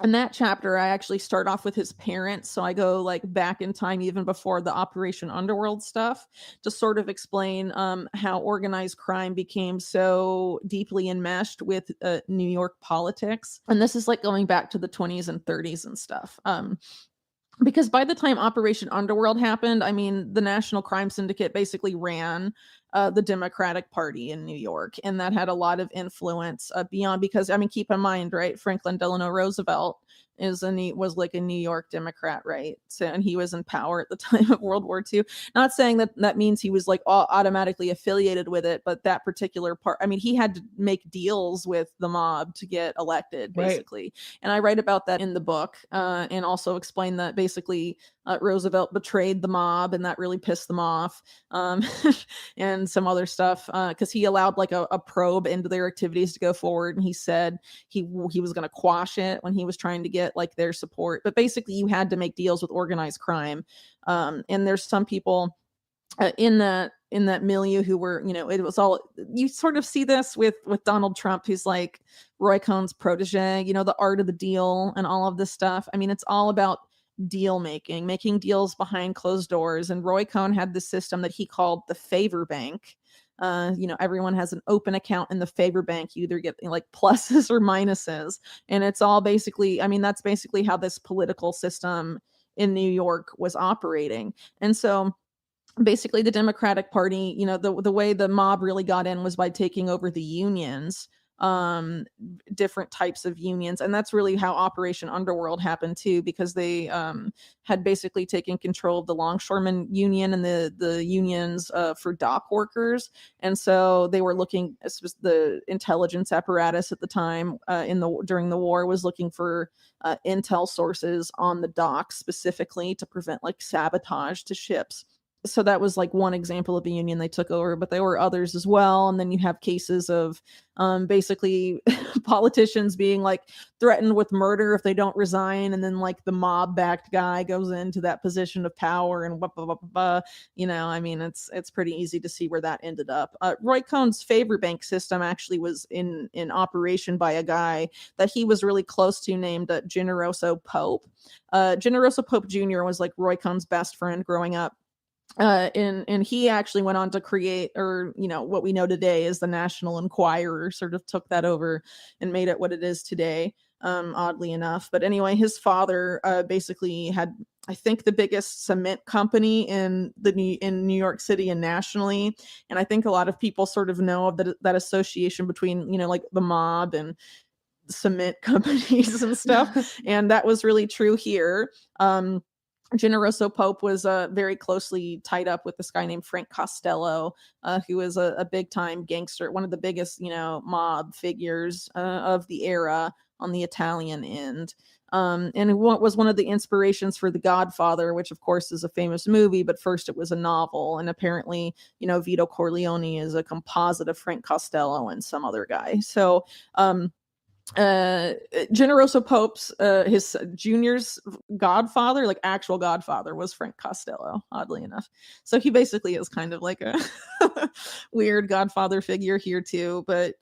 in that chapter, I actually start off with his parents. So I go like back in time, even before the Operation Underworld stuff, to sort of explain how organized crime became so deeply enmeshed with New York politics. And this is like going back to the 20s and 30s and stuff. Because by the time Operation Underworld happened, I mean, the National Crime Syndicate basically ran the Democratic Party in New York, and that had a lot of influence beyond, because, I mean, keep in mind, right, Franklin Delano Roosevelt was like a New York Democrat, right? So, and he was in power at the time of World War II. Not saying that means he was like automatically affiliated with it, but that particular part, I mean, he had to make deals with the mob to get elected, basically. Right. And I write about that in the book, and also explain that basically Roosevelt betrayed the mob, and that really pissed them off, and some other stuff, because he allowed like a probe into their activities to go forward, and he said he was going to quash it when he was trying to get like their support. But basically, you had to make deals with organized crime, and there's some people in that milieu who were, it was all, you sort of see this with Donald Trump, who's like Roy Cohn's protege, the art of the deal and all of this stuff. I mean, it's all about deal making deals behind closed doors. And Roy Cohn had this system that he called the favor bank. Everyone has an open account in the favor bank. You either get like pluses or minuses. And it's all basically, I mean, that's basically how this political system in New York was operating. And so basically the Democratic Party, the way the mob really got in was by taking over the unions. different types of unions. And that's really how Operation Underworld happened too, because they had basically taken control of the Longshoremen Union and the unions for dock workers. And so they were looking, the intelligence apparatus at the time during the war was looking for intel sources on the docks specifically to prevent like sabotage to ships. So that was like one example of a union they took over, but there were others as well. And then you have cases of basically politicians being like threatened with murder if they don't resign, and then like the mob backed guy goes into that position of power and blah, blah, blah, blah, blah. I mean, it's pretty easy to see where that ended up. Roy Cohn's favor bank system actually was in operation by a guy that he was really close to named Generoso Pope. Generoso Pope Jr. was like Roy Cohn's best friend growing up. And he actually went on to create, or what we know today is the National Enquirer, sort of took that over and made it what it is today, oddly enough. But anyway, his father basically had, I think, the biggest cement company in New York City and nationally. And I think a lot of people sort of know of that association between like the mob and cement companies and stuff. And that was really true here. Generoso Pope was very closely tied up with this guy named Frank Costello, who was a big time gangster, one of the biggest, mob figures of the era on the Italian end. And what was one of the inspirations for The Godfather, which of course is a famous movie, but first it was a novel. And apparently, Vito Corleone is a composite of Frank Costello and some other guy. So, Generoso Pope's his junior's godfather, like actual godfather, was Frank Costello, oddly enough. So he basically is kind of like a weird godfather figure here too. But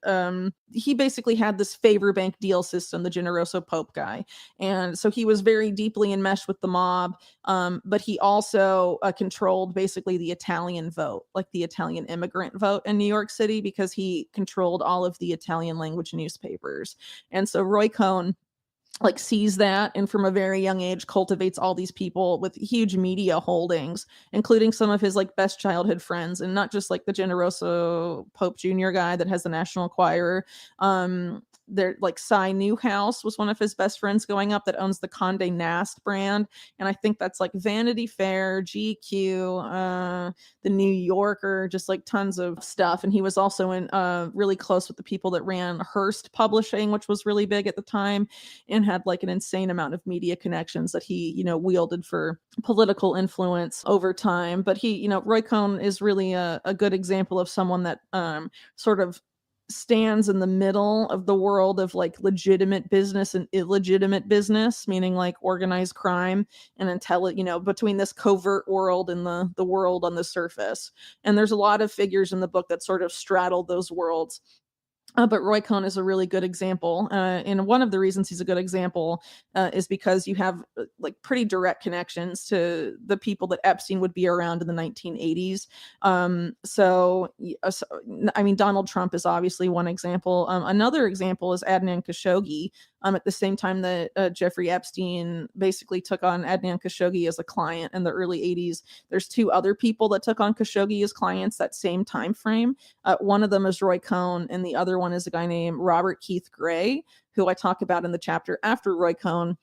he basically had this favor bank deal system, the Generoso Pope guy, and so he was very deeply enmeshed with the mob. But he also controlled basically the Italian vote, like the Italian immigrant vote in New York City, because he controlled all of the Italian language newspapers. And so Roy Cohn like sees that, and from a very young age cultivates all these people with huge media holdings, including some of his like best childhood friends, and not just like the Generoso Pope Jr. guy that has the National Enquirer. There, like Cy Newhouse was one of his best friends growing up, that owns the Condé Nast brand, and I think that's like Vanity Fair, GQ, the New Yorker, just like tons of stuff. And he was also in really close with the people that ran Hearst Publishing, which was really big at the time, and had like an insane amount of media connections that he wielded for political influence over time. But he, Roy Cohn is really a good example of someone that sort of stands in the middle of the world of like legitimate business and illegitimate business, meaning like organized crime and between this covert world and the world on the surface. And there's a lot of figures in the book that sort of straddle those worlds. But Roy Cohn is a really good example. And one of the reasons he's a good example is because you have like pretty direct connections to the people that Epstein would be around in the 1980s. I mean, Donald Trump is obviously one example. Another example is Adnan Khashoggi. At the same time that Jeffrey Epstein basically took on Adnan Khashoggi as a client in the early 80s, there's two other people that took on Khashoggi as clients that same time frame. One of them is Roy Cohn, and the other one is a guy named Robert Keith Gray, who I talk about in the chapter after Roy Cohn,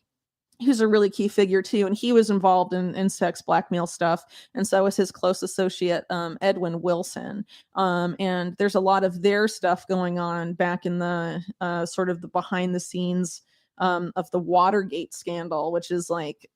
who's a really key figure too. And he was involved in sex blackmail stuff. And so was his close associate, Edwin Wilson. And there's a lot of their stuff going on back in the sort of the behind the scenes of the Watergate scandal, which is like,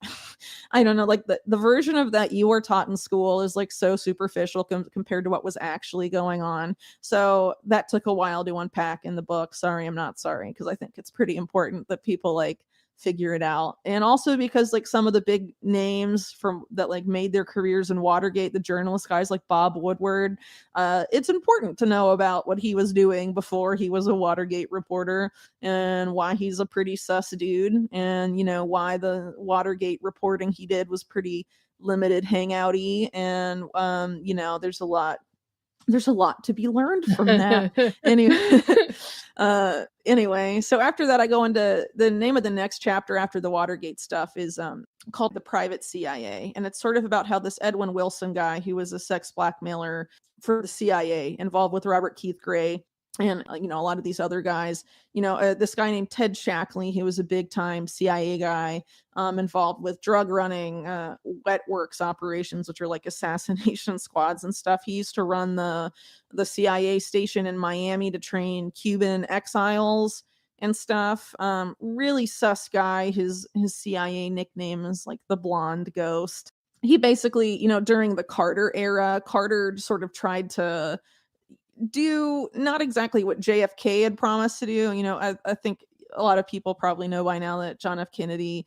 I don't know, like the version of that you were taught in school is like so superficial compared to what was actually going on. So that took a while to unpack in the book. Sorry, I'm not sorry, because I think it's pretty important that people like figure it out. And also because like some of the big names from that like made their careers in Watergate, the journalist guys like Bob Woodward, it's important to know about what he was doing before he was a Watergate reporter, and why he's a pretty sus dude, and why the Watergate reporting he did was pretty limited hangouty. And there's a lot to be learned from that. Anyway, so after that, I go into the name of the next chapter after the Watergate stuff is called The Private CIA. And it's sort of about how this Edwin Wilson guy, who was a sex blackmailer for the CIA, involved with Robert Keith Gray, and a lot of these other guys. This guy named Ted Shackley, he was a big time CIA guy, involved with drug running, wet works operations, which are like assassination squads and stuff. He used to run the CIA station in Miami to train Cuban exiles and stuff. Really sus guy. His CIA nickname is like the Blonde Ghost. He basically, during the Carter era, Carter sort of tried to do not exactly what JFK had promised to do. I think a lot of people probably know by now that John F. Kennedy,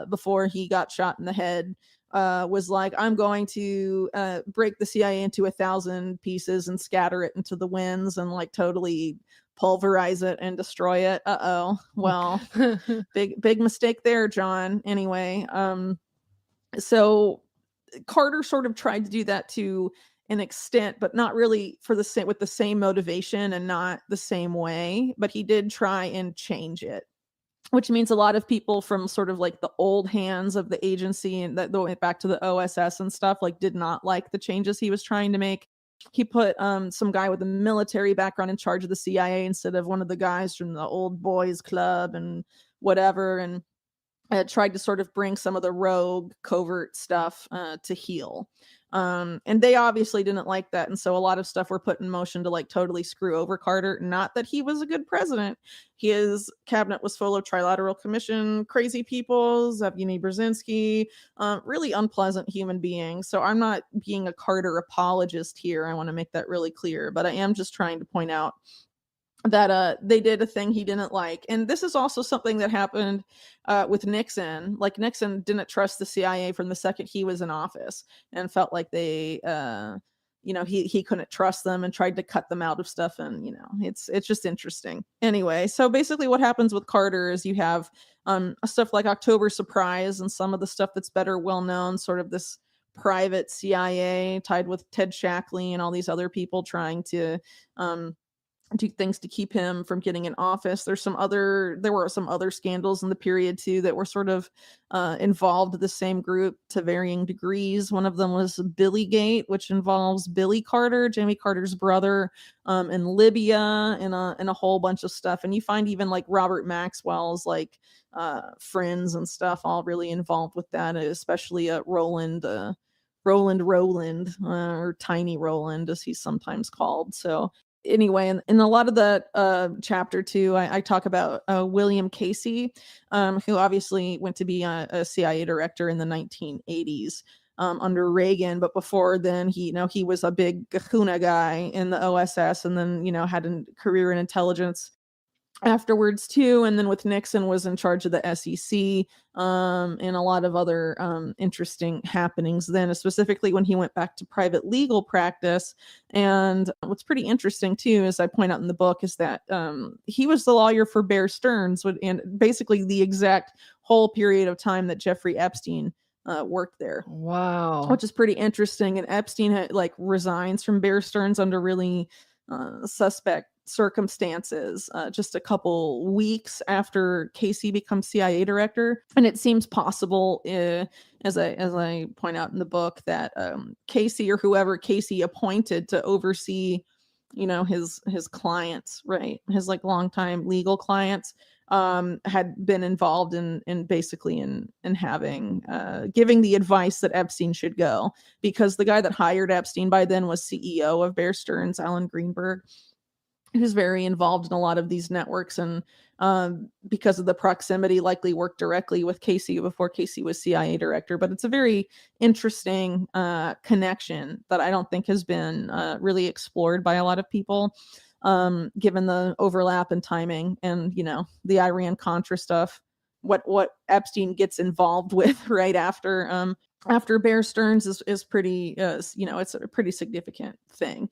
before he got shot in the head, was like, I'm going to break the CIA into 1,000 pieces and scatter it into the winds and like totally pulverize it and destroy it. Well, big mistake there, John. Anyway, so Carter sort of tried to do that to an extent, but not really with the same motivation and not the same way. But he did try and change it, which means a lot of people from sort of like the old hands of the agency and that went back to the OSS and stuff, like did not like the changes he was trying to make. He put some guy with a military background in charge of the CIA instead of one of the guys from the old boys club and whatever, and tried to sort of bring some of the rogue covert stuff to heel. And they obviously didn't like that. And so a lot of stuff were put in motion to like totally screw over Carter. Not that he was a good president. His cabinet was full of Trilateral Commission crazy people, Yevgeny Brzezinski, really unpleasant human beings. So I'm not being a Carter apologist here. I want to make that really clear. But I am just trying to point out that they did a thing he didn't like. And this is also something that happened with Nixon. Like Nixon didn't trust the CIA from the second he was in office and felt like they he couldn't trust them and tried to cut them out of stuff. And it's just interesting. Anyway, so basically what happens with Carter is you have stuff like October Surprise and some of the stuff that's better well known, sort of this private CIA tied with Ted Shackley and all these other people trying to do things to keep him from getting in office. There were some other scandals in the period too that were sort of involved the same group to varying degrees. One of them was Billygate, which involves Billy Carter, Jimmy Carter's brother, in Libya, and a whole bunch of stuff. And you find even like Robert Maxwell's like friends and stuff all really involved with that, especially Roland, or Tiny Roland as he's sometimes called. So anyway, in a lot of the chapter 2, I talk about William Casey, who obviously went to be a CIA director in the 1980s under Reagan, but before then he was a big kahuna guy in the OSS, and then had a career in intelligence afterwards too, and then with Nixon was in charge of the SEC, and a lot of other interesting happenings then, specifically when he went back to private legal practice. And what's pretty interesting too, as I point out in the book, is that he was the lawyer for Bear Stearns, and basically the exact whole period of time that Jeffrey Epstein worked there. Wow. Which is pretty interesting. And Epstein resigns from Bear Stearns under really suspect circumstances just a couple weeks after Casey becomes CIA director. And it seems possible, as I point out in the book, that Casey, or whoever Casey appointed to oversee his clients, right, his longtime legal clients, had been involved in basically in having giving the advice that Epstein should go, because the guy that hired Epstein by then was CEO of Bear Stearns, Alan Greenberg, who's very involved in a lot of these networks, and because of the proximity, likely worked directly with Casey before Casey was CIA director. But it's a very interesting connection that I don't think has been really explored by a lot of people, given the overlap in timing and the Iran-Contra stuff, what Epstein gets involved with right after Bear Stearns is pretty it's a pretty significant thing.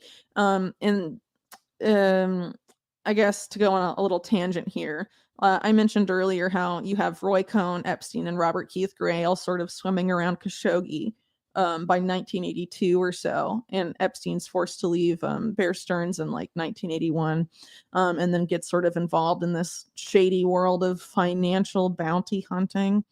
I guess to go on a little tangent here, I mentioned earlier how you have Roy Cohn, Epstein, and Robert Keith Gray all sort of swimming around Khashoggi by 1982 or so, and Epstein's forced to leave Bear Stearns in 1981, and then gets sort of involved in this shady world of financial bounty hunting,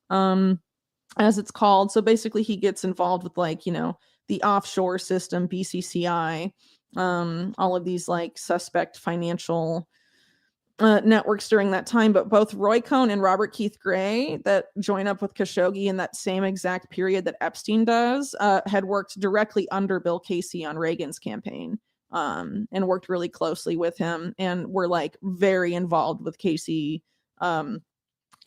as it's called. So basically he gets involved with the offshore system, BCCI, all of these like suspect financial networks during that time. But both Roy Cohn and Robert Keith Gray, that join up with Khashoggi in that same exact period that Epstein does, had worked directly under Bill Casey on Reagan's campaign, and worked really closely with him, and were like very involved with Casey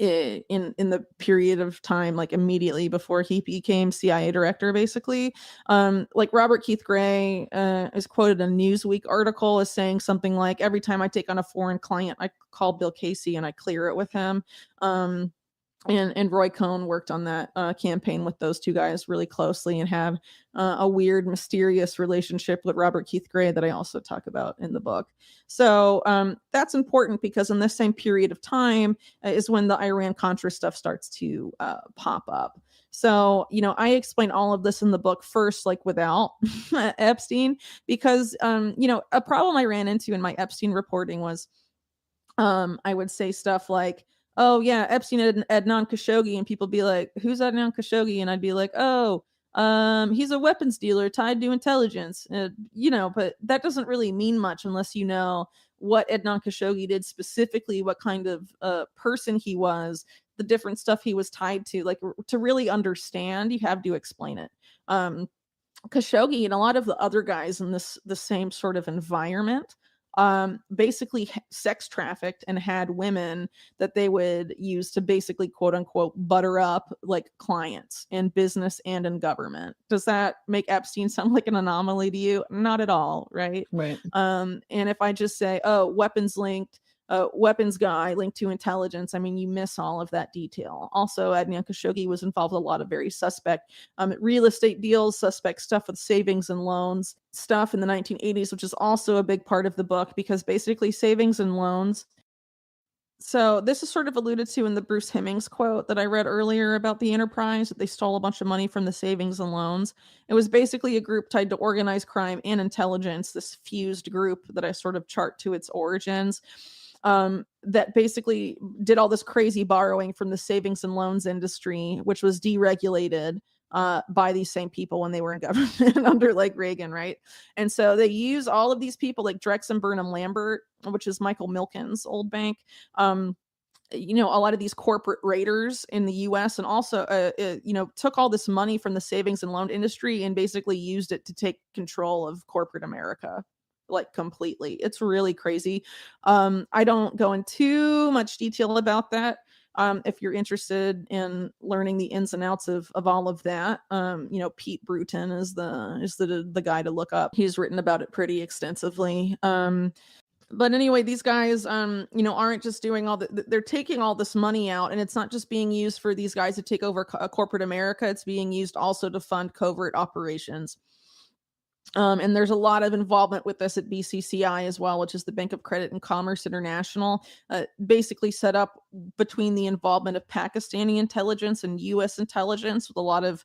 in the period of time like immediately before he became CIA director, basically. Like Robert Keith Gray is quoted in a Newsweek article as saying something like, every time I take on a foreign client, I call Bill Casey and I clear it with him. And Roy Cohn worked on that campaign with those two guys really closely, and have a weird, mysterious relationship with Robert Keith Gray that I also talk about in the book. So that's important, because in this same period of time is when the Iran-Contra stuff starts to pop up. So, I explain all of this in the book first, like without Epstein, because, a problem I ran into in my Epstein reporting was I would say stuff like, oh yeah, Epstein and Adnan Khashoggi, and people be like, who's Adnan Khashoggi? And I'd be like, oh, he's a weapons dealer tied to intelligence. But that doesn't really mean much unless you know what Adnan Khashoggi did specifically, what kind of person he was, the different stuff he was tied to. Like, to really understand, you have to explain it. Khashoggi and a lot of the other guys in the same sort of environment basically sex trafficked and had women that they would use to basically, quote unquote, butter up like clients in business and in government. Does that make Epstein sound like an anomaly to you? Not at all, right? Right. And if I just say, oh, weapons guy linked to intelligence, I mean, you miss all of that detail. Also, Adnan Khashoggi was involved with a lot of very suspect real estate deals, suspect stuff with savings and loans stuff in the 1980s, which is also a big part of the book, because basically savings and loans. So this is sort of alluded to in the Bruce Hemmings quote that I read earlier about the enterprise, that they stole a bunch of money from the savings and loans. It was basically a group tied to organized crime and intelligence, this fused group that I sort of chart to its origins. That basically did all this crazy borrowing from the savings and loans industry, which was deregulated by these same people when they were in government under like Reagan, right? And so they use all of these people like Drex and Burnham Lambert, which is Michael Milken's old bank. A lot of these corporate raiders in the US, and also, took all this money from the savings and loan industry and basically used it to take control of corporate America, like completely. It's really crazy. I don't go into too much detail about that. If you're interested in learning the ins and outs of all of that, Pete Bruton is the guy to look up. He's written about it pretty extensively. But anyway, these guys, aren't just doing they're taking all this money out, and it's not just being used for these guys to take over corporate America. It's being used also to fund covert operations. And there's a lot of involvement with this at BCCI as well, which is the Bank of Credit and Commerce International, basically set up between the involvement of Pakistani intelligence and U.S. intelligence, with a lot of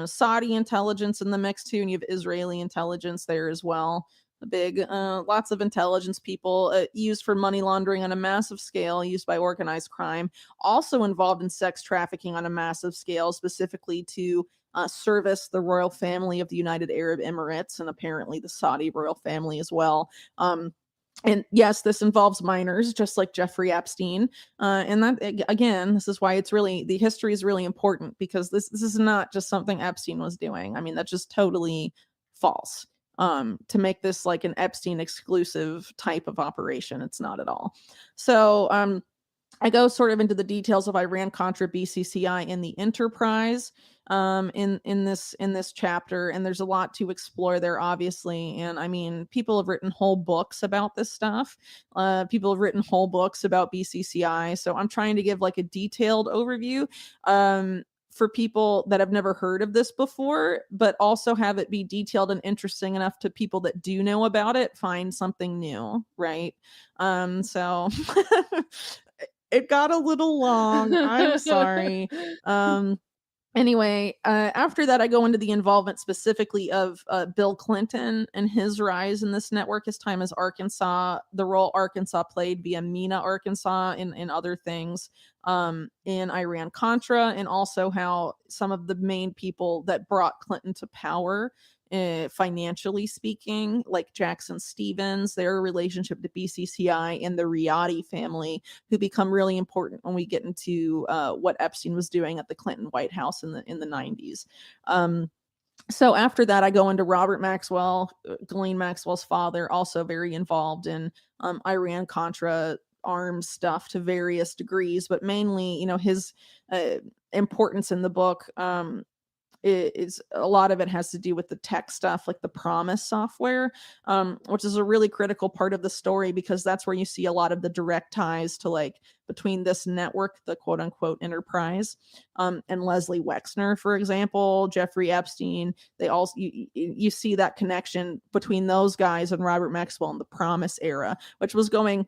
Saudi intelligence in the mix too, and you have Israeli intelligence there as well. Lots of intelligence people used for money laundering on a massive scale, used by organized crime, also involved in sex trafficking on a massive scale, specifically to service the royal family of the United Arab Emirates, and apparently the Saudi royal family as well. And yes, this involves minors, just like Jeffrey Epstein. And that, again, this is why the history is really important, because this is not just something Epstein was doing. I mean, that's just totally false. To make this like an Epstein exclusive type of operation. It's not at all. So I go sort of into the details of Iran-Contra, BCCI, and the enterprise in this chapter, and there's a lot to explore there, obviously. And I mean, people have written whole books about this stuff. People have written whole books about BCCI. So I'm trying to give like a detailed overview for people that have never heard of this before, but also have it be detailed and interesting enough to people that do know about it find something new, right? So it got a little long. I'm sorry. Anyway, after that, I go into the involvement specifically of Bill Clinton and his rise in this network, his time as Arkansas, the role Arkansas played via MENA, Arkansas, and other things. in Iran-Contra, and also how some of the main people that brought Clinton to power, financially speaking, like Jackson Stevens, their relationship to BCCI, and the Riyadi family, who become really important when we get into what Epstein was doing at the Clinton White House in the 90s. So after that, I go into Robert Maxwell, Ghislaine Maxwell's father, also very involved in Iran-Contra arms stuff to various degrees, but mainly, his importance in the book is a lot of it has to do with the tech stuff, like the Promise software, which is a really critical part of the story, because that's where you see a lot of the direct ties to, like, between this network, the quote unquote enterprise, and Leslie Wexner, for example, Jeffrey Epstein. They also, you see that connection between those guys and Robert Maxwell in the Promise era, which was going,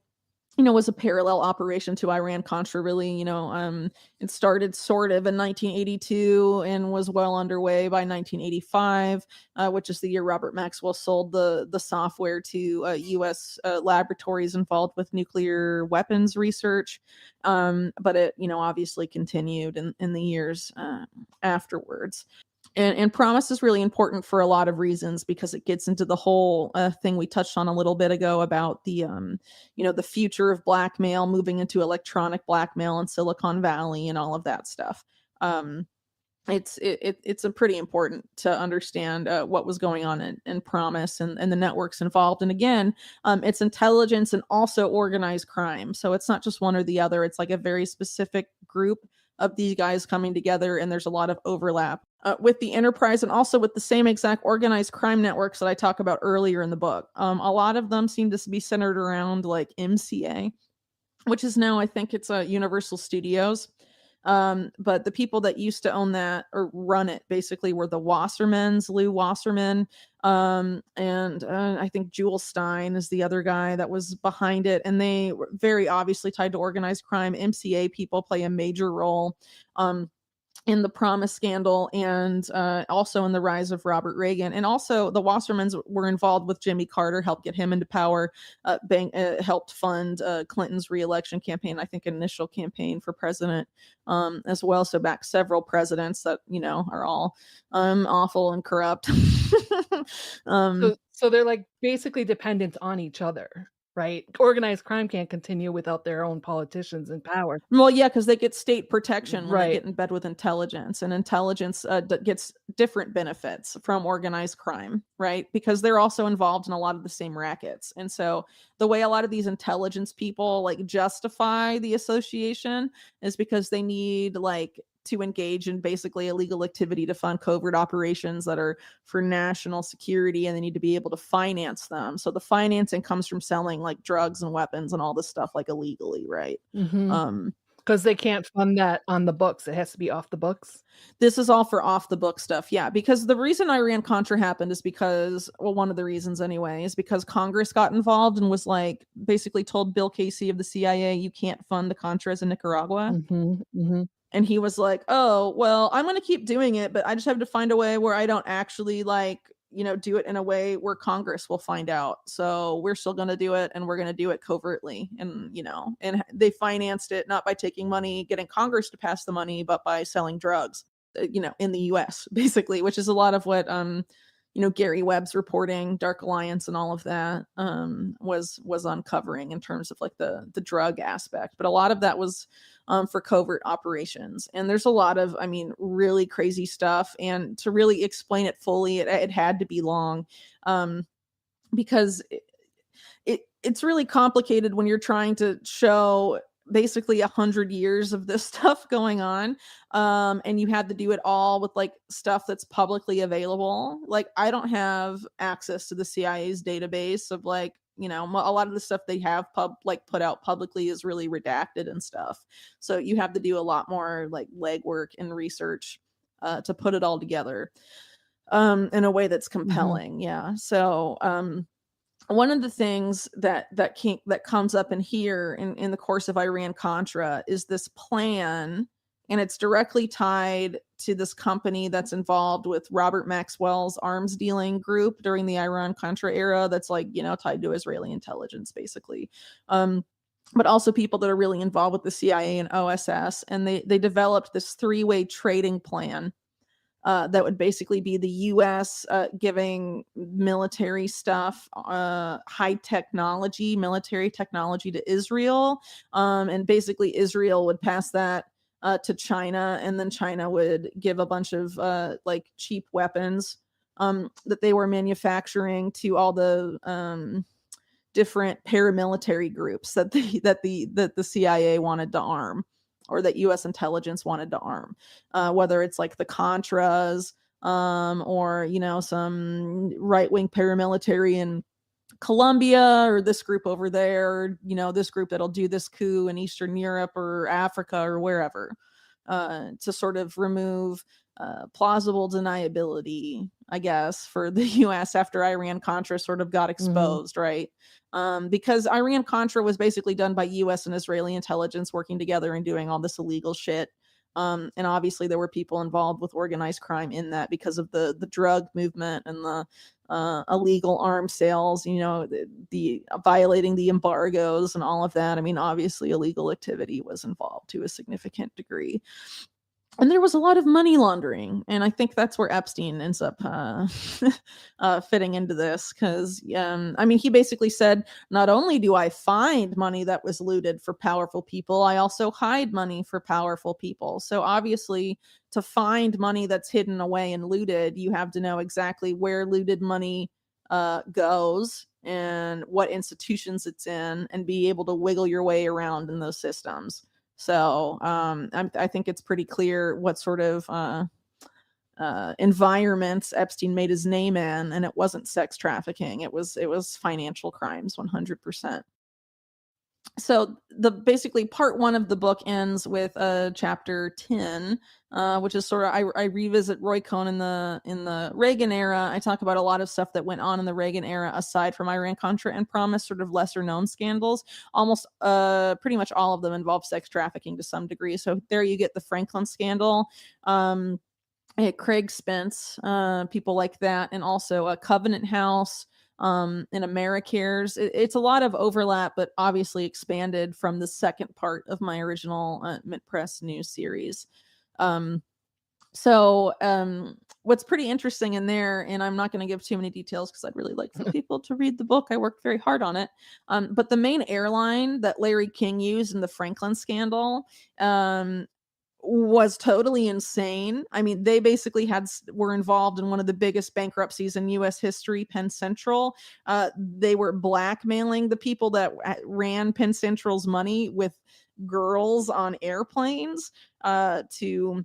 was a parallel operation to Iran-Contra, really. It started sort of in 1982 and was well underway by 1985, which is the year Robert Maxwell sold the software to U.S. laboratories involved with nuclear weapons research. But it, obviously continued in the years afterwards. And Promise is really important for a lot of reasons, because it gets into the whole thing we touched on a little bit ago about the, the future of blackmail, moving into electronic blackmail in Silicon Valley and all of that stuff. It's a pretty important to understand what was going on in Promise and the networks involved. And again, it's intelligence and also organized crime. So it's not just one or the other. It's like a very specific group of these guys coming together, and there's a lot of overlap with the enterprise, and also with the same exact organized crime networks that I talk about earlier in the book. A lot of them seem to be centered around like MCA, which is now, I think it's Universal Studios. But the people that used to own that or run it basically were the Wassermans, Lou Wasserman, and I think Jewel Stein is the other guy that was behind it. And they were very obviously tied to organized crime. MCA people play a major role in the Promise scandal, and also in the rise of Robert Reagan. And also the Wassermans were involved with Jimmy Carter, helped get him into power, helped fund Clinton's reelection campaign, I think initial campaign for president as well. So back several presidents that, are all awful and corrupt. So they're like basically dependent on each other. Right? Organized crime can't continue without their own politicians in power. Well, yeah, because they get state protection when Right. they get in bed with intelligence, and intelligence gets different benefits from organized crime, right? Because they're also involved in a lot of the same rackets. And so the way a lot of these intelligence people like justify the association is because they need like to engage in basically illegal activity to fund covert operations that are for national security, and they need to be able to finance them. So the financing comes from selling like drugs and weapons and all this stuff like illegally, right? Because they can't fund that on the books. It has to be off the books. This is all for off the book stuff. Yeah. Because the reason Iran-Contra happened is because, well, one of the reasons anyway, is because Congress got involved and was like basically told Bill Casey of the CIA, you can't fund the Contras in Nicaragua. And he was like, oh, well, I'm going to keep doing it, but I just have to find a way where I don't actually like, do it in a way where Congress will find out. So we're still going to do it, and we're going to do it covertly. And, and they financed it not by taking money, getting Congress to pass the money, but by selling drugs, in the US, basically, which is a lot of what, Gary Webb's reporting, Dark Alliance and all of that was uncovering in terms of like the drug aspect. But a lot of that was for covert operations. And there's a lot of, really crazy stuff. And to really explain it fully, it had to be long because it's really complicated when you're trying to show basically 100 years of this stuff going on. And you had to do it all with like stuff that's publicly available. Like I don't have access to the CIA's database of like, a lot of the stuff they have put out publicly is really redacted and stuff. So you have to do a lot more like legwork and research to put it all together in a way that's compelling. Yeah. So one of the things that comes up in here in the course of Iran-Contra is this plan, and it's directly tied to this company that's involved with Robert Maxwell's arms dealing group during the Iran-Contra era that's like, tied to Israeli intelligence, basically. but also people that are really involved with the CIA and OSS. And they developed this 3-way trading plan that would basically be the U.S. Giving military stuff, high technology, military technology to Israel. And basically Israel would pass that to China, and then China would give a bunch of like cheap weapons that they were manufacturing to all the different paramilitary groups that the CIA wanted to arm, or that U.S. intelligence wanted to arm, whether it's like the Contras, or some right-wing paramilitary in Colombia, or this group over there, this group that'll do this coup in Eastern Europe or Africa or wherever, to sort of remove plausible deniability, I guess, for the U.S. after Iran-Contra sort of got exposed, right? Because Iran-Contra was basically done by U.S. and Israeli intelligence working together and doing all this illegal shit. And obviously there were people involved with organized crime in that because of the drug movement and the illegal arms sales, the violating the embargoes and all of that. I mean, obviously illegal activity was involved to a significant degree. And there was a lot of money laundering, and I think that's where Epstein ends up fitting into this, because he basically said, not only do I find money that was looted for powerful people, I also hide money for powerful people. So obviously, to find money that's hidden away and looted, you have to know exactly where looted money goes and what institutions it's in, and be able to wiggle your way around in those systems. So I think it's pretty clear what sort of environments Epstein made his name in, and it wasn't sex trafficking. It was financial crimes, 100%. So basically part 1 of the book ends with chapter 10, which is sort of I revisit Roy Cohn in the Reagan era. I talk about a lot of stuff that went on in the Reagan era aside from Iran-Contra and Promise, sort of lesser known scandals. Almost pretty much all of them involve sex trafficking to some degree. So there you get the Franklin scandal, Craig Spence, people like that, and also Covenant House, and Americares. It's a lot of overlap, but obviously expanded from the second part of my original Mint Press news series. So what's pretty interesting in there, and I'm not going to give too many details because I'd really like for people to read the book. I worked very hard on it. But the main airline that Larry King used in the Franklin scandal was totally insane. I mean, they basically were involved in one of the biggest bankruptcies in U.S. history, Penn Central. They were blackmailing the people that ran Penn Central's money with girls on airplanes to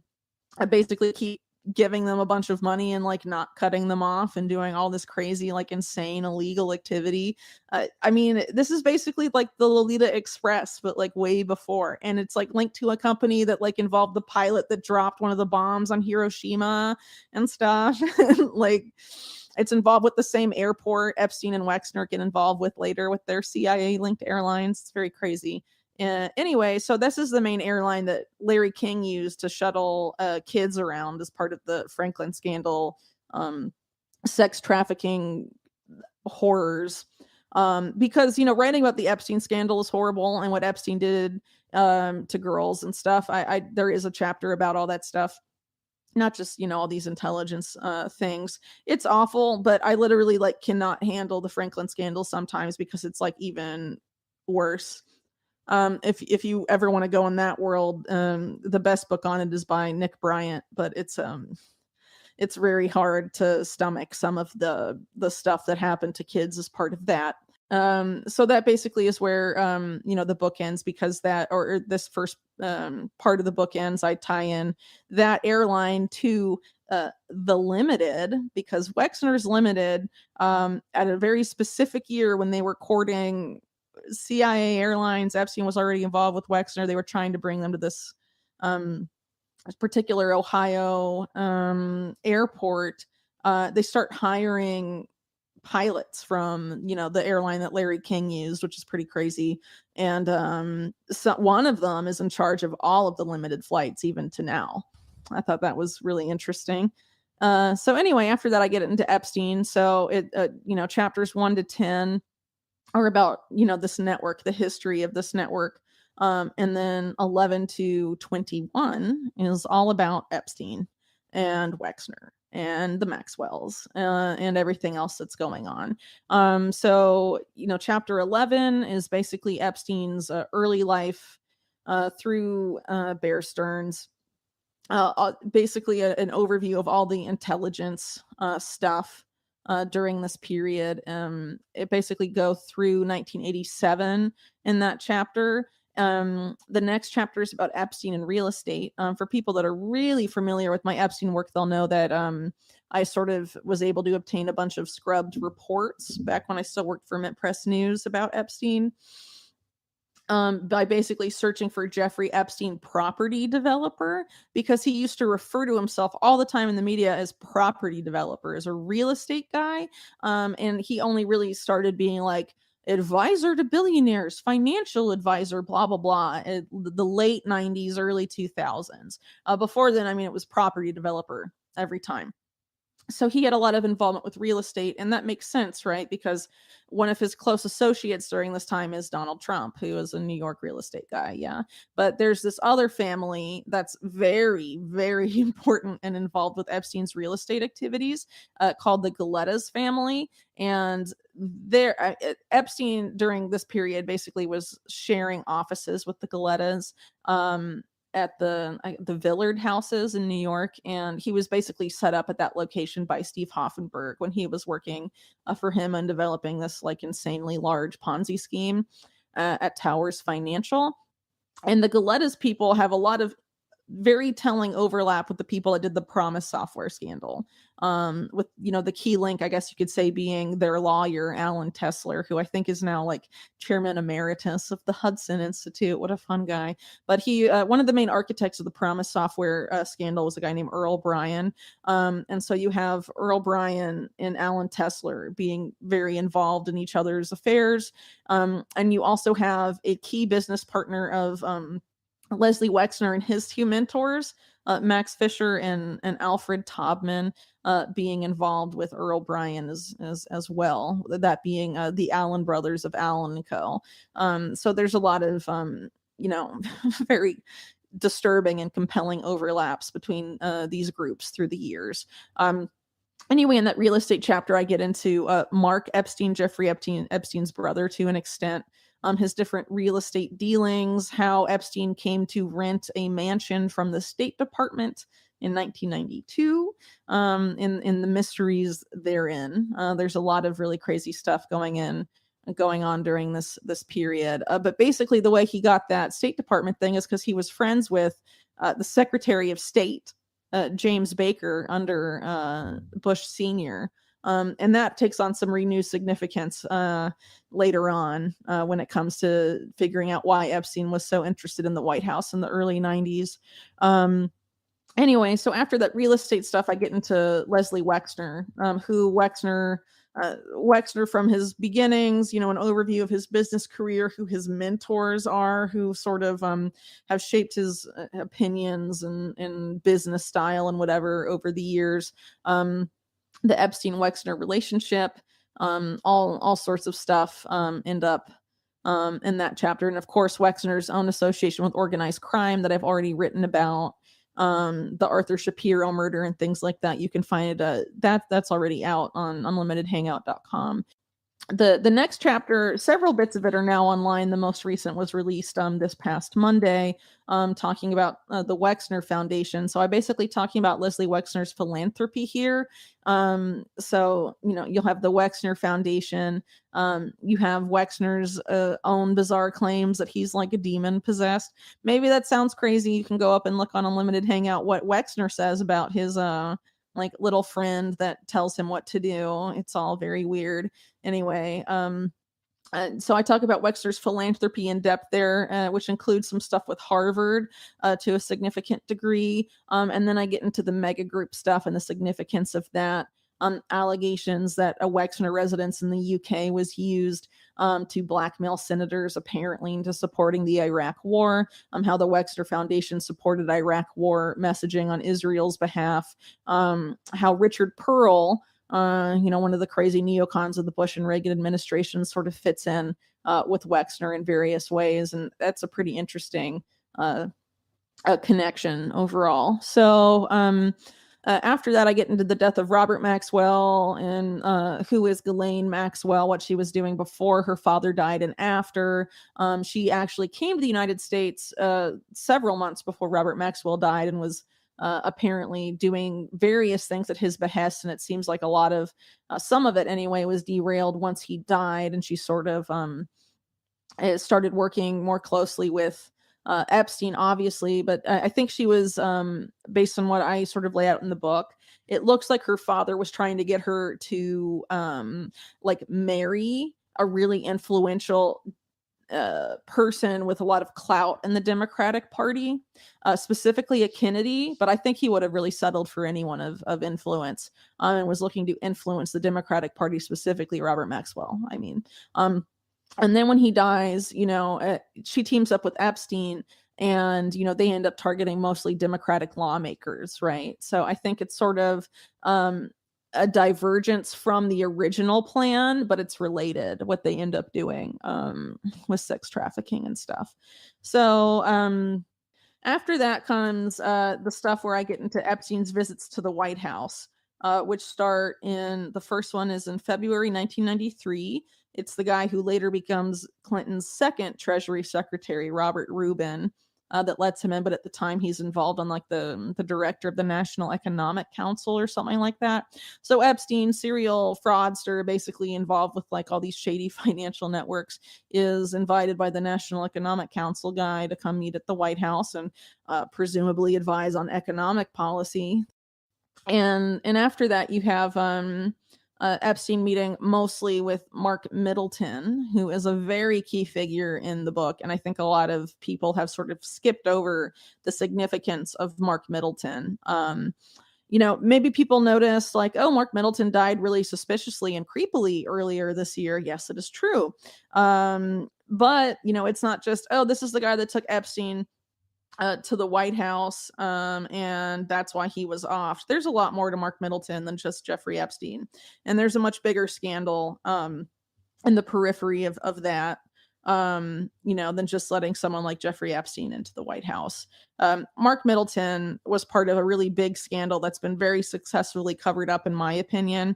basically keep giving them a bunch of money and like not cutting them off and doing all this crazy, like insane illegal activity. I mean, this is basically like the Lolita Express, but like way before. And it's like linked to a company that like involved the pilot that dropped one of the bombs on Hiroshima and stuff. Like it's involved with the same airport Epstein and Wexner get involved with later with their CIA linked airlines. It's very crazy. Anyway, so this is the main airline that Larry King used to shuttle kids around as part of the Franklin scandal, sex trafficking horrors. Because, writing about the Epstein scandal is horrible and what Epstein did to girls and stuff. There is a chapter about all that stuff. Not just, all these intelligence things. It's awful, but I literally like cannot handle the Franklin scandal sometimes because it's like even worse. If you ever want to go in that world, the best book on it is by Nick Bryant, but it's very hard to stomach some of the stuff that happened to kids as part of that. So that basically is where the book ends, because this first part of the book ends. I tie in that airline to the Limited, because Wexner's Limited at a very specific year when they were courting CIA airlines. Epstein was already involved with Wexner. They were trying to bring them to this particular Ohio airport. They start hiring pilots from the airline that Larry King used, which is pretty crazy. And so one of them is in charge of all of the Limited flights even to now. I thought that was really interesting. So anyway, after that I get into Epstein. So it chapters 1 to 10 or about, you know, this network, the history of this network. And then 11 to 21 is all about Epstein and Wexner and the Maxwells and everything else that's going on. So, you know, chapter 11 is basically Epstein's early life through Bear Stearns. Basically an overview of all the intelligence stuff during this period. It basically go through 1987 in that chapter. The next chapter is about Epstein and real estate. For people that are really familiar with my Epstein work, they'll know that I sort of was able to obtain a bunch of scrubbed reports back when I still worked for Mint Press News about Epstein. By basically searching for Jeffrey Epstein property developer, because he used to refer to himself all the time in the media as property developer, as a real estate guy. And he only really started being like advisor to billionaires, financial advisor, blah, blah, blah, in the late 90s, early 2000s. Before then, I mean, it was property developer every time. So he had a lot of involvement with real estate, and that makes sense, right? Because one of his close associates during this time is Donald Trump, who is a New York real estate guy. Yeah. But there's this other family that's very, very important and involved with Epstein's real estate activities called the Galettas family. And Epstein during this period basically was sharing offices with the Galettas. At the Villard houses in New York, and he was basically set up at that location by Steve Hoffenberg when he was working for him and developing this like insanely large Ponzi scheme at Towers Financial. And the Galettas people have a lot of very telling overlap with the people that did the Promise software scandal. With, you know, the key link, I guess you could say, being their lawyer, Alan Tesler, who I think is now like chairman emeritus of the Hudson Institute. What a fun guy. But he, one of the main architects of the Promise software scandal was a guy named Earl Bryan. And so you have Earl Bryan and Alan Tesler being very involved in each other's affairs. And you also have a key business partner of Leslie Wexner and his two mentors, Max Fisher and Alfred Taubman, being involved with Earl Bryan as well. That being the Allen brothers of Allen and Co. So there's a lot of you know very disturbing and compelling overlaps between these groups through the years. Anyway, in that real estate chapter, I get into Mark Epstein, Jeffrey Epstein's brother, to an extent. His different real estate dealings, how Epstein came to rent a mansion from the State Department in 1992, in the mysteries therein. There's a lot of really crazy stuff going on during this period. But basically, the way he got that State Department thing is because he was friends with the Secretary of State, James Baker, under Bush Sr., and that takes on some renewed significance later on when it comes to figuring out why Epstein was so interested in the White House in the early 90s. Anyway, so after that real estate stuff, I get into Leslie Wexner, who Wexner from his beginnings, you know, an overview of his business career, who his mentors are, who sort of have shaped his opinions and business style and whatever over the years. The Epstein-Wexner relationship, all sorts of stuff end up in that chapter. And of course, Wexner's own association with organized crime that I've already written about, the Arthur Shapiro murder and things like that. You can find it, that's already out on unlimitedhangout.com. The next chapter, several bits of it are now online. The most recent was released this past Monday, talking about the Wexner Foundation. So I'm basically talking about Leslie Wexner's philanthropy here. So, you know, you'll have the Wexner Foundation. You have Wexner's own bizarre claims that he's like a demon possessed. Maybe that sounds crazy. You can go up and look on Unlimited Hangout what Wexner says about his like little friend that tells him what to do. It's all very weird. Anyway, so I talk about Wexner's philanthropy in depth there, which includes some stuff with Harvard to a significant degree. And then I get into the mega group stuff and the significance of that. Allegations that a Wexner residence in the UK was used to blackmail senators, apparently, into supporting the Iraq War, how the Wexner Foundation supported Iraq War messaging on Israel's behalf, how Richard Pearl, one of the crazy neocons of the Bush and Reagan administration sort of fits in with Wexner in various ways. And that's a pretty interesting connection overall. So after that, I get into the death of Robert Maxwell and who is Ghislaine Maxwell, what she was doing before her father died and after. She actually came to the United States several months before Robert Maxwell died and was apparently doing various things at his behest. And it seems like a lot of, some of it anyway, was derailed once he died. And she sort of started working more closely with Epstein, obviously, but I think she was, based on what I sort of lay out in the book, it looks like her father was trying to get her to marry a really influential person with a lot of clout in the Democratic Party, specifically a Kennedy, but I think he would have really settled for anyone of influence, and was looking to influence the Democratic Party, specifically Robert Maxwell. I mean, and then when he dies, she teams up with Epstein, and they end up targeting mostly Democratic lawmakers, right? So I think it's sort of a divergence from the original plan, but it's related what they end up doing with sex trafficking and stuff. So after that comes the stuff where I get into Epstein's visits to the White House, which start the first one is in February 1993. It's the guy who later becomes Clinton's second Treasury Secretary, Robert Rubin, that lets him in. But at the time, he's involved on the director of the National Economic Council or something like that. So Epstein, serial fraudster, basically involved with all these shady financial networks, is invited by the National Economic Council guy to come meet at the White House and presumably advise on economic policy. And after that, you have Epstein meeting mostly with Mark Middleton, who is a very key figure in the book. And I think a lot of people have sort of skipped over the significance of Mark Middleton. Maybe people notice Mark Middleton died really suspiciously and creepily earlier this year. Yes, it is true. But, it's not just, this is the guy that took Epstein to the White House, and that's why he was off. There's a lot more to Mark Middleton than just Jeffrey Epstein, and there's a much bigger scandal in the periphery of that, than just letting someone like Jeffrey Epstein into the White House. Mark Middleton was part of a really big scandal that's been very successfully covered up, in my opinion,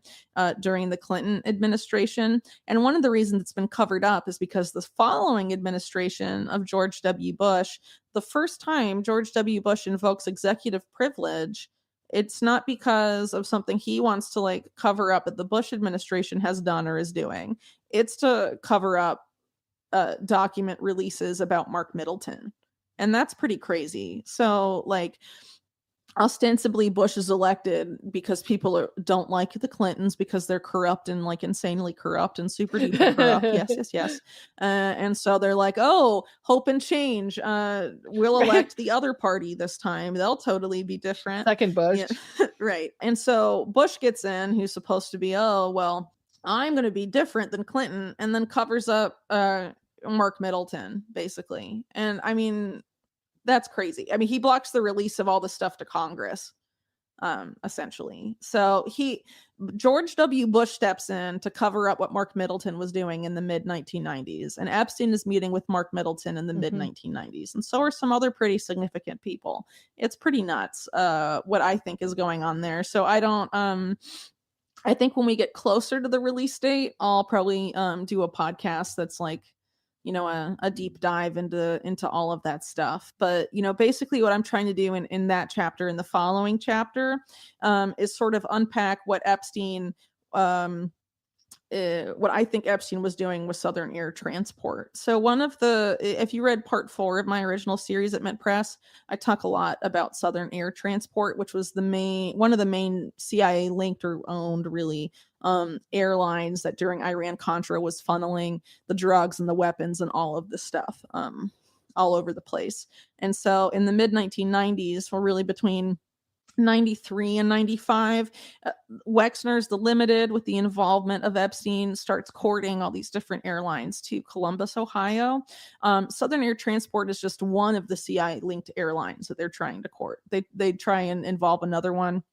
during the Clinton administration. And one of the reasons it's been covered up is because the following administration of George W. Bush, the first time George W. Bush invokes executive privilege, it's not because of something he wants to cover up that the Bush administration has done or is doing. It's to cover up document releases about Mark Middleton. And that's pretty crazy. So ostensibly Bush is elected because people don't like the Clintons because they're corrupt and insanely corrupt and super duper corrupt. Yes. And so they're hope and change. We'll elect the other party this time. They'll totally be different. Second Bush. Yeah. Right. And so Bush gets in, who's supposed to be, I'm going to be different than Clinton, and then covers up Mark Middleton, basically. And I mean, that's crazy. I mean, he blocks the release of all the stuff to Congress, essentially. So George W. Bush steps in to cover up what Mark Middleton was doing in the mid-1990s. And Epstein is meeting with Mark Middleton in the mid-1990s. And so are some other pretty significant people. It's pretty nuts, what I think is going on there. So I think when we get closer to the release date, I'll probably do a podcast that's a deep dive into all of that stuff. But, basically what I'm trying to do in that chapter, in the following chapter, is sort of unpack what Epstein, what I think Epstein was doing with Southern Air Transport. So if you read part 4 of my original series at Mint Press, I talk a lot about Southern Air Transport, which was one of the main CIA linked or owned really airlines that during Iran-Contra was funneling the drugs and the weapons and all of this stuff all over the place. And so in the mid-1990s, well, really between 93 and 95, Wexner's The Limited, with the involvement of Epstein, starts courting all these different airlines to Columbus, Ohio. Southern Air Transport is just one of the CIA linked airlines that they're trying to court. They try and involve another one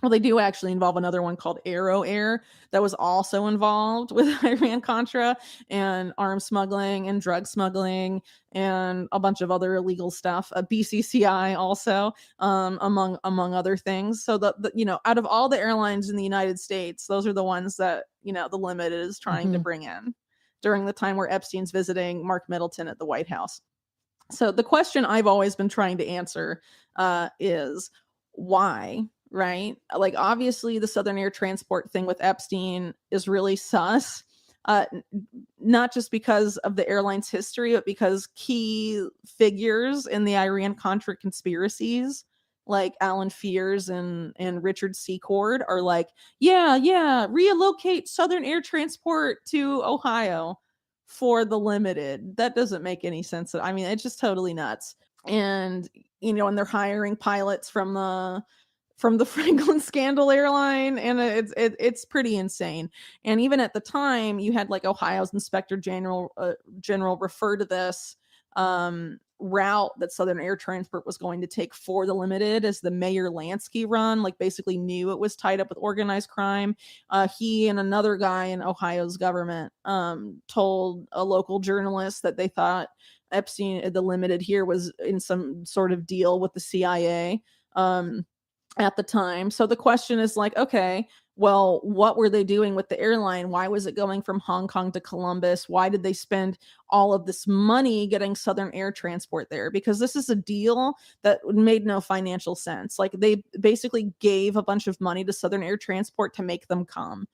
Well, they do actually involve another one called Arrow Air that was also involved with Iran-Contra and arms smuggling and drug smuggling and a bunch of other illegal stuff. BCCI also, among other things. So the out of all the airlines in the United States, those are the ones that the Limited is trying to bring in during the time where Epstein's visiting Mark Middleton at the White House. So the question I've always been trying to answer is why. Right? Like, obviously, the Southern Air Transport thing with Epstein is really sus. Not just because of the airline's history, but because key figures in the Iran-Contra conspiracies, like Alan Fears and Richard Secord, are like, yeah, relocate Southern Air Transport to Ohio for the Limited. That doesn't make any sense. I mean, it's just totally nuts. And and they're hiring pilots from the Franklin Scandal airline, and it's pretty insane. And even at the time, you had like Ohio's Inspector General refer to this route that Southern Air Transport was going to take for the Limited as the Mayor Lansky run. Like, basically knew it was tied up with organized crime. He and another guy in Ohio's government told a local journalist that they thought Epstein, the Limited here, was in some sort of deal with the CIA. At the time. So the question is like, okay, well, what were they doing with the airline? Why was it going from Hong Kong to Columbus? Why did they spend all of this money getting Southern Air Transport there? Because this is a deal that made no financial sense. Like, they basically gave a bunch of money to Southern Air Transport to make them come.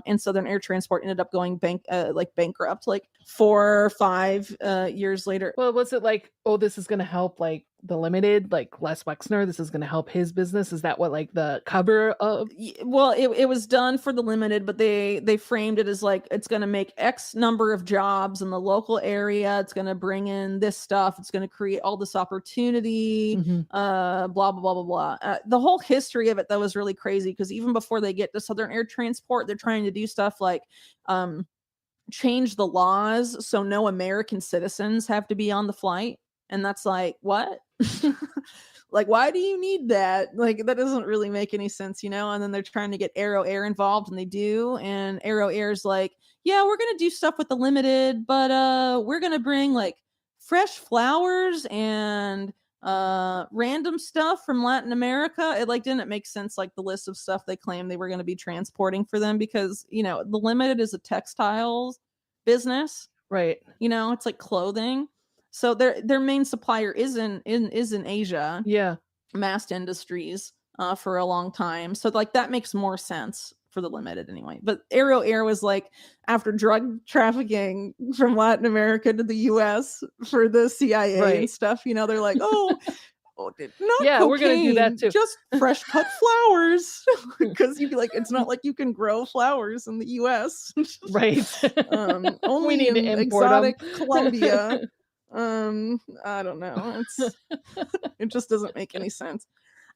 And Southern Air Transport ended up going bankrupt like 4 or 5 years later. Well, was it like, oh, this is going to help like the Limited, like Les Wexner, this is going to help his business? Is that what like the cover of? Well, it was done for the Limited, but they framed it as like, it's going to make X number of jobs in the local area. It's going to bring in this stuff. It's going to create all this opportunity, blah, blah, blah, blah, blah. The whole history of it, though, is really crazy, because even before they get to Southern Air Transport, they're trying to do stuff like change the laws so no American citizens have to be on the flight. And that's like, what? Like, why do you need that? Like, that doesn't really make any sense, And then they're trying to get Arrow Air involved, and they do. And Arrow Air's like, yeah, we're going to do stuff with the Limited, but we're going to bring like fresh flowers and random stuff from Latin America. It like didn't make sense, like the list of stuff they claimed they were going to be transporting for them, because the Limited is a textiles business, right? It's like clothing. So their main supplier is in Asia. Yeah. Mast Industries for a long time. So like that makes more sense for the Limited anyway. But Arrow Air was like, after drug trafficking from Latin America to the US for the CIA and stuff, they're like, not cocaine, we're gonna do that too. Just fresh cut flowers. Because you'd be like, it's not like you can grow flowers in the US. Right. Only we need in to import exotic them. Colombia. I don't know. It just doesn't make any sense.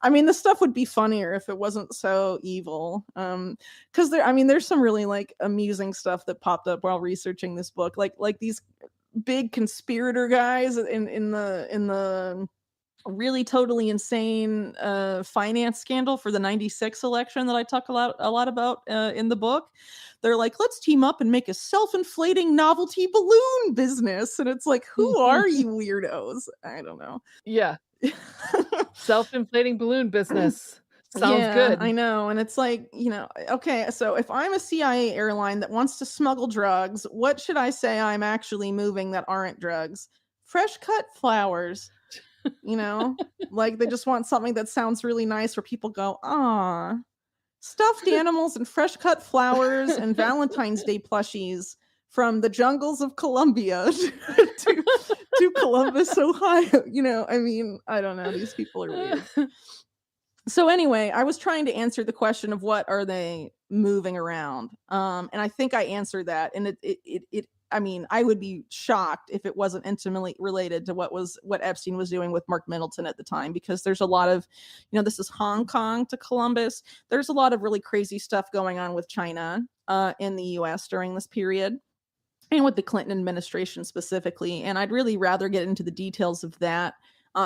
I mean, the stuff would be funnier if it wasn't so evil. Because there's some really like amusing stuff that popped up while researching this book. Like these big conspirator guys in the really totally insane finance scandal for the 96 election that I talk a lot about in the book. They're like, let's team up and make a self-inflating novelty balloon business. And it's like, who are you weirdos? I don't know. Yeah. Self-inflating balloon business. Sounds good. I know. And it's like, okay, so if I'm a CIA airline that wants to smuggle drugs, what should I say I'm actually moving that aren't drugs? Fresh cut flowers. Like they just want something that sounds really nice where people go, ah, stuffed animals and fresh cut flowers and Valentine's Day plushies from the jungles of Colombia to Columbus, Ohio. I don't know. These people are weird. So anyway, I was trying to answer the question of what are they moving around? And I think I answered that. And I would be shocked if it wasn't intimately related to what Epstein was doing with Mark Middleton at the time, because there's a lot of, this is Hong Kong to Columbus. There's a lot of really crazy stuff going on with China in the US during this period, and with the Clinton administration specifically. And I'd really rather get into the details of that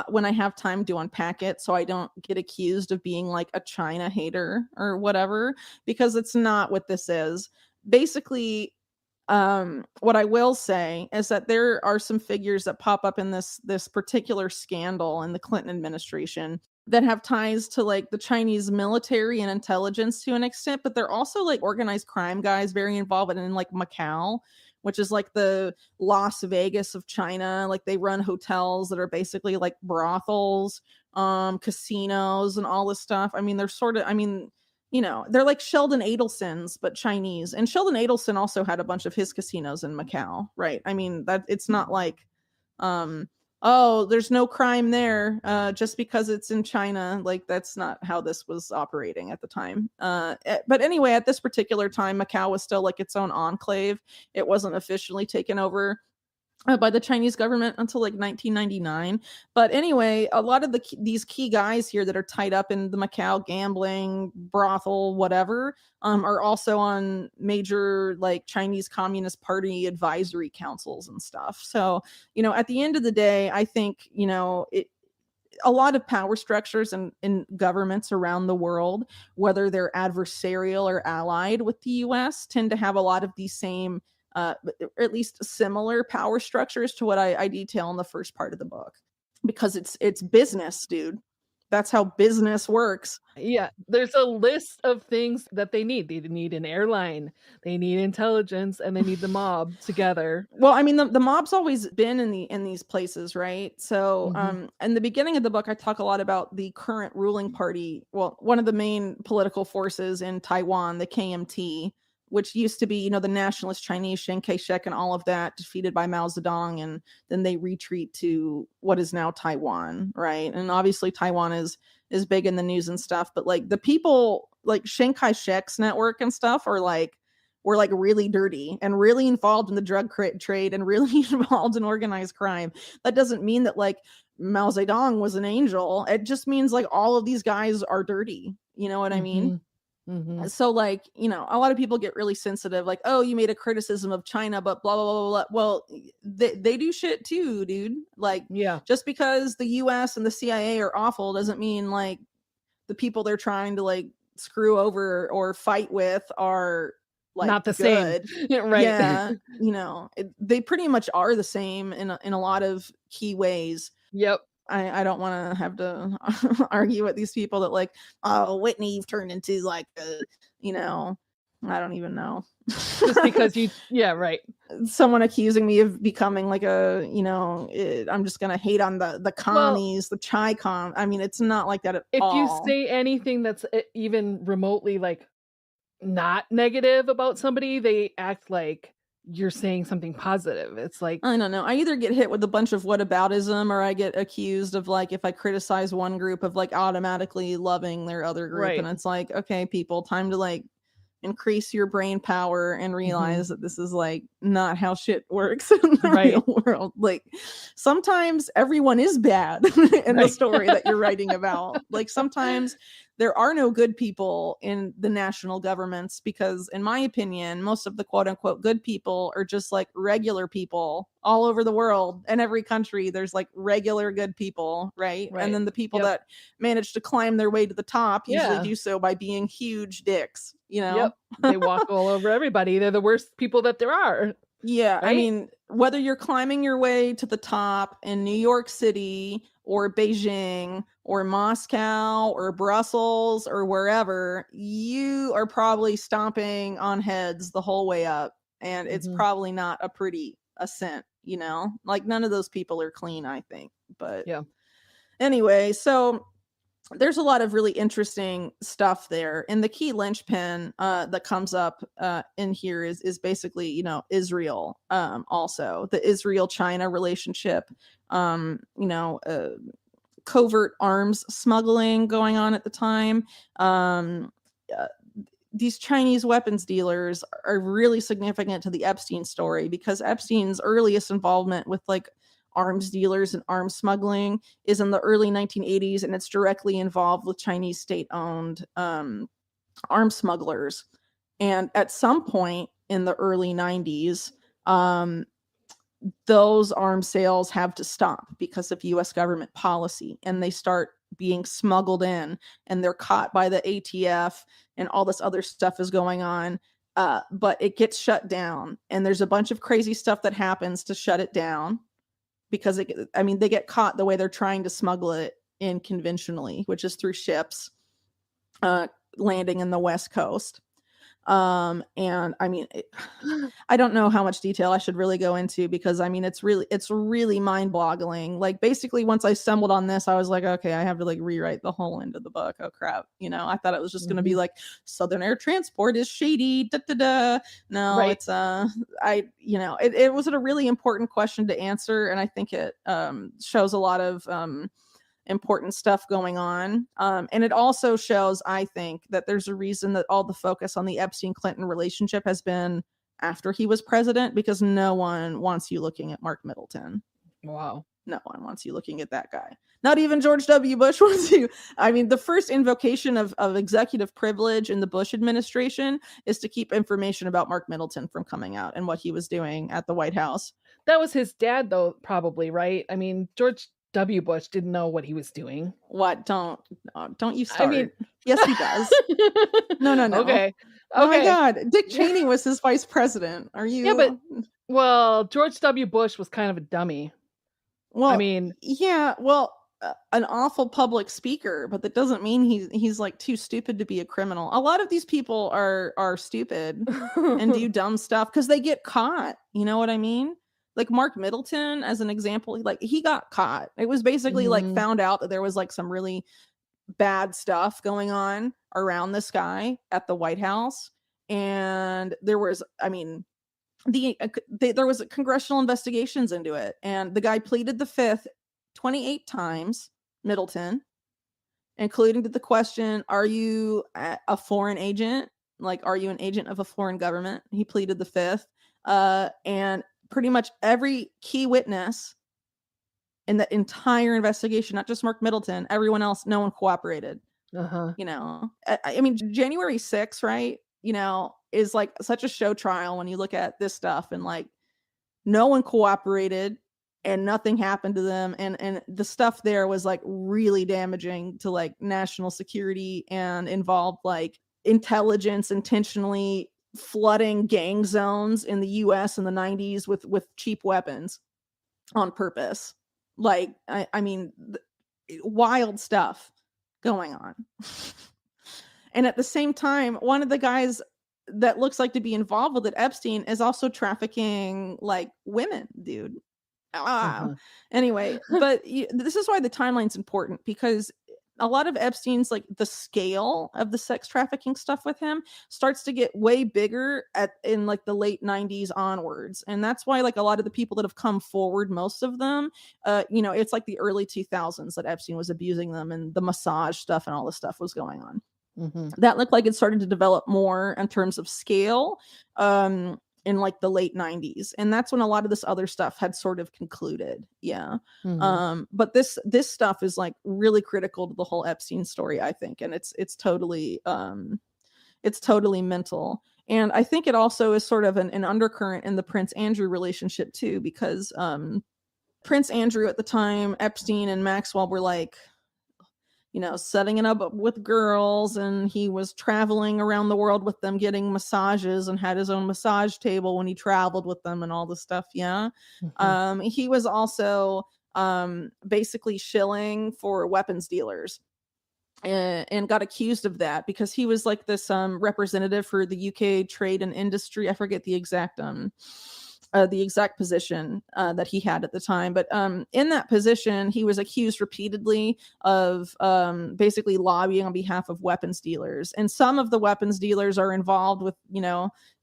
when I have time to unpack it, so I don't get accused of being like a China hater or whatever, because it's not what this is. Basically, what I will say is that there are some figures that pop up in this particular scandal in the Clinton administration that have ties to like the Chinese military and intelligence to an extent, but they're also like organized crime guys very involved in like Macau, which is like the Las Vegas of China. Like they run hotels that are basically like brothels, casinos and all this stuff. I mean, they're sort of, I mean, you know, they're like Sheldon Adelson's, but Chinese. And Sheldon Adelson also had a bunch of his casinos in Macau, right? I mean, that it's not like, oh, there's no crime there just because it's in China. Like, that's not how this was operating at the time. But anyway, at this particular time, Macau was still like its own enclave. It wasn't officially taken over by the Chinese government until like 1999. But anyway, a lot of these key guys here that are tied up in the Macau gambling, brothel, whatever, are also on major like Chinese Communist Party advisory councils and stuff. So, you know, at the end of the day, I think, you know, a lot of power structures in governments around the world, whether they're adversarial or allied with the US, tend to have a lot of these same or at least similar power structures to what I detail in the first part of the book, because it's business, dude. That's how business works. Yeah, there's a list of things that they need. They need an airline, they need intelligence, and they need the mob together. Well, I mean, the mob's always been in these places, right? So, in the beginning of the book, I talk a lot about the current ruling party. Well, one of the main political forces in Taiwan, the KMT, which used to be, you know, the nationalist Chinese, Chiang Kai-shek and all of that, defeated by Mao Zedong, and then they retreat to what is now Taiwan, right? And obviously Taiwan is big in the news and stuff, but like the people like Chiang Kai-shek's network and stuff were like really dirty and really involved in the drug trade and really involved in organized crime. That doesn't mean that like Mao Zedong was an angel. It just means like all of these guys are dirty. You know what I mean? So like, you know, a lot of people get really sensitive, like, oh, you made a criticism of China, but blah, blah, blah, blah. Well, they do shit too, dude. Like, Yeah. just because the US and the CIA are awful doesn't mean like the people they're trying to like screw over or fight with are like not the good. same. Right. Yeah. You know, they pretty much are the same in a lot of key ways. Yep. I don't want to have to argue with these people that like, oh, Whitney, you've turned into like a, you know, I don't even know. Just because yeah, right. Someone accusing me of becoming like a, you know, I'm just going to hate on the commies, the Chi-Com. I mean, it's not like that at all. If you say anything that's even remotely like not negative about somebody, they act like you're saying something positive. It's like, I don't know. I either get hit with a bunch of whataboutism or I get accused of like, if I criticize one group, of like automatically loving their other group. Right. And it's like, okay, people, time to like increase your brain power and realize that this is like not how shit works in the real world. Like sometimes everyone is bad in the story that you're writing about. Like sometimes there are no good people in the national governments because, in my opinion, most of the quote unquote good people are just like regular people all over the world. In every country, there's like regular good people, right? And then the people that manage to climb their way to the top usually do so by being huge dicks, you know? They walk all over everybody. They're the worst people that there are. Yeah. Right? I mean, whether you're climbing your way to the top in New York City or Beijing or Moscow or Brussels or wherever, you are probably stomping on heads the whole way up. And it's probably not a pretty ascent, you know? Like none of those people are clean, I think. But anyway, so there's a lot of really interesting stuff there. And the key linchpin that comes up in here is basically, you know, Israel, also the Israel-China relationship, you know, covert arms smuggling going on at the time. These Chinese weapons dealers are really significant to the Epstein story because Epstein's earliest involvement with like arms dealers and arms smuggling is in the early 1980s, and it's directly involved with Chinese state-owned arms smugglers. And at some point in the early 90s, those arms sales have to stop because of US government policy, and they start being smuggled in, and they're caught by the ATF, and all this other stuff is going on. But it gets shut down, and there's a bunch of crazy stuff that happens to shut it down because they get caught the way they're trying to smuggle it in conventionally, which is through ships landing in the West Coast. And I mean, I don't know how much detail I should really go into, because I mean, it's really mind-boggling. Like, basically, once I stumbled on this, I was like, okay, I have to like rewrite the whole end of the book. Oh crap. I thought it was just going to be like Southern Air Transport is shady. Da, da, da. No, Right. it's it was a really important question to answer. And I think it shows a lot of important stuff going on. And it also shows, I think, that there's a reason that all the focus on the Epstein-Clinton relationship has been after he was president, because no one wants you looking at Mark Middleton. Wow. No one wants you looking at that guy. Not even George W. Bush wants you. I mean, the first invocation of executive privilege in the Bush administration is to keep information about Mark Middleton from coming out and what he was doing at the White House. That was his dad, though, probably, right? I mean, George W. Bush didn't know what he was doing. What? Don't you start. I mean, yes, he does. No. Okay. Oh my God. Dick Cheney was his vice president. Are you? Yeah, but well, George W. Bush was kind of a dummy. Well, I mean, yeah, well, an awful public speaker, but that doesn't mean he's like too stupid to be a criminal. A lot of these people are stupid and do dumb stuff because they get caught. You know what I mean? Like Mark Middleton, as an example, like he got caught. It was basically like found out that there was like some really bad stuff going on around this guy at the White House, and there was, I mean, there was congressional investigations into it, and the guy pleaded the fifth 28 times, Middleton, including to the question, are you a foreign agent? Like, are you an agent of a foreign government? He pleaded the fifth. And pretty much every key witness in the entire investigation, not just Mark Middleton, everyone else, no one cooperated. I mean, January 6th, right? Is like such a show trial when you look at this stuff, and like no one cooperated and nothing happened to them. And the stuff there was like really damaging to like national security and involved like intelligence intentionally flooding gang zones in the US in the 90s with cheap weapons on purpose. Like, I mean, wild stuff going on. And at the same time, one of the guys that looks like to be involved with it, Epstein, is also trafficking like women, dude. Anyway, but this is why the timeline's important, because a lot of Epstein's, like, the scale of the sex trafficking stuff with him starts to get way bigger in like the late 90s onwards. And that's why like a lot of the people that have come forward, most of them, it's like the early 2000s that Epstein was abusing them, and the massage stuff and all this stuff was going on. That looked like it started to develop more in terms of scale in like the late 90s, and that's when a lot of this other stuff had sort of concluded. But this stuff is like really critical to the whole Epstein story, I think, and it's totally mental. And I think it also is sort of an undercurrent in the Prince Andrew relationship too, because Prince Andrew at the time, Epstein and Maxwell were like, setting it up with girls, and he was traveling around the world with them, getting massages, and had his own massage table when he traveled with them and all this stuff. He was also basically shilling for weapons dealers, and got accused of that because he was like this representative for the UK trade and industry. I forget the exact position that he had at the time. But in that position, he was accused repeatedly of basically lobbying on behalf of weapons dealers. And some of the weapons dealers are involved with,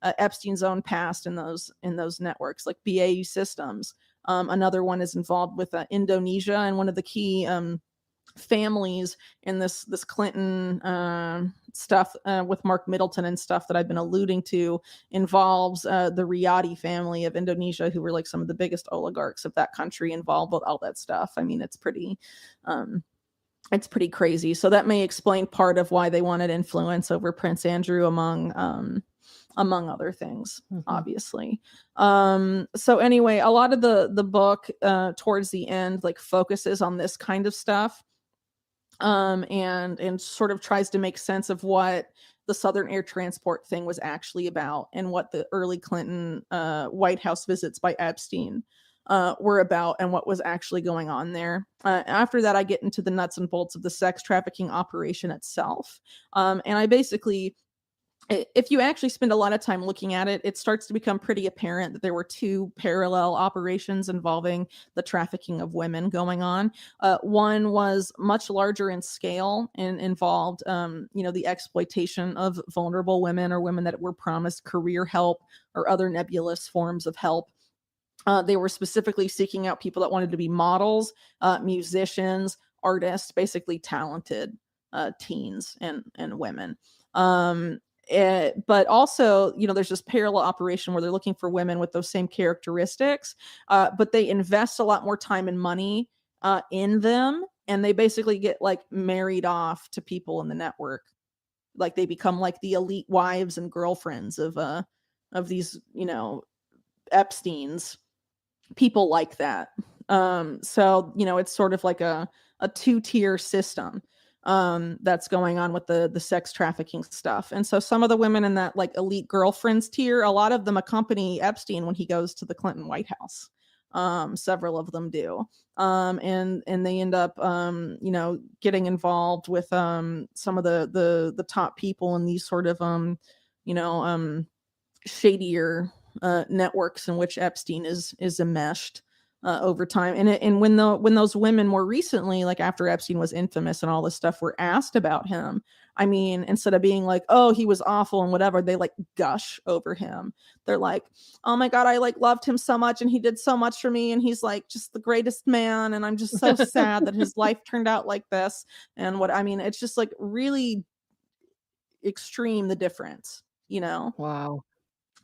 Epstein's own past in those networks, like BAE Systems. Another one is involved with Indonesia, and one of the key families in this Clinton stuff with Mark Middleton and stuff that I've been alluding to involves the Riyadi family of Indonesia, who were like some of the biggest oligarchs of that country, involved with all that stuff. I mean, it's pretty crazy. So that may explain part of why they wanted influence over Prince Andrew among among other things, Mhm. obviously. So anyway, a lot of the book towards the end like focuses on this kind of stuff, and sort of tries to make sense of what the Southern Air Transport thing was actually about, and what the early Clinton White House visits by Epstein were about, and what was actually going on there. After that, I get into the nuts and bolts of the sex trafficking operation itself, and I basically, if you actually spend a lot of time looking at it, it starts to become pretty apparent that there were two parallel operations involving the trafficking of women going on. One was much larger in scale and involved, the exploitation of vulnerable women, or women that were promised career help or other nebulous forms of help. They were specifically seeking out people that wanted to be models, musicians, artists, basically talented teens and women. But also, there's this parallel operation where they're looking for women with those same characteristics, but they invest a lot more time and money in them, and they basically get like married off to people in the network. Like they become like the elite wives and girlfriends of these, Epsteins, people like that. So it's sort of like a two-tier system that's going on with the sex trafficking stuff. And so some of the women in that like elite girlfriends tier, a lot of them accompany Epstein when he goes to the Clinton White House. Several of them do. And they end up getting involved with some of the top people in these sort of shadier networks in which Epstein is enmeshed over time. And when those women more recently, like after Epstein was infamous and all this stuff, were asked about him, I mean, instead of being like, oh, he was awful and whatever, they like gush over him. They're like, oh my God, I like loved him so much and he did so much for me and he's like just the greatest man. And I'm just so sad that his life turned out like this. And it's just like really extreme, the difference, Wow.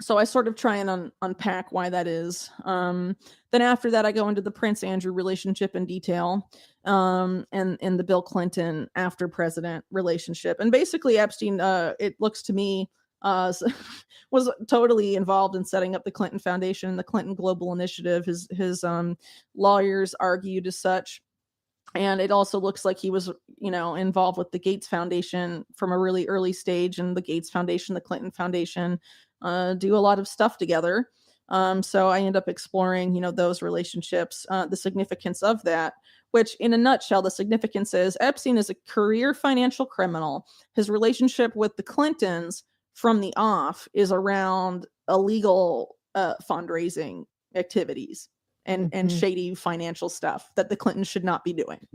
So I sort of try and unpack why that is. Then after that, I go into the Prince Andrew relationship in detail, and the Bill Clinton after president relationship. And basically, Epstein, it looks to me, was totally involved in setting up the Clinton Foundation and the Clinton Global Initiative. His lawyers argued as such. And it also looks like he was, involved with the Gates Foundation from a really early stage, and the Gates Foundation, the Clinton Foundation, do a lot of stuff together. So I end up exploring, those relationships, the significance of that, which in a nutshell, the significance is Epstein is a career financial criminal. His relationship with the Clintons from the off is around illegal fundraising activities and shady financial stuff that the Clintons should not be doing.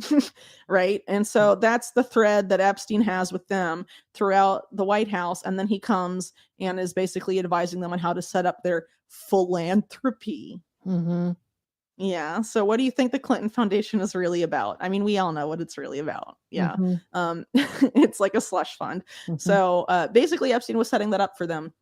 Right. And so that's the thread that Epstein has with them throughout the White House. And then he comes and is basically advising them on how to set up their philanthropy. Mm-hmm. Yeah. So what do you think the Clinton Foundation is really about? I mean, we all know what it's really about. Yeah. It's like a slush fund. So basically Epstein was setting that up for them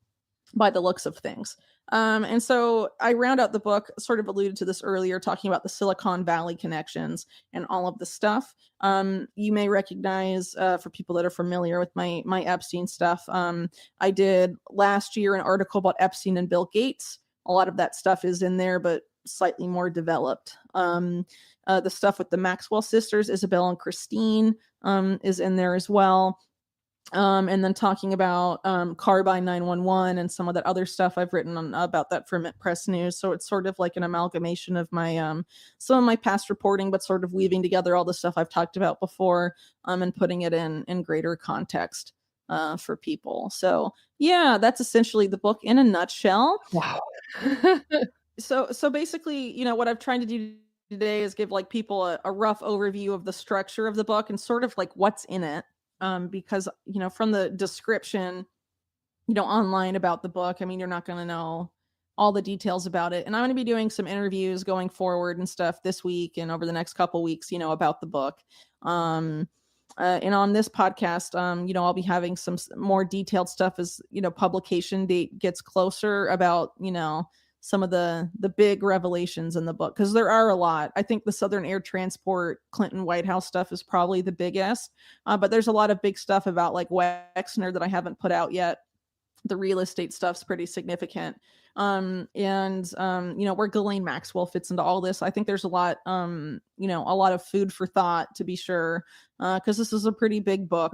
by the looks of things. And so I round out the book, sort of alluded to this earlier, talking about the Silicon Valley connections and all of the stuff. You may recognize, for people that are familiar with my Epstein stuff, I did last year an article about Epstein and Bill Gates. A lot of that stuff is in there, but slightly more developed. The stuff with the Maxwell sisters, Isabel and Christine, is in there as well. And then talking about Carbine 911 and some of that other stuff I've written about that for Mint Press News. So it's sort of like an amalgamation of my some of my past reporting, but sort of weaving together all the stuff I've talked about before, and putting it in greater context for people. So yeah, that's essentially the book in a nutshell. Wow. So basically, what I've tried to do today is give like people a rough overview of the structure of the book and sort of like what's in it. Because, from the description, online about the book, I mean, you're not going to know all the details about it. And I'm going to be doing some interviews going forward and stuff this week and over the next couple weeks, about the book. And on this podcast, I'll be having some more detailed stuff as, publication date gets closer about, some of the big revelations in the book, because there are a lot. I think the Southern Air Transport Clinton White House stuff is probably the biggest, but there's a lot of big stuff about like Wexner that I haven't put out yet the real estate stuff's pretty significant. And where Ghislaine Maxwell fits into all this, I think there's a lot, a lot of food for thought, to be sure, because this is a pretty big book.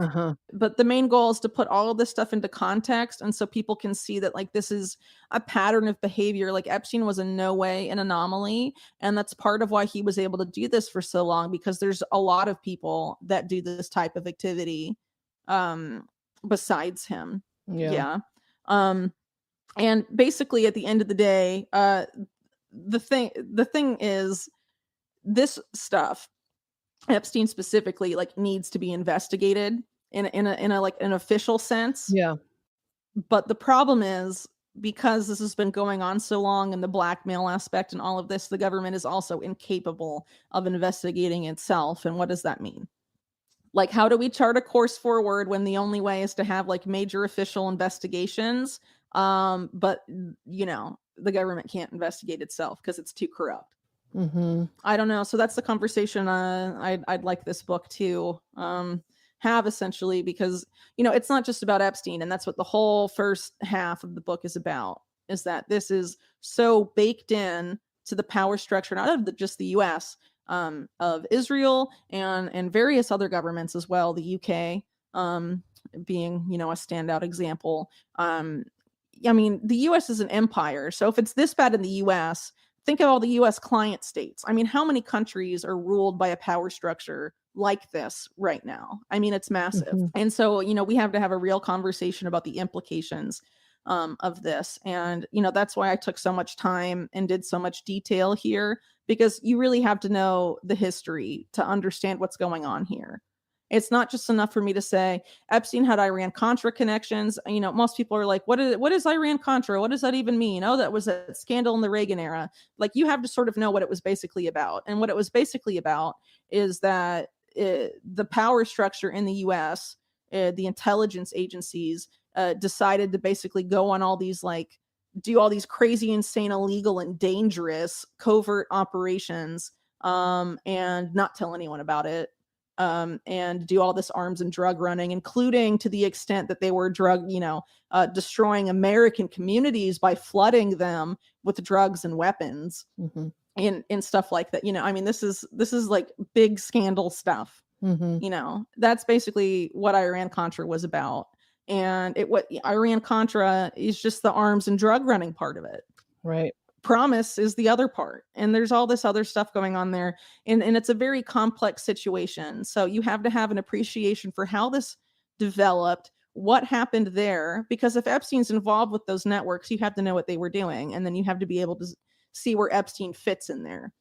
But the main goal is to put all of this stuff into context, and so people can see that like this is a pattern of behavior. Like Epstein was in no way an anomaly, and that's part of why he was able to do this for so long, because there's a lot of people that do this type of activity besides him. Yeah. And basically at the end of the day, the thing is, this stuff, Epstein specifically, like needs to be investigated in a like an official sense. Yeah. But the problem is, because this has been going on so long and the blackmail aspect and all of this, the government is also incapable of investigating itself. And what does that mean? Like, how do we chart a course forward when the only way is to have like major official investigations? But the government can't investigate itself because it's too corrupt. I don't know. So that's the conversation I'd like this book to have, essentially, because it's not just about Epstein, and that's what the whole first half of the book is about. Is that this is so baked in to the power structure, not of just the U.S., of Israel and various other governments as well. The UK being a standout example. The US is an empire. So if it's this bad in the US, think of all the US client states. How many countries are ruled by a power structure like this right now? It's massive. And so, we have to have a real conversation about the implications of this. And, that's why I took so much time and did so much detail here, because you really have to know the history to understand what's going on here. It's not just enough for me to say Epstein had Iran-Contra connections. Most people are like, what is Iran-Contra? What does that even mean? Oh, that was a scandal in the Reagan era. Like, you have to sort of know what it was basically about. And what it was basically about is that the power structure in the US, the intelligence agencies, decided to basically go on all these, like, do all these crazy, insane, illegal, and dangerous covert operations, and not tell anyone about it. And do all this arms and drug running, including to the extent that they were destroying American communities by flooding them with drugs and weapons and stuff like that. This is like big scandal stuff. That's basically what Iran-Contra was about. And what Iran-Contra is just the arms and drug running part of it. Right. Promise is the other part, and there's all this other stuff going on there, and it's a very complex situation. So you have to have an appreciation for how this developed, what happened there, because if Epstein's involved with those networks, you have to know what they were doing, and then you have to be able to see where Epstein fits in there.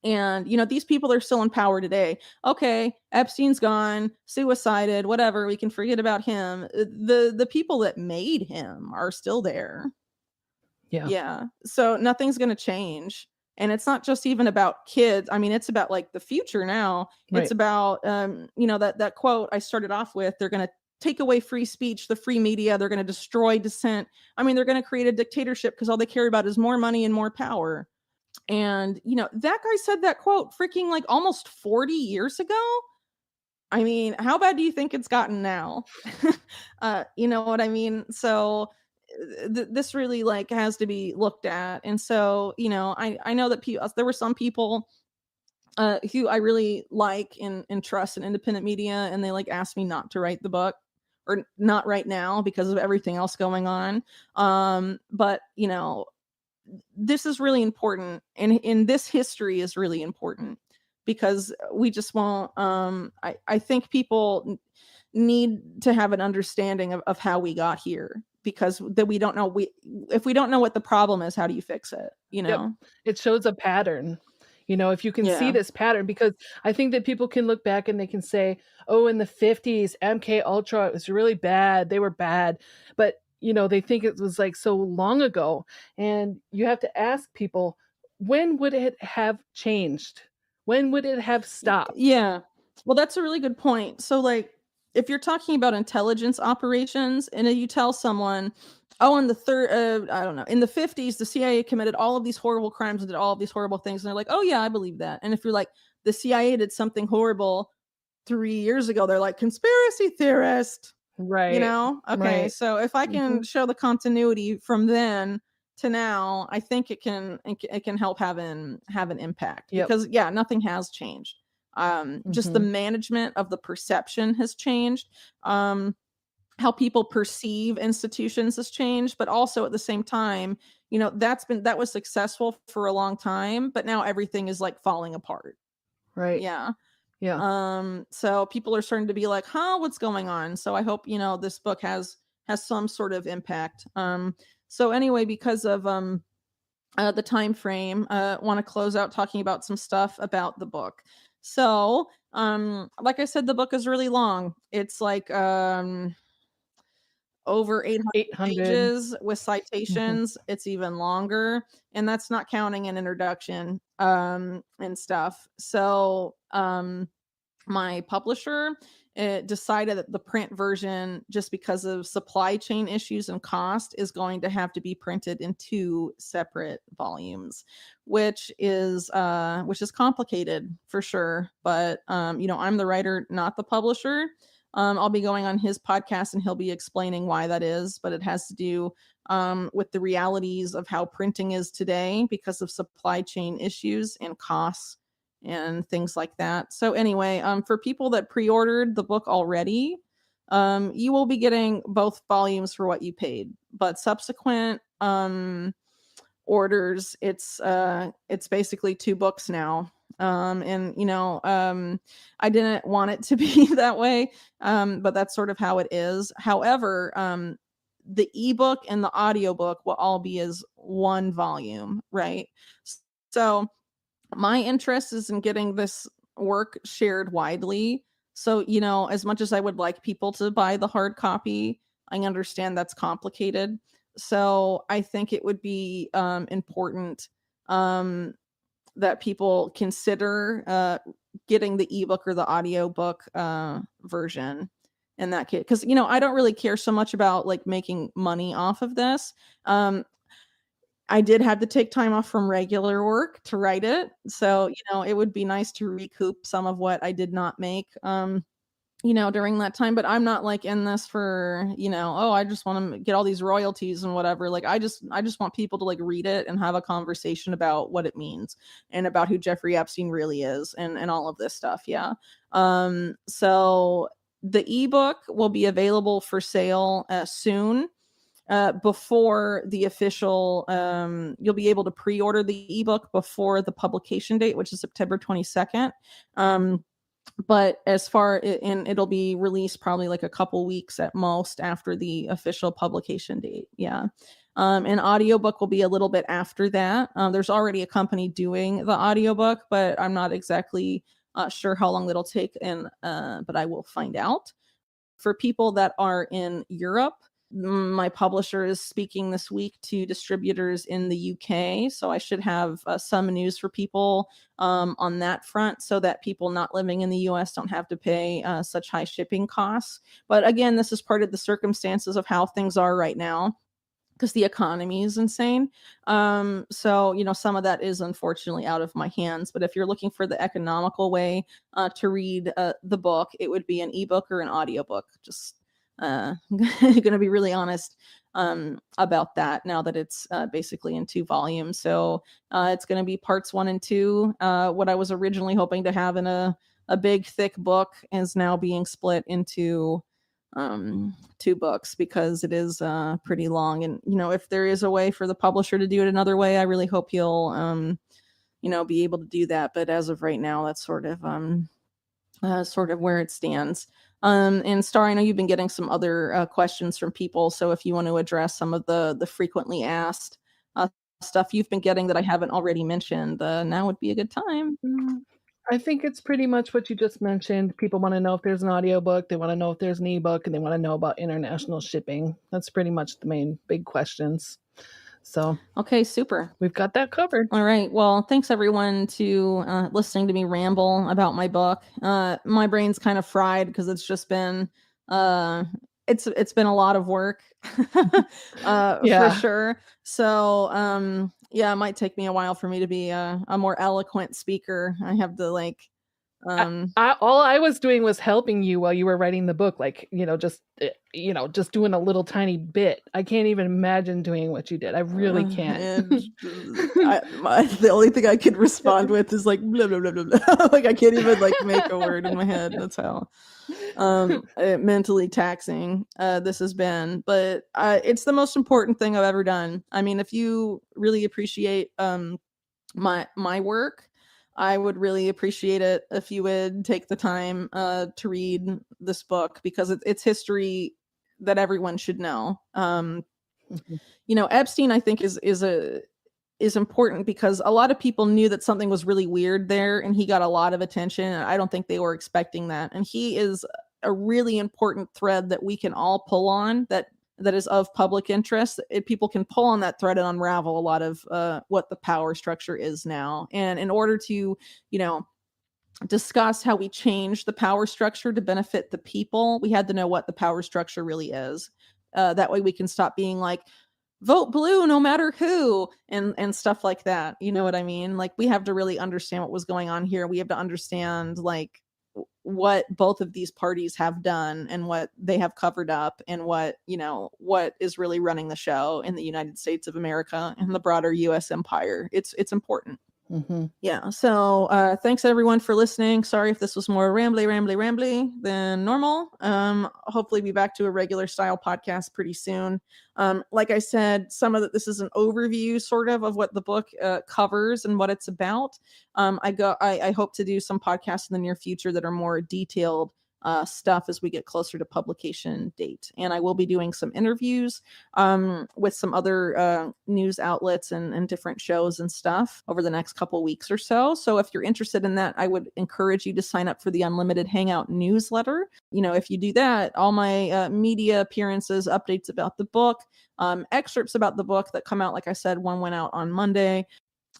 And these people are still in power today. Okay, Epstein's gone, suicided, whatever, we can forget about him. The people that made him are still there. Yeah. So nothing's going to change. And it's not just even about kids. It's about like the future now. Right. It's about, that quote I started off with, they're going to take away free speech, the free media. They're going to destroy dissent. They're going to create a dictatorship because all they care about is more money and more power. And, that guy said that quote freaking like almost 40 years ago. How bad do you think it's gotten now? You know what I mean? So this really like has to be looked at. And so, I know that there were some people who I really like and trust in independent media, and they like asked me not to write the book, or not right now because of everything else going on. But this is really important, and in this history is really important, because we just won't. I think people need to have an understanding of how we got here, because that we don't know. If we don't know what the problem is, how do you fix it? Yep. It shows a pattern. If you can see this pattern, because I think that people can look back and they can say, oh, in the 50s, MK Ultra was really bad. They were bad. But, they think it was like so long ago. And you have to ask people, when would it have changed? When would it have stopped? Yeah. Well, that's a really good point. So like, if you're talking about intelligence operations and you tell someone, oh, in the in the 50s, the CIA committed all of these horrible crimes and did all of these horrible things. And they're like, oh yeah, I believe that. And if you're like, the CIA did something horrible 3 years ago, they're like, conspiracy theorist. Right. You know? Okay, Right. so if I can show the continuity from then to now, I think it can help have an impact. Yep. Because yeah, nothing has changed. Just the Mhm. management of the perception has changed. How people perceive institutions has changed, but also at the same time, that was successful for a long time, but now everything is like falling apart. Right. Yeah. Yeah. So people are starting to be like, huh, what's going on? So I hope, this book has some sort of impact. So anyway, because of the time frame, want to close out talking about some stuff about the book. So, like I said, the book is really long. It's like over 800 800. pages with citations. It's even longer, and that's not counting an introduction and stuff. So my publisher decided that the print version, just because of supply chain issues and cost, is going to have to be printed in 2 separate volumes, which is complicated for sure. But I'm the writer, not the publisher. I'll be going on his podcast and he'll be explaining why that is, but it has to do with the realities of how printing is today because of supply chain issues and costs and things like that. So anyway, for people that pre-ordered the book already, you will be getting both volumes for what you paid. But subsequent orders, it's basically 2 books now. I didn't want it to be that way, but that's sort of how it is. However, the ebook and the audiobook will all be as 1 volume, right? So my interest is in getting this work shared widely. So, as much as I would like people to buy the hard copy, I understand that's complicated. So I think it would be important that people consider getting the ebook or the audiobook version in that case. Because, I don't really care so much about like making money off of this. I did have to take time off from regular work to write it. So, it would be nice to recoup some of what I did not make, during that time. But I'm not like in this for, oh, I just want to get all these royalties and whatever. Like, I just want people to like read it and have a conversation about what it means and about who Jeffrey Epstein really is and all of this stuff. Yeah. So the ebook will be available for sale soon. Before the official, you'll be able to pre-order the ebook before the publication date, which is September 22nd. But as far and it'll be released probably like a couple weeks at most after the official publication date. Yeah. An audiobook will be a little bit after that. There's already a company doing the audiobook, but I'm not exactly sure how long that'll take, but I will find out. For people that are in Europe, my publisher is speaking this week to distributors in the UK, so I should have some news for people on that front, so that people not living in the US don't have to pay such high shipping costs. But again, this is part of the circumstances of how things are right now, because the economy is insane. So, some of that is unfortunately out of my hands. But if you're looking for the economical way to read the book, it would be an ebook or an audiobook. Just going to be really honest about that now that it's basically in 2 volumes. So it's going to be parts 1 and 2. What I was originally hoping to have in a big, thick book is now being split into 2 books because it is pretty long. And, if there is a way for the publisher to do it another way, I really hope he'll, be able to do that. But as of right now, that's sort of where it stands. And Star, I know you've been getting some other questions from people. So if you want to address some of the frequently asked stuff you've been getting that I haven't already mentioned, now would be a good time. I think it's pretty much what you just mentioned. People want to know if there's an audiobook, they want to know if there's an ebook, and they want to know about international shipping. That's pretty much the main big questions. So, okay, super. We've got that covered. All right. Well, thanks everyone to listening to me ramble about my book. My brain's kind of fried because it's just been it's been a lot of work for sure. So yeah, it might take me a while for me to be a more eloquent speaker. I have to All I was doing was helping you while you were writing the book, like, just doing a little tiny bit. I can't even imagine doing what you did. I really can't. The only thing I could respond with is like blah blah blah blah blah. Like I can't even like make a word in my head. That's how mentally taxing this has been. But it's the most important thing I've ever done. I mean, if you really appreciate my work, I would really appreciate it if you would take the time to read this book, because it's history that everyone should know. Epstein, I think, is important because a lot of people knew that something was really weird there, and he got a lot of attention. I don't think they were expecting that, and he is a really important thread that we can all pull on. That is of public interest. People can pull on that thread and unravel a lot of what the power structure is now. And in order to, discuss how we change the power structure to benefit the people, we had to know what the power structure really is. That way we can stop being like, vote blue no matter who, and stuff like that. You know what I mean? Like, we have to really understand what was going on here. We have to understand, like, what both of these parties have done and what they have covered up, and what is really running the show in the United States of America and the broader US empire. It's important. Mm-hmm. Yeah. So thanks everyone for listening. Sorry if this was more rambly than normal. Hopefully be back to a regular style podcast pretty soon. Like I said, this is an overview sort of what the book covers and what it's about. I hope to do some podcasts in the near future that are more detailed stuff as we get closer to publication date. And I will be doing some interviews with some other news outlets and different shows and stuff over the next couple weeks or so. So if you're interested in that, I would encourage you to sign up for the Unlimited Hangout newsletter. If you do that, all my media appearances, updates about the book, excerpts about the book that come out, like I said, one went out on Monday,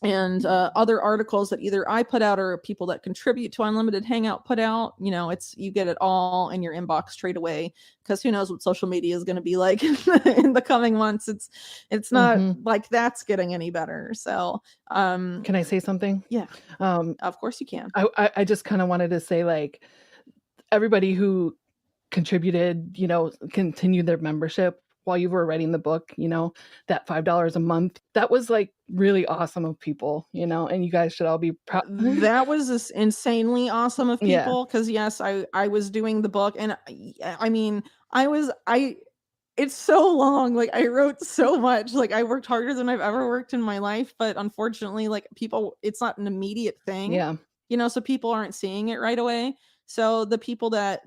and other articles that either I put out or people that contribute to Unlimited Hangout put out. You get it all in your inbox straight away, because who knows what social media is going to be like in the coming months. It's not like that's getting any better. So can I say something? Yeah. Of course you can. I just kind of wanted to say, like, everybody who contributed, continued their membership while you were writing the book, that $5 a month, that was like really awesome of people, and you guys should all be proud. That was insanely awesome of people, because yes, I was doing the book, and I mean, it's so long. Like, I wrote so much. Like, I worked harder than I've ever worked in my life, but unfortunately, like, it's not an immediate thing. Yeah. So people aren't seeing it right away. So the people that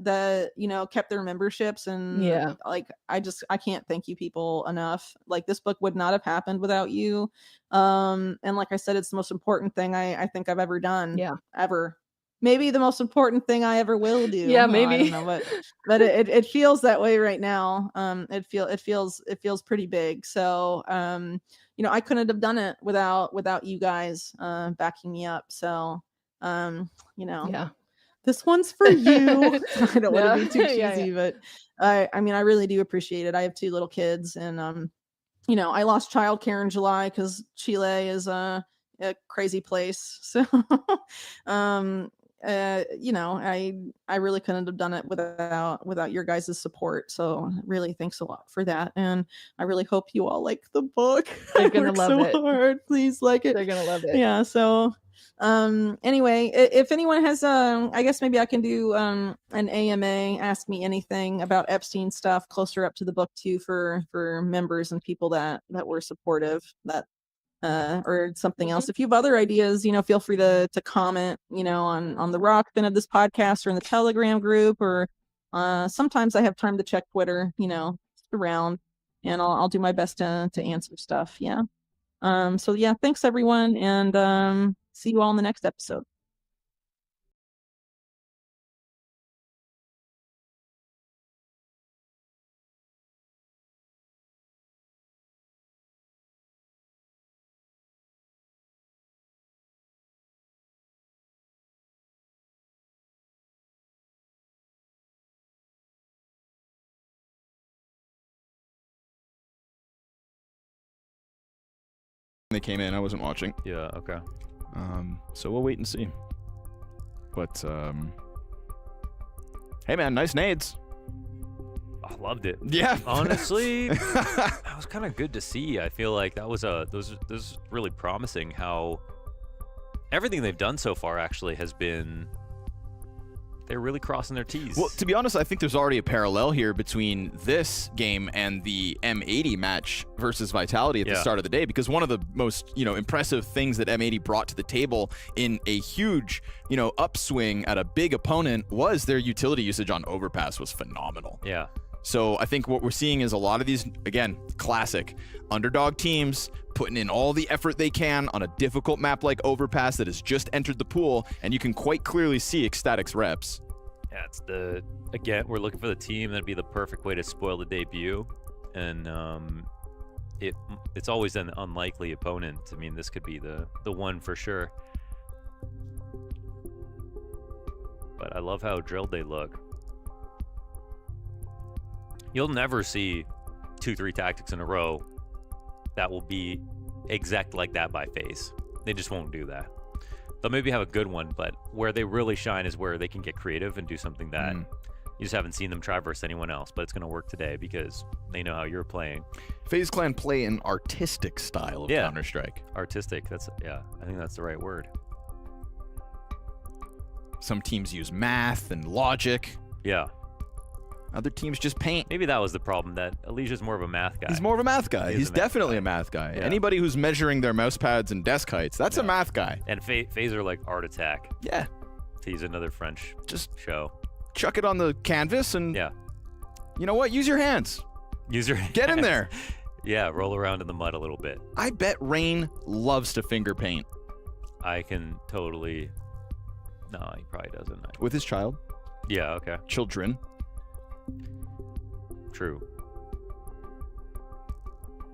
kept their memberships, and like, I can't thank you people enough. Like, this book would not have happened without you. And like I said, it's the most important thing I think I've ever done. Yeah. Ever. Maybe the most important thing I ever will do. Yeah, maybe. I don't know, but it feels that way right now. It feels pretty big. So I couldn't have done it without you guys backing me up. So Yeah. This one's for you. I don't want to be too cheesy, Yeah. but I mean, I really do appreciate it. I have 2 little kids, and I lost childcare in July because Chile is a crazy place. So I really couldn't have done it without your guys' support. So really, thanks a lot for that. And I really hope you all like the book. They're gonna love so it. hard. Please like it. They're gonna love it. Yeah. So anyway, if anyone has I guess maybe I can do an AMA, ask me anything about Epstein stuff closer up to the book too, for members and people that were supportive, that or something else. If you have other ideas, feel free to comment, on the rock bin of this podcast, or in the Telegram group, or sometimes I have time to check Twitter, just around, and I'll do my best to answer stuff. Yeah. So yeah, thanks everyone, and see you all in the next episode. They came in, I wasn't watching. Yeah, okay. So we'll wait and see. But hey man, nice nades. I loved it. Yeah. Honestly, that was kind of good to see. I feel like that was really promising how everything they've done so far actually has been, they're really crossing their T's. Well, to be honest, I think there's already a parallel here between this game and the M80 match versus Vitality at the start of the day, because one of the most, impressive things that M80 brought to the table in a huge, upswing at a big opponent was their utility usage on Overpass was phenomenal. Yeah. So I think what we're seeing is a lot of these, again, classic underdog teams putting in all the effort they can on a difficult map like Overpass that has just entered the pool, and you can quite clearly see Ecstatic's reps. Yeah, again, we're looking for the team that'd be the perfect way to spoil the debut, and it's always an unlikely opponent. I mean, this could be the one for sure. But I love how drilled they look. You'll never see 2-3 tactics in a row that will be exact like that by FaZe. They just won't do that. They'll maybe have a good one, but where they really shine is where they can get creative and do something that you just haven't seen them try versus anyone else. But it's going to work today because they know how you're playing. FaZe Clan play an artistic style of Counter-Strike. Artistic, I think that's the right word. Some teams use math and logic. Yeah. Other teams just paint. Maybe that was the problem, that Alicia's more of a math guy. He's more of a math guy. He's definitely a math guy. Yeah. Anybody who's measuring their mouse pads and desk heights, that's a math guy. And FaZe are like Art Attack. Yeah. To use another French show. Chuck it on the canvas and, you know what? Use your hands. Use your hands. Get in there. Yeah, roll around in the mud a little bit. I bet Rain loves to finger paint. I can totally... No, he probably doesn't. With his child? Yeah, okay. Children. True.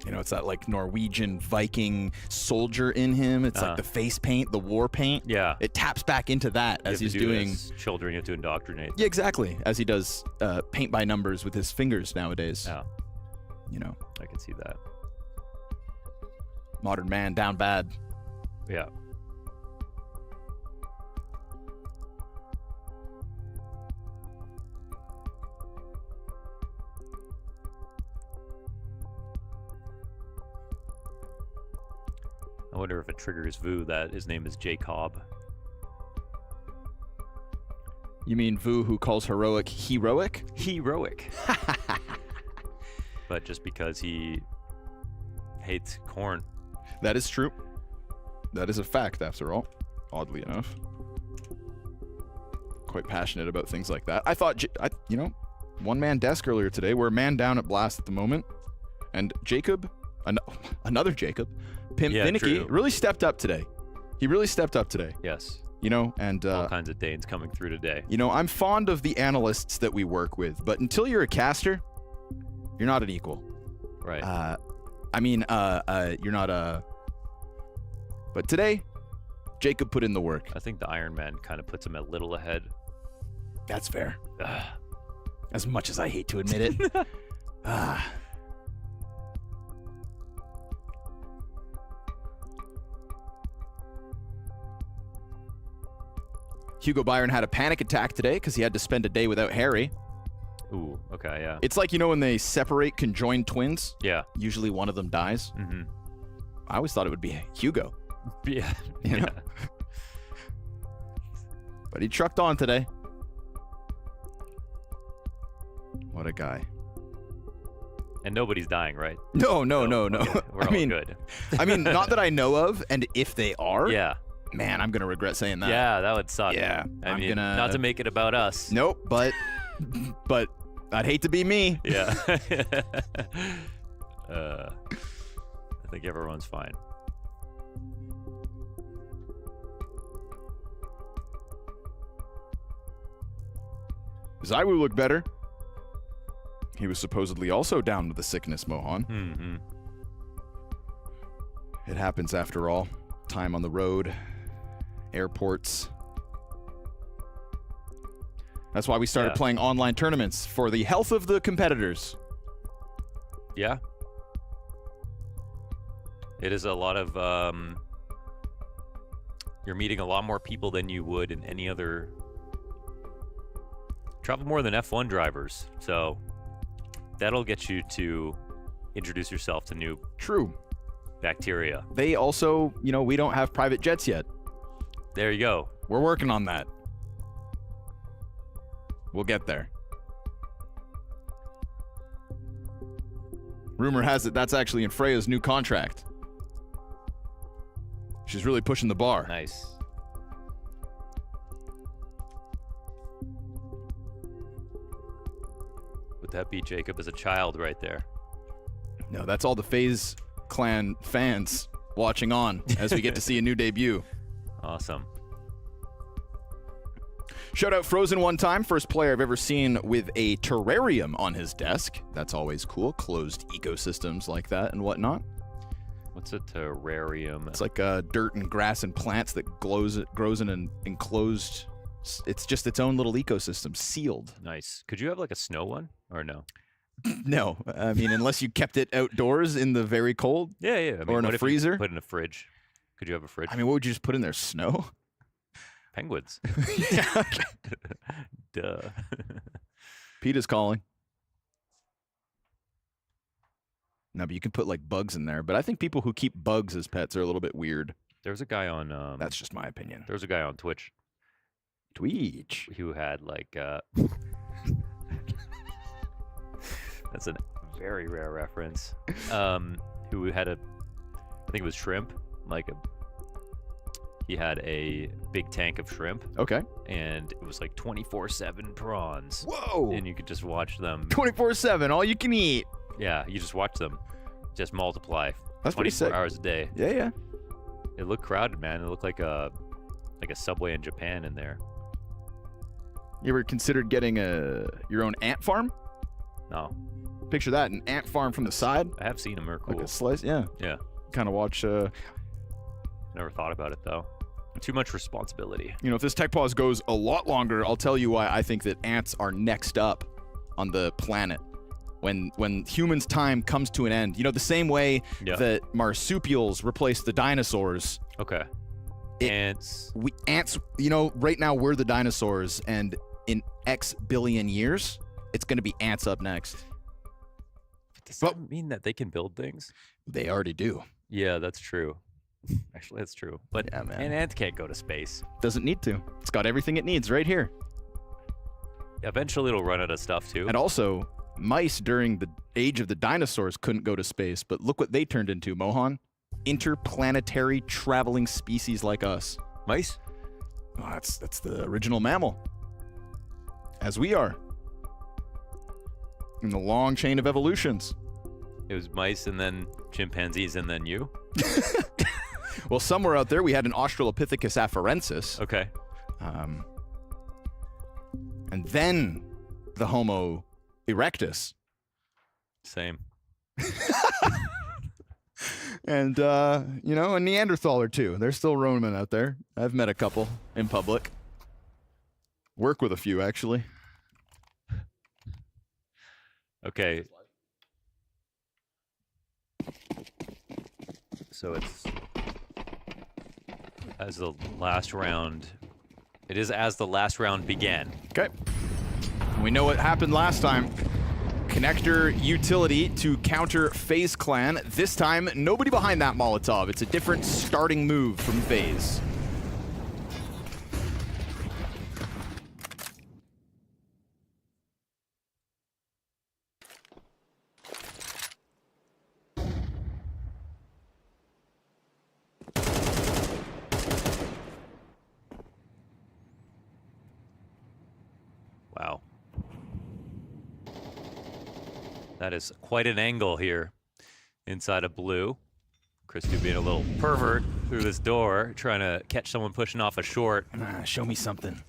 It's that like Norwegian Viking soldier in him. It's like the face paint, the war paint. Yeah. It taps back into that as he's doing. Children, you have to indoctrinate. Yeah, exactly. As he does paint by numbers with his fingers nowadays. Yeah. I can see that. Modern man down bad. Yeah. I wonder if it triggers Vu that his name is Jacob. You mean Vu who calls heroic heroic? Heroic. But just because he hates corn. That is true. That is a fact, after all. Oddly enough. Quite passionate about things like that. I thought, one-man desk earlier today. We're a man down at Blast at the moment. And Jacob, another Jacob, Pimp Vinicky, really stepped up today. He really stepped up today. Yes. And all kinds of Danes coming through today. I'm fond of the analysts that we work with, but until you're a caster, you're not an equal. Right. You're not a... But today, Jacob put in the work. I think the Iron Man kind of puts him a little ahead. That's fair. As much as I hate to admit it. Hugo Byron had a panic attack today because he had to spend a day without Harry. Ooh, okay, yeah. It's like, when they separate conjoined twins? Yeah. Usually one of them dies. Mm-hmm. I always thought it would be Hugo. Yeah. You know? But he trucked on today. What a guy. And nobody's dying, right? No. Okay. We're all good. Not that I know of, and if they are... Yeah. Man, I'm going to regret saying that. Yeah, that would suck. Yeah. I mean, not to make it about us. Nope, but I'd hate to be me. Yeah. I think everyone's fine. Zywoo looked better. He was supposedly also down with the sickness, Mohan. Mm-hmm. It happens after all. Time on the road. Airports. That's why we started playing online tournaments, for the health of the competitors. Yeah. It is a lot of You're meeting a lot more people than you would in any other... Travel more than F1 drivers, so that'll get you to introduce yourself to new True. bacteria. They also, you know, we don't have private jets yet. There you go. We're working on that. We'll get there. Rumor has it that's actually in Freya's new contract. She's really pushing the bar. Nice. Would that be Jacob as a child right there? No, that's all the FaZe clan fans watching on as we get to see a new debut. Awesome. Shout out Frozen one time, first player I've ever seen with a terrarium on his desk. That's always cool. Closed ecosystems like that and whatnot. What's a terrarium? It's like dirt and grass and plants that grows in an enclosed. It's just its own little ecosystem, sealed. Nice. Could you have like a snow one or no? No, I mean unless you kept it outdoors in the very cold. Yeah, yeah. I mean, Or in what a if you freezer? put in a fridge. Could you have a fridge? I mean, what would you just put in there? Snow? Penguins. Yeah. Duh. Pete is calling. No, but you can put like bugs in there. But I think people who keep bugs as pets are a little bit weird. There was a guy on. That's just my opinion. There was a guy on Twitch who had like. That's a very rare reference. Who had a, I think it was shrimp, like a. He had a big tank of shrimp. Okay. And it was like 24/7 prawns. Whoa! And you could just watch them. 24/7, all you can eat. Yeah, you just watch them, just multiply. That's pretty 24 sick. hours a day. Yeah, yeah. It looked crowded, man. It looked like a Subway in Japan in there. You ever considered getting your own ant farm? No, Picture that, an ant farm from the side. I have seen them. They're cool. Like a slice, yeah. Yeah. Kind of watch, Never thought about it though. Too much responsibility. you know, if this tech pause goes a lot longer, I'll tell you why I think that ants are next up on the planet. When humans' time comes to an end. You know, the same way Yeah. that marsupials replaced the dinosaurs. Okay. Ants. Ants, you know, right now we're the dinosaurs, and in X billion years, it's going to be ants up next. Does that mean that they can build things? They already do. Yeah, that's true. Actually, that's true. But Yeah, man. an ant can't go to space. Doesn't need to. It's got everything it needs right here. Eventually, it'll run out of stuff too. And also, mice during the age of the dinosaurs couldn't go to space, but look what they turned into, Mohan. Interplanetary traveling species like us. Mice? Oh, that's the original mammal. As we are. In the long chain of evolutions. It was mice and then chimpanzees and then you? Well, somewhere out there we had an Australopithecus afarensis. Okay. And then the Homo erectus. Same. And, you know, a Neanderthal or two. They're still roaming out there. I've met a couple in public. Work with a few, actually. Okay. So it's as the last round. It is as the last round began. Okay. We know what happened last time. Connector utility to counter FaZe Clan. This time, nobody behind that Molotov. It's a different starting move from FaZe. Wow. That is quite an angle here inside of blue. Christy being a little pervert through this door, trying to catch someone pushing off a short. Show me something.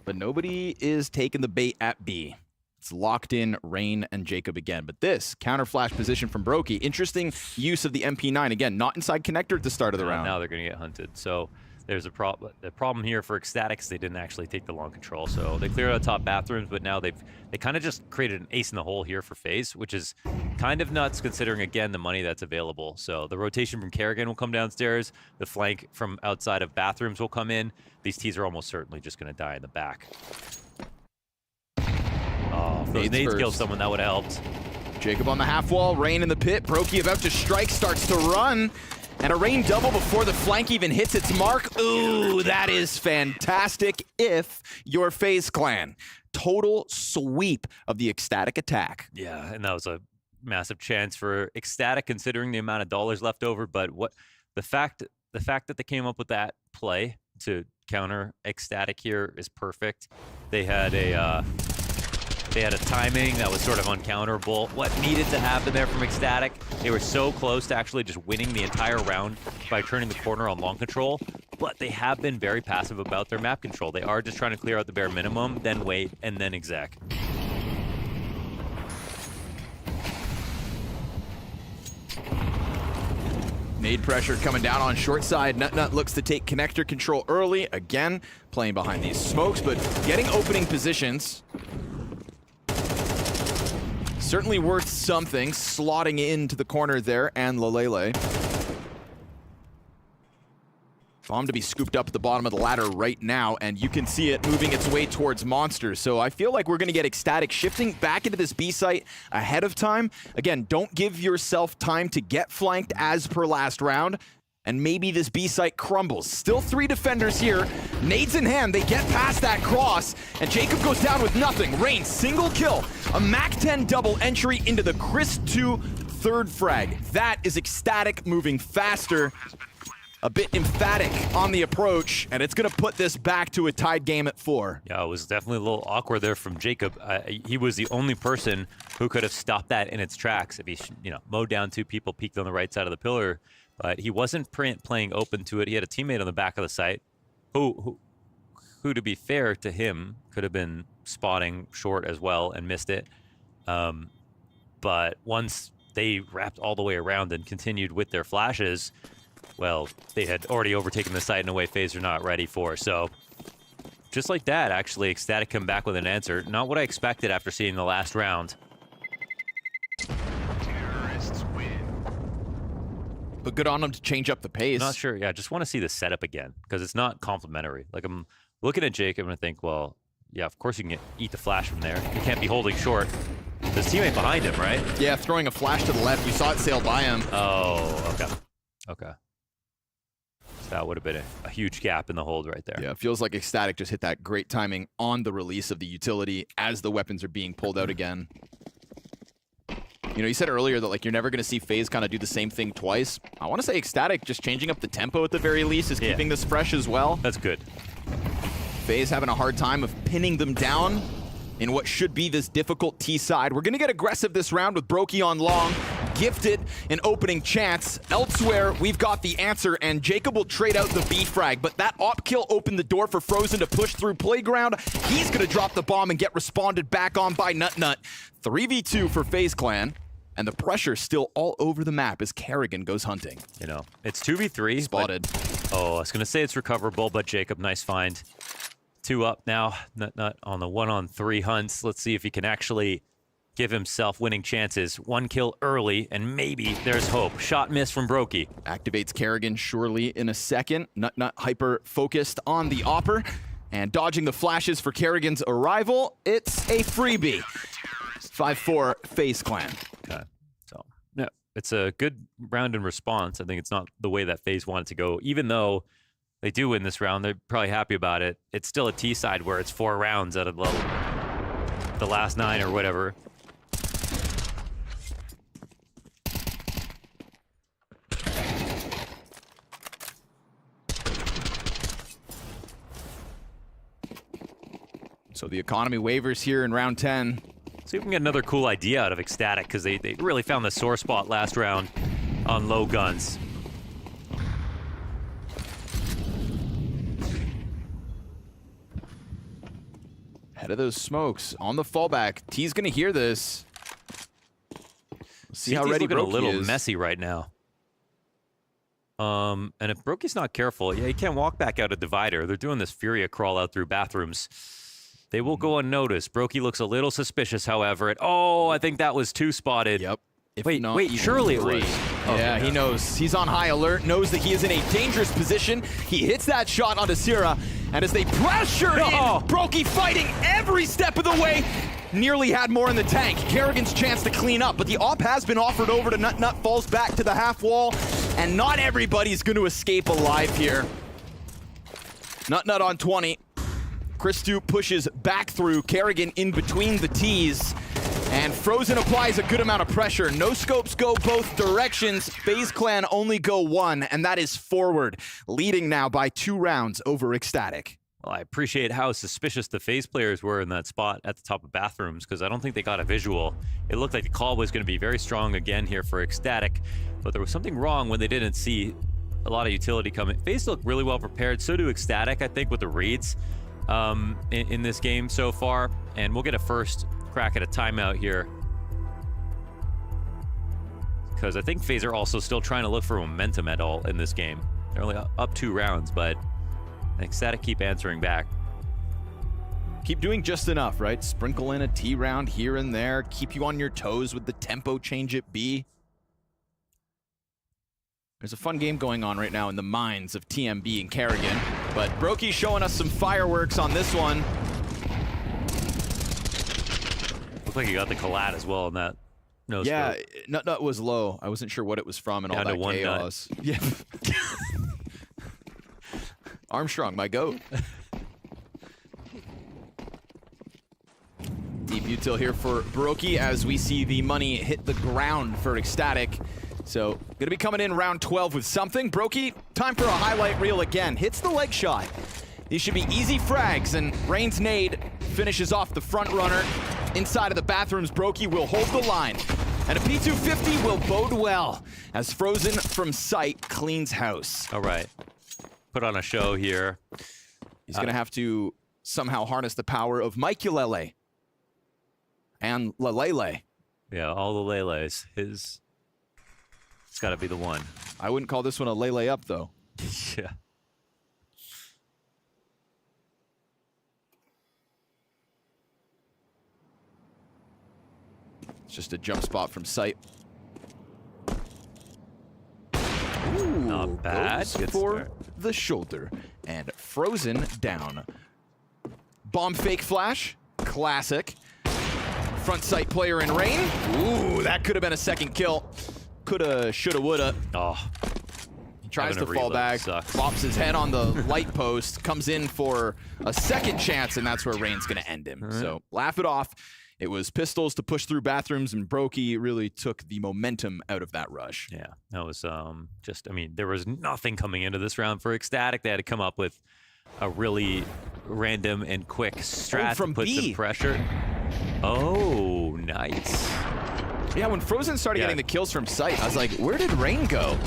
But nobody is taking the bait at B. It's locked in Rain and Jacob again. But this counter flash position from Brokey. Interesting use of the MP9. Again, not inside connector at the start of the round. Now they're going to get hunted. So there's a problem. The problem here for Ecstatic is they didn't actually take the long control, so they cleared out top bathrooms, but now they kind of just created an ace in the hole here for FaZe, which is kind of nuts considering, again, the money that's available. So the rotation from Kerrigan will come downstairs, the flank from outside of bathrooms will come in. These T's are almost certainly just going to die in the back. Oh, if those nades killed someone, that would have helped. Jacob on the half wall, Rain in the pit, Brokey about to strike, starts to run. And a Rain double before the flank even hits its mark. Ooh, that is fantastic if you're FaZe Clan. Total sweep of the Ecstatic attack. Yeah, and that was a massive chance for Ecstatic considering the amount of dollars left over. But what the fact that they came up with that play to counter Ecstatic here is perfect. They had a timing that was sort of uncounterable. What needed to happen there from Ecstatic? They were so close to actually just winning the entire round by turning the corner on long control, but they have been very passive about their map control. They are just trying to clear out the bare minimum, then wait, and then exec. Nade pressure coming down on short side. Nut looks to take connector control early. Again, playing behind these smokes, but getting opening positions. Certainly worth something, slotting into the corner there, and Lalele. Bomb to be scooped up at the bottom of the ladder right now, and you can see it moving its way towards Monsters. So I feel like we're going to get Ecstatic shifting back into this B site ahead of time. Again, don't give yourself time to get flanked as per last round. And maybe this B site crumbles. Still 3 defenders here. Nades in hand, they get past that cross, and Jacob goes down with nothing. Rain, single kill. A MAC-10 double entry into the Chris 2 third frag. That is Ecstatic moving faster. A bit emphatic on the approach, and it's gonna put this back to a tied game at 4. Yeah, it was definitely a little awkward there from Jacob. He was the only person who could have stopped that in its tracks if he, mowed down 2 people, peeked on the right side of the pillar. But he wasn't playing open to it. He had a teammate on the back of the site who, to be fair to him, could have been spotting short as well and missed it. But once they wrapped all the way around and continued with their flashes, well, they had already overtaken the site in a way FaZe are not ready for. So just like that, actually, Ecstatic come back with an answer. Not what I expected after seeing the last round. But good on them to change up the pace. I'm not sure. Yeah, I just want to see the setup again because it's not complimentary. Like, I'm looking at Jacob and I think, well, yeah, of course you can eat the flash from there. You can't be holding short. There's teammate behind him, right? Yeah, throwing a flash to the left. We saw it sail by him. Oh, okay. Okay. So that would have been a huge gap in the hold right there. Yeah, it feels like Ecstatic just hit that great timing on the release of the utility as the weapons are being pulled out again. You said earlier that you're never going to see FaZe kind of do the same thing twice. I want to say Ecstatic just changing up the tempo at the very least is keeping this fresh as well. That's good. FaZe having a hard time of pinning them down in what should be this difficult T side. We're going to get aggressive this round with Brokey on long. Gifted an opening chance. Elsewhere, we've got the answer, and Jacob will trade out the B frag, but that op kill opened the door for Frozen to push through Playground. He's going to drop the bomb and get responded back on by Nut. 3v2 for FaZe Clan. And the pressure still all over the map as Kerrigan goes hunting. It's 2v3. Spotted. I was going to say it's recoverable, but Jacob, nice find. 2 up now. Nut on the 1-on-3 hunts. Let's see if he can actually give himself winning chances. 1 kill early, and maybe there's hope. Shot miss from Brokey. Activates Kerrigan surely in a second. Nut hyper focused on the opper. And dodging the flashes for Kerrigan's arrival. It's a freebie. 5-4 FaZe Clan. Okay. So, yeah, it's a good round in response. I think it's not the way that FaZe wanted to go. Even though they do win this round, they're probably happy about it. It's still a T side where it's 4 rounds out of the last 9 or whatever. So the economy waivers here in round 10. See if we can get another cool idea out of Ecstatic, because they really found the sore spot last round on low guns. Head of those smokes on the fallback. T's gonna hear this. See how ready looking Brokey a little is. messy right now. And if Brokey's not careful, yeah, he can't walk back out a divider. They're doing this Furia crawl out through bathrooms. They will go unnoticed. Brokey looks a little suspicious, however. I think that was 2 spotted. Yep. Wait, surely it was. Yeah, he knows. He's on high alert, knows that he is in a dangerous position. He hits that shot onto Sierra, and as they pressure in, Brokey fighting every step of the way. Nearly had more in the tank. Kerrigan's chance to clean up, but the op has been offered over to Nut. Falls back to the half wall, and not everybody's going to escape alive here. Nut on 20. Christu pushes back through. Kerrigan in between the T's. And Frozen applies a good amount of pressure. No scopes go both directions. FaZe Clan only go 1, and that is forward. Leading now by 2 rounds over Ecstatic. Well, I appreciate how suspicious the FaZe players were in that spot at the top of bathrooms, because I don't think they got a visual. It looked like the call was going to be very strong again here for Ecstatic, but there was something wrong when they didn't see a lot of utility coming. FaZe looked really well prepared. So do Ecstatic, I think, with the reads in this game so far. And we'll get a first crack at a timeout here, because I think FaZe are also still trying to look for momentum at all in this game. They're only up 2 rounds, but Ecstatic keep answering back. Keep doing just enough, right? Sprinkle in a T round here and there. Keep you on your toes with the tempo change at B. There's a fun game going on right now in the minds of TMB and Kerrigan, but Brokey showing us some fireworks on this one. Looked like he got the collat as well in that nose. Yeah, Nut was low. I wasn't sure what it was from and all that chaos. Yeah. Armstrong, my goat. Deep util here for Brokey as we see the money hit the ground for Ecstatic. So, gonna be coming in round 12 with something. Brokey, time for a highlight reel again. Hits the leg shot. These should be easy frags, and Rain's nade finishes off the front runner. Inside of the bathrooms, Brokey will hold the line. And a P250 will bode well as Frozen from sight cleans house. All right. Put on a show here. He's going to have to somehow harness the power of Mike-Ulele and Lalele. Yeah, all the Lele's. It's got to be the one. I wouldn't call this one a Lele up, though. Yeah. It's just a jump spot from sight. Ooh, not bad. Goes for the shoulder. And Frozen down. Bomb fake flash. Classic. Front sight player in Rain. Ooh, that could have been a second kill. Coulda, shoulda, woulda. Oh. He tries to fall back. Bops his head on the light post. Comes in for a second chance, and that's where Rain's going to end him. Right. So laugh it off. It was pistols to push through bathrooms, and Brokey really took the momentum out of that rush. Yeah, that was just, I mean, there was nothing coming into this round for Ecstatic. They had to come up with a really random and quick strat to put some pressure. Oh, nice. Yeah, when Frozen started getting the kills from sight, I was like, where did Rain go?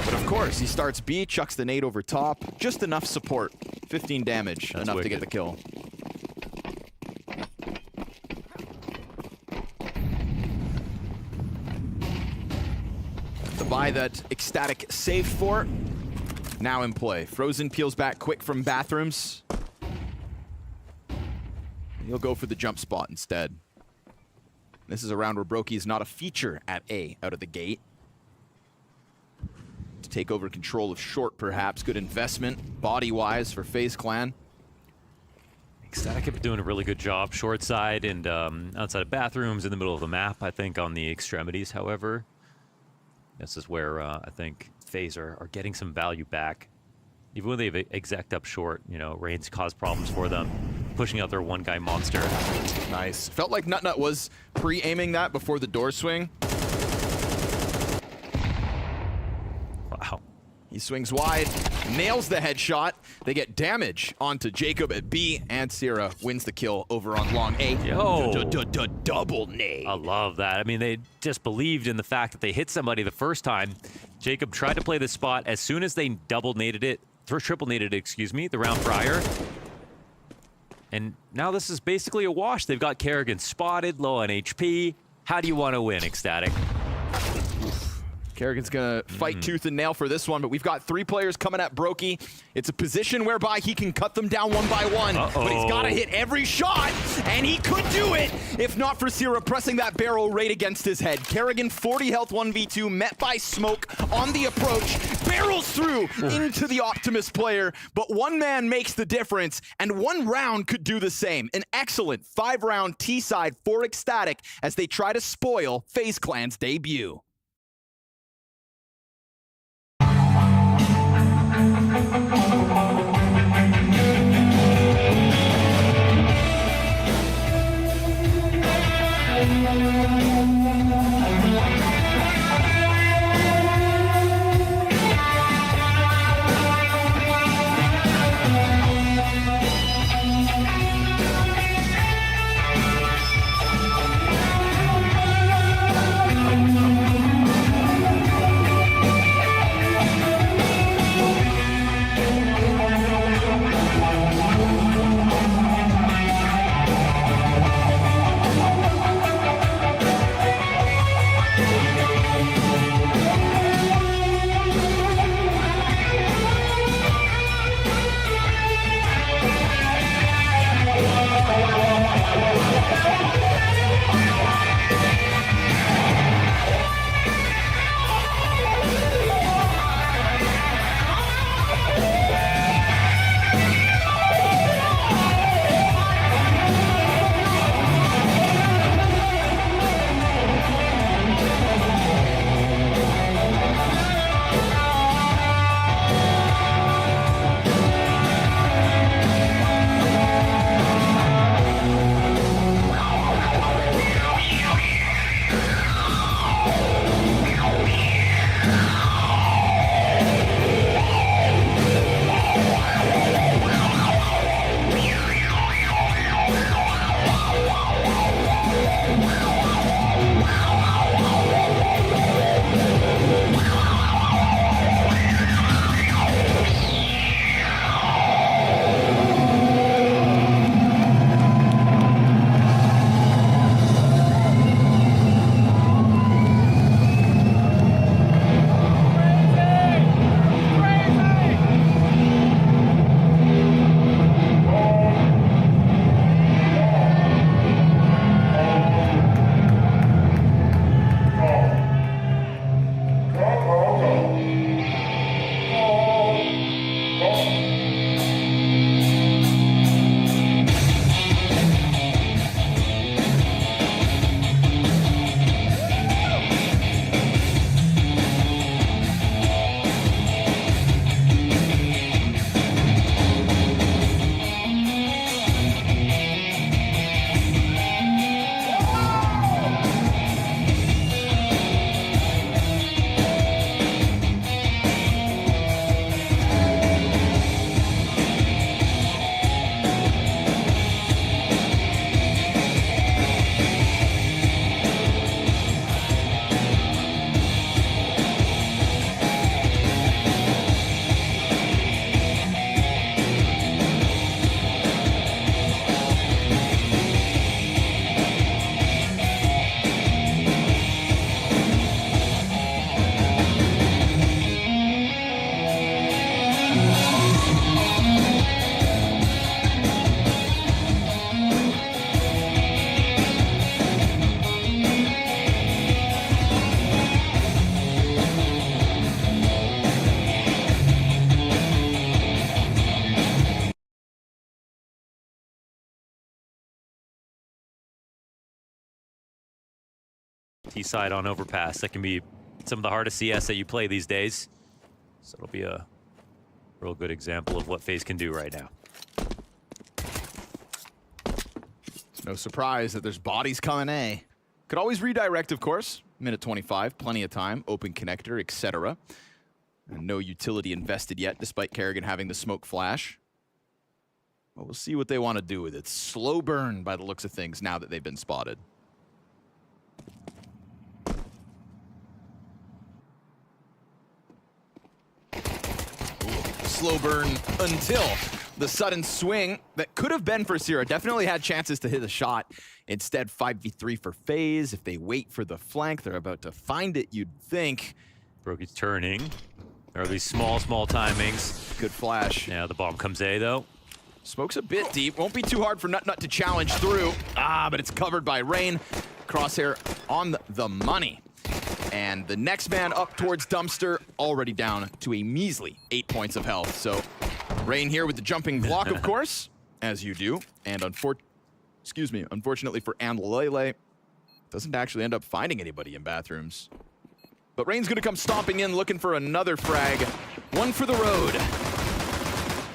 But of course, he starts B, chucks the nade over top. Just enough support. 15 damage, That's enough wicked. to get the kill. The buy that Ecstatic saved for, now in play. Frozen peels back quick from bathrooms. He'll go for the jump spot instead. This is a round where Brokey is not a feature at A out of the gate. To take over control of short, perhaps. Good investment, body-wise, for FaZe Clan. Ecstatic have been doing a really good job short side and outside of bathrooms, in the middle of the map, I think, on the extremities, however. This is where I think FaZe are getting some value back. Even when they've exec up short, you know, Rain's caused problems for them, pushing out their one-guy monster. Nice. Felt like Nut was pre-aiming that before the door swing. Wow. He swings wide, nails the headshot. They get damage onto Jacob at B, and Sierra wins the kill over on long A. Yo. Double nade. I love that. I mean, they just believed in the fact that they hit somebody the first time. Jacob tried to play the spot as soon as they double naded it, or triple naded it, excuse me, the round prior. And now this is basically a wash. They've got Kerrigan spotted, low on HP. How do you want to win, Ecstatic? Kerrigan's gonna fight tooth and nail for this one, but we've got 3 players coming at Brokey. It's a position whereby he can cut them down one by one, but he's gotta hit every shot, and he could do it if not for Sierra pressing that barrel right against his head. Kerrigan, 40 health, 1v2, met by smoke on the approach, barrels through into the Optimus player, but one man makes the difference, and 1 round could do the same. An excellent 5-round T-side for Ecstatic as they try to spoil FaZe Clan's debut. T-side on overpass. That can be some of the hardest CS that you play these days. So it'll be a real good example of what FaZe can do right now. No surprise that there's bodies coming A. Could always redirect, of course. Minute 25, plenty of time, open connector, etc. And no utility invested yet, despite Kerrigan having the smoke flash. But we'll see what they want to do with it. Slow burn by the looks of things now that they've been spotted. Slow burn until the sudden swing that could have been for Sierra. Definitely had chances to hit a shot. Instead, 5v3 for FaZe. If they wait for the flank, they're about to find it, you'd think. Brokey's turning. There are these small timings. Good flash. Yeah, the bomb comes A, though. Smoke's a bit deep. Won't be too hard for Nut to challenge through. But it's covered by Rain. Crosshair on the money. And the next man up towards Dumpster, already down to a measly 8 points of health. So Rain here with the jumping block, of course, as you do. And unfortunately for Amlele, doesn't actually end up finding anybody in bathrooms. But Rain's gonna come stomping in, looking for another frag. One for the road.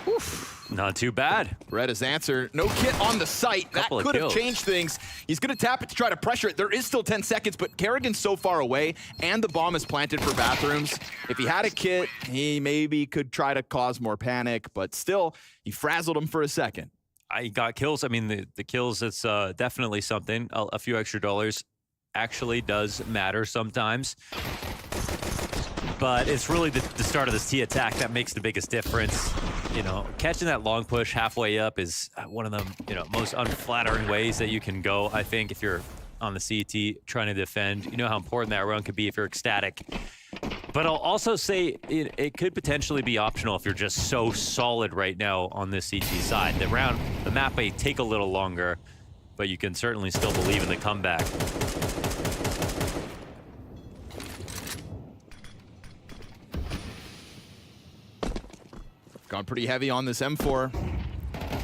Oof. Not too bad. Retta's answer, no kit on the site. That could have changed things. He's gonna tap it to try to pressure it. There is still 10 seconds, but Kerrigan's so far away, and the bomb is planted for bathrooms. If he had a kit, he maybe could try to cause more panic, but still, he frazzled him for a second. I got kills. I mean, the kills, it's definitely something. A few extra dollars actually does matter sometimes. But it's really the start of this T attack that makes the biggest difference. You know, catching that long push halfway up is one of the most unflattering ways that you can go, I think, if you're on the CT trying to defend. You know how important that run could be if you're ecstatic. But I'll also say it could potentially be optional if you're just so solid right now on this CT side. The map may take a little longer, but you can certainly still believe in the comeback. Gone pretty heavy on this M4.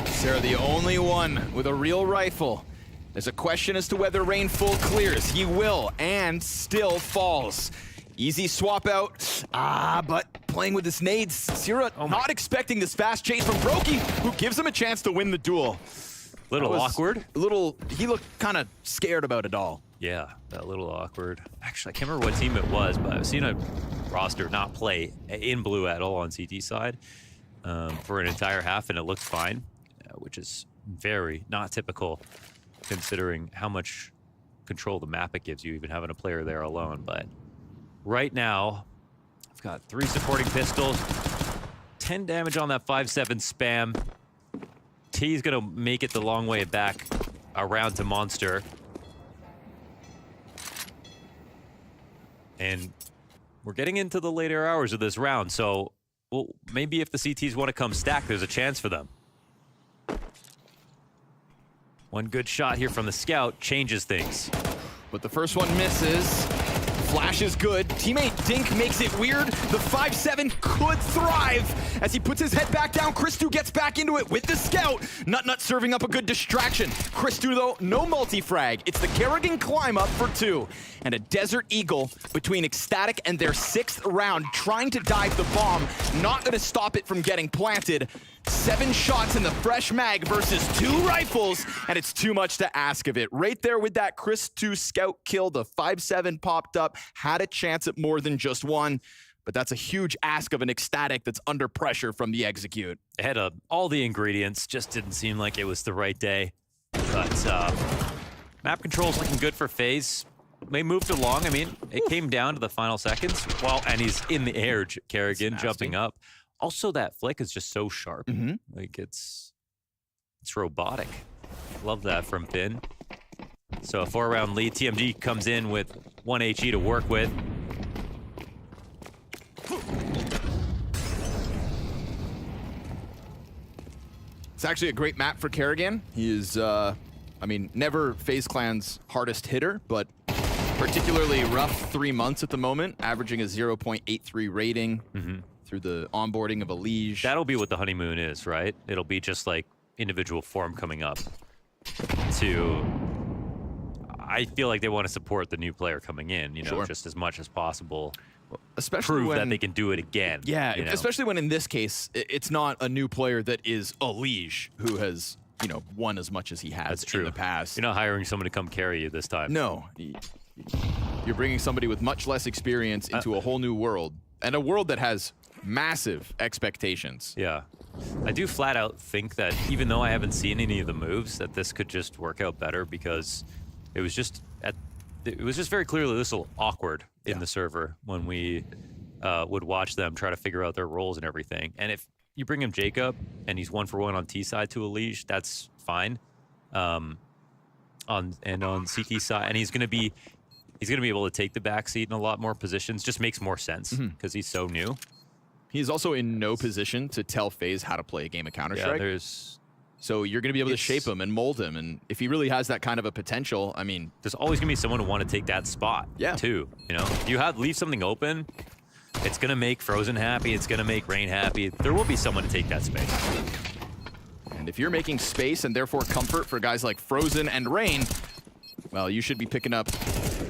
Sarah, the only one with a real rifle. There's a question as to whether Rain full clears. He will, and still falls. Easy swap out. But playing with his nades. Sierra not expecting this fast chase from Brokey, who gives him a chance to win the duel. Little awkward. He looked kind of scared about it all. Yeah, that little awkward. Actually, I can't remember what team it was, but I've seen a roster not play in blue at all on CT side for an entire half, and it looked fine, which is very not typical considering how much control the map it gives you, even having a player there alone. But right now, I've got 3 supporting pistols, 10 damage on that 5-7 spam. T's gonna make it the long way back around to Monster. And we're getting into the later hours of this round, so well, maybe if the CTs want to come stack, there's a chance for them. One good shot here from the scout changes things. But the first one misses. Flash is good. Teammate Dink makes it weird. The 5-7 could thrive as he puts his head back down. Christu gets back into it with the scout. Nut serving up a good distraction. Christu, though, no multi-frag. It's the Kerrigan climb up for 2. And a Desert Eagle between Ecstatic and their 6th round, trying to dive the bomb. Not going to stop it from getting planted. 7 shots in the fresh mag versus 2 rifles, and it's too much to ask of it. Right there with that Christu scout kill, the 5-7 popped up, had a chance at more than just one, but that's a huge ask of an Ecstatic that's under pressure from the execute. It had all the ingredients, just didn't seem like it was the right day. But map control's looking good for FaZe. They moved along. I mean, it came down to the final seconds. Well, and he's in the air, Kerrigan jumping up. Also, that flick is just so sharp. Like, it's robotic. Love that from Finn. So a 4-round lead. TMG comes in with 1 HE to work with. It's actually a great map for Kerrigan. He is, I mean, never FaZe Clan's hardest hitter, but particularly rough 3 months at the moment, averaging a 0.83 rating. Through the onboarding of a Liege. That'll be what the honeymoon is, right? It'll be just like individual form coming up to... I feel like they want to support the new player coming in, you know, just as much as possible. Well, especially prove that they can do it again. Yeah, you know? Especially when in this case, it's not a new player that is a Liege who has, you know, won as much as he has in the past. You're not hiring someone to come carry you this time. No. You're bringing somebody with much less experience into a whole new world, and a world that has massive expectations. Yeah. I do flat out think that even though I haven't seen any of the moves, that this could just work out better because it was just very clearly this little awkward in the server when we would watch them try to figure out their roles and everything. And if you bring him Jacob and he's 1-for-1 on T side to a Liege, that's fine. On CT side, and he's going to be He's going to be able to take the backseat in a lot more positions. Just makes more sense because he's so new. He's also in no position to tell FaZe how to play a game of Counter-Strike. Yeah, so you're going to be able to shape him and mold him. And if he really has that kind of a potential, I mean... There's always going to be someone who want to take that spot, too. You know, if you leave something open, it's going to make Frozen happy. It's going to make Rain happy. There will be someone to take that space. And if you're making space and therefore comfort for guys like Frozen and Rain, well, you should be picking up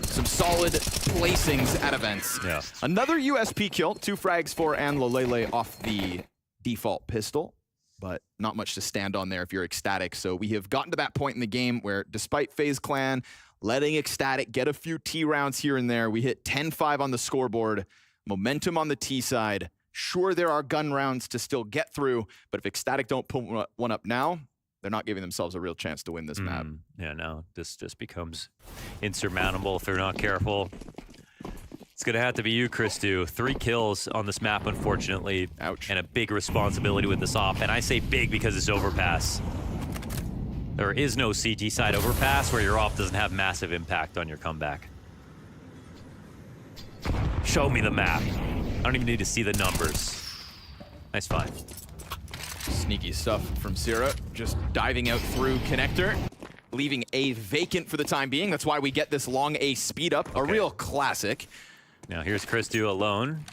some solid placings at events. Yeah. Another USP kill, 2 frags for Anlalele off the default pistol, but not much to stand on there if you're Ecstatic. So we have gotten to that point in the game where despite FaZe Clan letting Ecstatic get a few T rounds here and there, we hit 10-5 on the scoreboard, momentum on the T side. Sure, there are gun rounds to still get through, but if Ecstatic don't pull one up now, they're not giving themselves a real chance to win this map. Yeah, no, this just becomes insurmountable if they're not careful. It's going to have to be you, Christu. 3 kills on this map, unfortunately. Ouch. And a big responsibility with this op. And I say big because it's overpass. There is no CT side overpass where your op doesn't have massive impact on your comeback. Show me the map. I don't even need to see the numbers. Nice find. Sneaky stuff from Sierra, just diving out through connector, leaving A vacant for the time being. That's why we get this long A speed up, a real classic. Now here's Christu alone.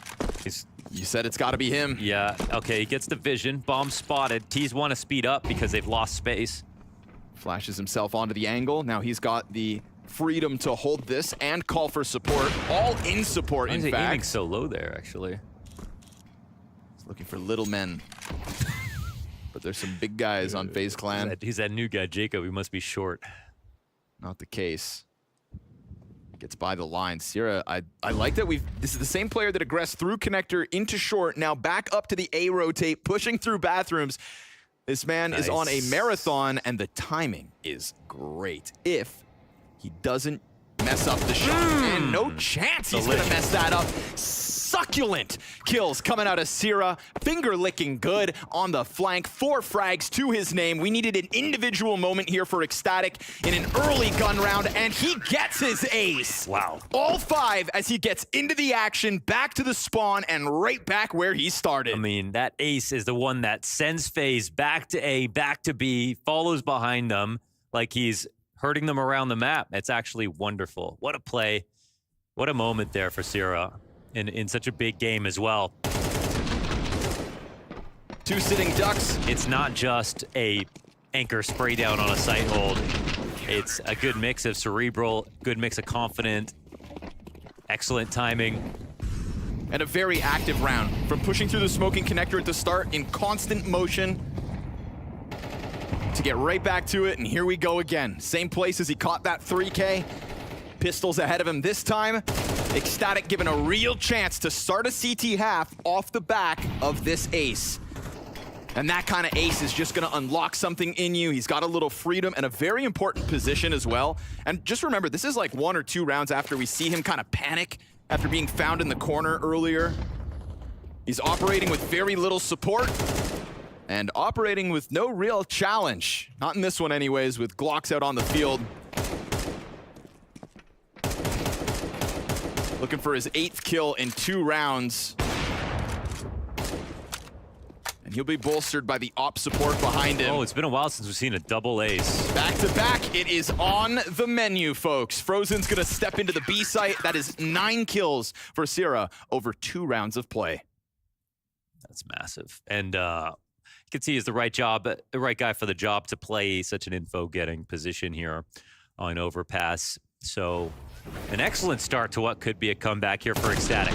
You said it's got to be him. Yeah, okay, he gets the vision. Bomb spotted. T's want to speed up because they've lost space. Flashes himself onto the angle. Now he's got the freedom to hold this and call for support. All in support, in fact. Why is he aiming so low there, actually? He's looking for little men. But there's some big guys on FaZe Clan. He's that new guy, Jacob. He must be short. Not the case. Gets by the line. Sierra, I like that this is the same player that aggressed through connector into short, now back up to the A rotate, pushing through bathrooms. This man is on a marathon, and the timing is great. If he doesn't mess up the shot, and no chance he's gonna mess that up. Succulent kills coming out of Sierra. Finger licking good on the flank. 4 frags to his name. We needed an individual moment here for Ecstatic in an early gun round, and he gets his ace. Wow. All 5 as he gets into the action, back to the spawn, and right back where he started. I mean, that ace is the one that sends FaZe back to A, back to B, follows behind them like he's hurting them around the map. It's actually wonderful. What a play. What a moment there for Sierra. In such a big game as well. 2 sitting ducks. It's not just a anchor spray down on a sight hold. It's a good mix of cerebral, good mix of confident, excellent timing. And a very active round. From pushing through the smoking connector at the start in constant motion to get right back to it, and here we go again. Same place as he caught that 3K. Pistols ahead of him this time. Ecstatic given a real chance to start a CT half off the back of this ace. And that kind of ace is just going to unlock something in you. He's got a little freedom and a very important position as well. And just remember, this is like 1 or 2 rounds after we see him kind of panic after being found in the corner earlier. He's operating with very little support and operating with no real challenge. Not in this one anyways, with Glocks out on the field. Looking for his 8th kill in 2 rounds. And he'll be bolstered by the op support behind him. Oh, it's been a while since we've seen a double ace. Back to back, it is on the menu, folks. Frozen's gonna step into the B site. That is 9 kills for Sierra over 2 rounds of play. That's massive. And you can see he's the right guy for the job to play such an info-getting position here on overpass. So an excellent start to what could be a comeback here for Ecstatic.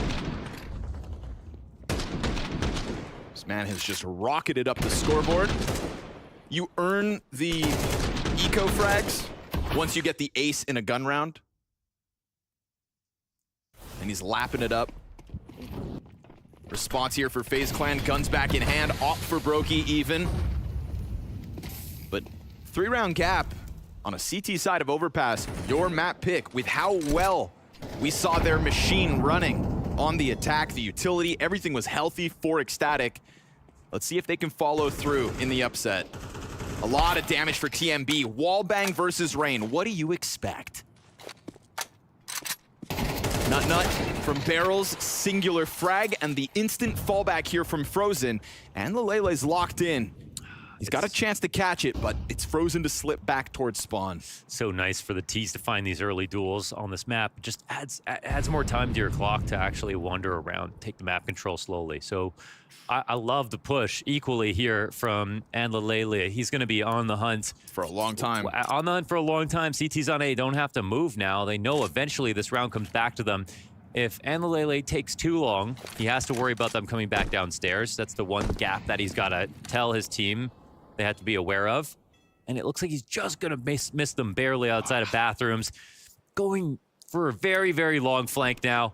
This man has just rocketed up the scoreboard. You earn the eco frags once you get the ace in a gun round. And he's lapping it up. Response here for FaZe Clan, guns back in hand, opt for Brokey even. But 3-round gap on a CT side of overpass, your map pick with how well we saw their machine running on the attack, the utility, everything was healthy for Ecstatic. Let's see if they can follow through in the upset. A lot of damage for TMB. Wallbang versus Rain. What do you expect? Nut from Barrels, singular frag, and the instant fallback here from Frozen. And Lele's locked in. He's got a chance to catch it, but it's Frozen to slip back towards spawn. So nice for the T's to find these early duels on this map. It just adds more time to your clock to actually wander around, take the map control slowly. So I love the push equally here from Anlalele. He's going to be on the hunt for a long time. On the hunt for a long time. CT's on A, don't have to move now. They know eventually this round comes back to them. If Anlalele takes too long, he has to worry about them coming back downstairs. That's the one gap that he's got to tell his team they have to be aware of. And it looks like he's just going to miss them barely outside of bathrooms. Going for a very, very long flank now.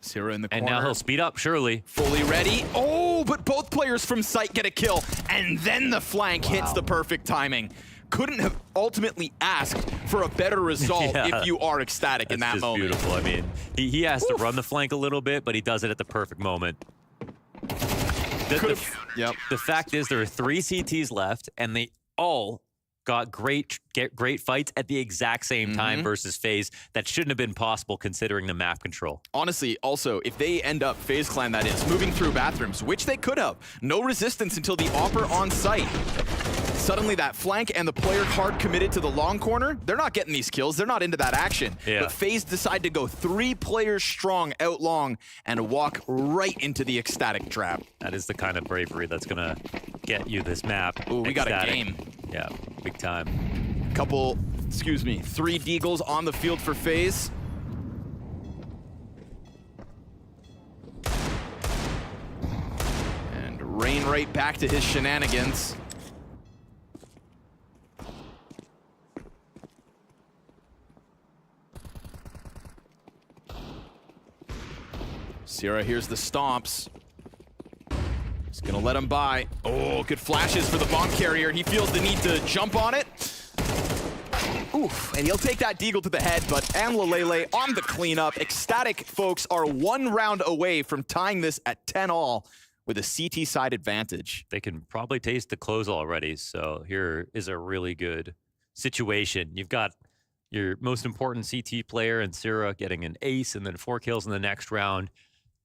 Sierra in the corner. And now he'll speed up, surely. Fully ready. Oh, but both players from sight get a kill. And then the flank hits the perfect timing. Couldn't have ultimately asked for a better result if you are ecstatic in that moment. That's beautiful. I mean, he has to run the flank a little bit, but he does it at the perfect moment. The fact is, there are 3 CTs left, and they all got great fights at the exact same time versus FaZe. That shouldn't have been possible considering the map control. Honestly, also, if they end up, FaZe Clan that is, moving through bathrooms, which they could have, no resistance until the Opper on site. Suddenly that flank and the player hard committed to the long corner, they're not getting these kills. They're not into that action. Yeah. But FaZe decide to go 3 players strong out long and walk right into the ecstatic trap. That is the kind of bravery that's going to get you this map. Ooh, we got a game. Yeah, big time. 3 Deagles on the field for FaZe. And Rain right back to his shenanigans. Sierra here's the stomps. He's gonna let him by. Oh, good flashes for the bomb carrier. He feels the need to jump on it. Oof, and he'll take that Deagle to the head, but Anlalele on the cleanup. Ecstatic folks are 1 round away from tying this at 10-all with a CT side advantage. They can probably taste the close already, so here is a really good situation. You've got your most important CT player in Sierra getting an ace and then 4 kills in the next round,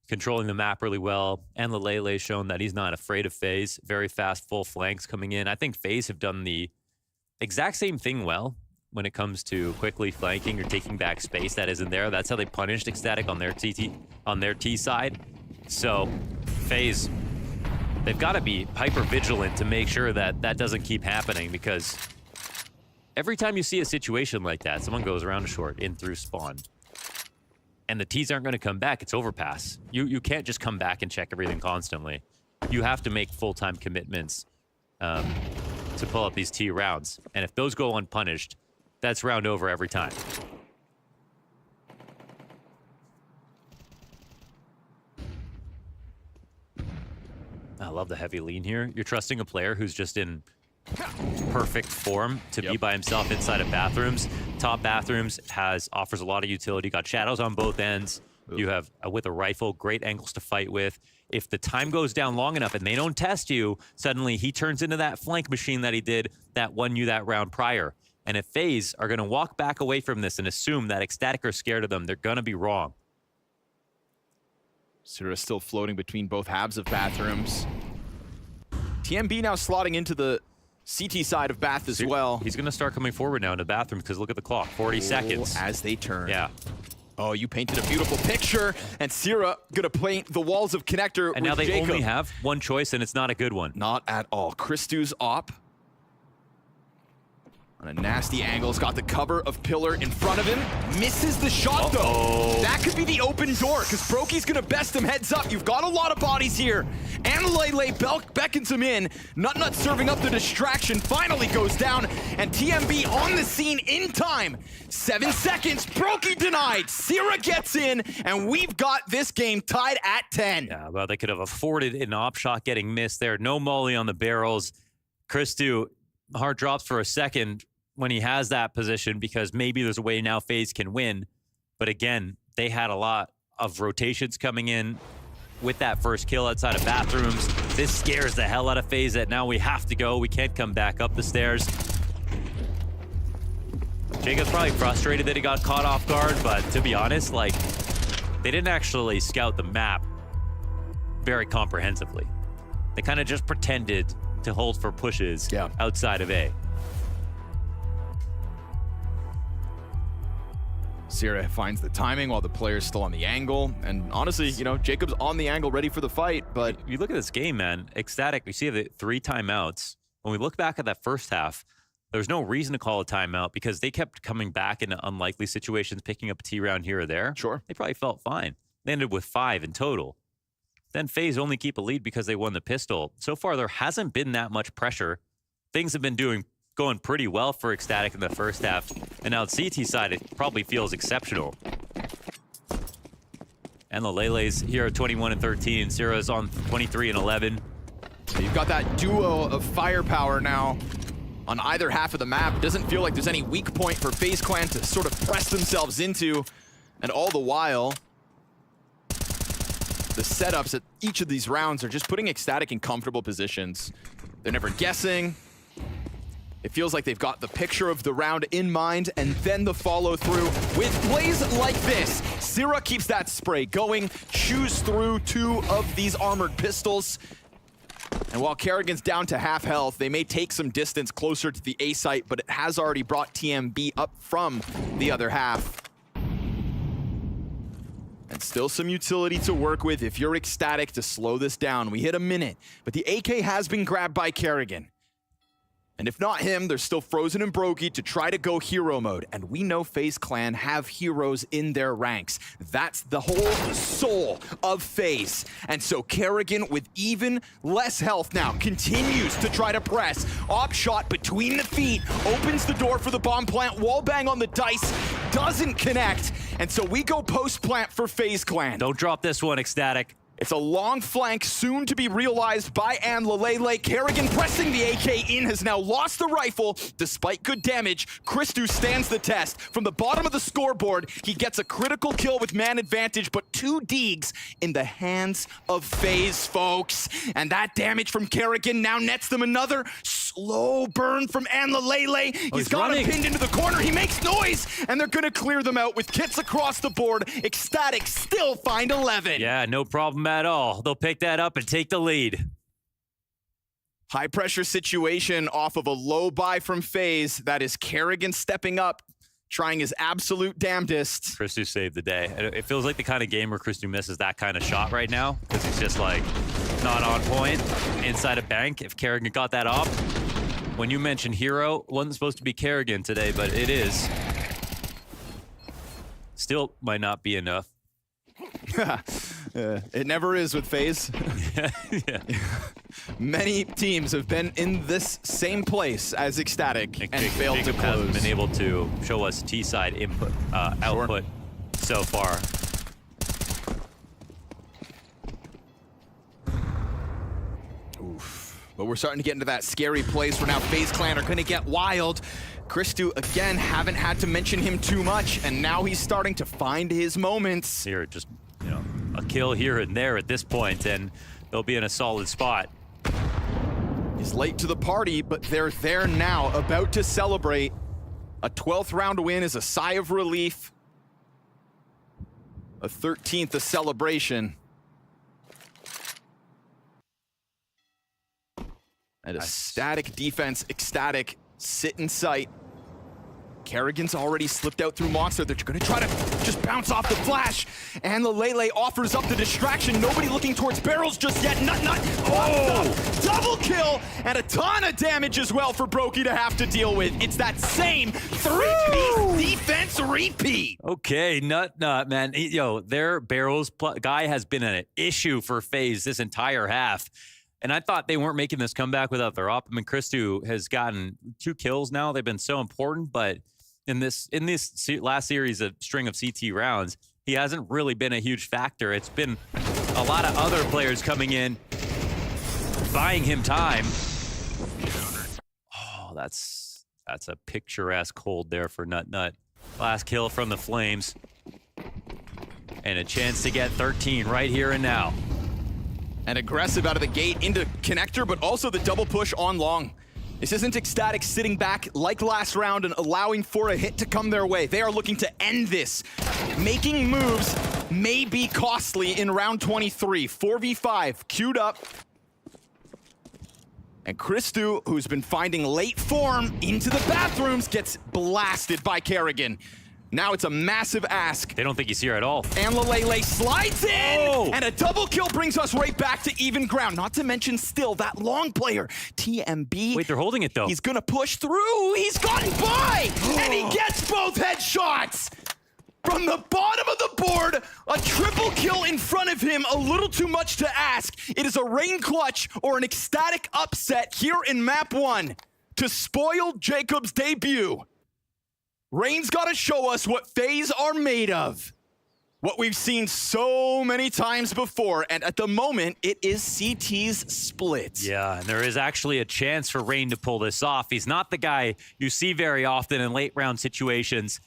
controlling the map really well. And Lele's shown that he's not afraid of FaZe. Very fast, full flanks coming in. I think FaZe have done the exact same thing well when it comes to quickly flanking or taking back space that isn't there. That's how they punished Ecstatic on their T side. So FaZe, they've got to be hyper vigilant to make sure that that doesn't keep happening, because every time you see a situation like that, someone goes around a short in through spawn, and the T's aren't going to come back, it's overpass. You can't just come back and check everything constantly. You have to make full-time commitments to pull up these T rounds. And if those go unpunished, that's round over every time. I love the heavy lean here. You're trusting a player who's just in perfect form to be by himself inside of bathrooms. Top bathrooms offers a lot of utility. Got shadows on both ends. You have, with a rifle, great angles to fight with. If the time goes down long enough and they don't test you, suddenly he turns into that flank machine that he did that won you that round prior. And if FaZe are going to walk back away from this and assume that Ecstatic are scared of them, they're going to be wrong. Sierra still floating between both halves of bathrooms. TMB now slotting into the CT side of Bath as well. He's going to start coming forward now into bathrooms because look at the clock, 40 seconds. As they turn. Yeah. Oh, you painted a beautiful picture, and Sierra gonna paint the walls of Connector and now they Jacob. only have one choice, and it's not a good one. Not at all. Christu's op. On a nasty angle, he's got the cover of Pillar in front of him. Misses the shot, though. That could be the open door, because Brokey's going to best him heads up. You've got a lot of bodies here. Anlalele beckons him in. Nut serving up the distraction. Finally goes down, and TMB on the scene in time. 7 seconds. Brokey denied. Sierra gets in, and we've got this game tied at 10. Yeah, well, they could have afforded an op shot getting missed there. No molly on the barrels. Christu hard drops for a second when he has that position, because maybe there's a way now FaZe can win. But again, they had a lot of rotations coming in with that first kill outside of bathrooms. This scares the hell out of FaZe that now we have to go. We can't come back up the stairs. Jacob's probably frustrated that he got caught off guard, but to be honest, like, they didn't actually scout the map very comprehensively. They kind of just pretended to hold for pushes outside of A. Sierra finds the timing while the player's still on the angle. And honestly, you know, Jacob's on the angle ready for the fight, but... You look at this game, man, Ecstatic, we see the 3 timeouts. When we look back at that first half, there's no reason to call a timeout because they kept coming back into unlikely situations, picking up a T round here or there. Sure. They probably felt fine. They ended with 5 in total. Then FaZe only keep a lead because they won the pistol. So far, there hasn't been that much pressure. Things have been going pretty well for Ecstatic in the first half. And now CT side, it probably feels exceptional. And the Lele's here at 21 and 13. Sierra's on 23 and 11. So you've got that duo of firepower now on either half of the map. It doesn't feel like there's any weak point for FaZe Clan to sort of press themselves into. And all the while, the setups at each of these rounds are just putting Ecstatic in comfortable positions. They're never guessing. It feels like they've got the picture of the round in mind and then the follow through with plays like this. Sierra keeps that spray going, chews through 2 of these armored pistols. And while Kerrigan's down to half health, they may take some distance closer to the A site, but it has already brought TMB up from the other half. And still some utility to work with if you're Ecstatic to slow this down. We hit a minute, but the AK has been grabbed by Kerrigan. And if not him, there's still Frozen and Brokey to try to go hero mode. And we know FaZe Clan have heroes in their ranks. That's the whole soul of FaZe. And so Kerrigan, with even less health now, continues to try to press. Op shot between the feet, opens the door for the bomb plant. Wall bang on the dice, doesn't connect. And so we go post plant for FaZe Clan. Don't drop this one, Ecstatic. It's a long flank, soon to be realized by Anlalele. Kerrigan pressing the AK in, has now lost the rifle. Despite good damage, Christu stands the test. From the bottom of the scoreboard, he gets a critical kill with man advantage, but 2 deags in the hands of FaZe, folks. And that damage from Kerrigan now nets them another slow burn from Anlalele. He's got him pinned into the corner. He makes noise, and they're gonna clear them out with kits across the board. Ecstatic still find 11. Yeah, no problem at all. They'll pick that up and take the lead. High pressure situation off of a low buy from FaZe. That is Kerrigan stepping up, trying his absolute damnedest. Christu saved the day. It feels like the kind of game where Christu misses that kind of shot right now because he's just like not on point inside a bank. If Kerrigan got that off, when you mentioned hero, wasn't supposed to be Kerrigan today, but it is. Still might not be enough. It never is with FaZe. Yeah. Many teams have been in this same place as Ecstatic and failed to close. Hasn't been able to show us T-side input, output so far. Oof. But we're starting to get into that scary place where now FaZe Clan are going to get wild. Christu, again, haven't had to mention him too much, and now he's starting to find his moments. Here, just, you know, a kill here and there at this point, and they'll be in a solid spot. He's late to the party, but they're there now, about to celebrate. A 12th round win is a sigh of relief. A 13th a celebration. And a static defense, Ecstatic, sit in sight. Kerrigan's already slipped out through Monster. They're going to try to just bounce off the flash. And the Lele offers up the distraction. Nobody looking towards barrels just yet. Nut. Oh! Double kill! And a ton of damage as well for Brokey to have to deal with. It's that same 3-piece defense repeat. Okay, Nut, man. Yo, their barrels guy has been an issue for FaZe this entire half. And I thought they weren't making this comeback without their op. I mean, Christu has gotten 2 kills now. They've been so important, but in this last series of string of CT rounds, he hasn't really been a huge factor. It's been a lot of other players coming in, buying him time. Oh, that's a picturesque hold there for Nut. Last kill from the Flames. And a chance to get 13 right here and now. And aggressive out of the gate into connector, but also the double push on long. This isn't Ecstatic sitting back like last round and allowing for a hit to come their way. They are looking to end this. Making moves may be costly in round 23. 4v5 queued up. And Christu, who's been finding late form into the bathrooms, gets blasted by Kerrigan. Now it's a massive ask. They don't think he's here at all. And Lele slides in, Oh! and a double kill brings us right back to even ground. Not to mention still that long player, TMB. Wait, they're holding it though. He's gonna push through. He's gotten by, and he gets both headshots. From the bottom of the board, a triple kill in front of him, a little too much to ask. It is a Rain clutch or an Ecstatic upset here in map 1 to spoil Jacob's debut. Rain's gotta show us what FaZe are made of. What we've seen so many times before, and at the moment, it is CT's split. Yeah, and there is actually a chance for Rain to pull this off. He's not the guy you see very often in late round situations.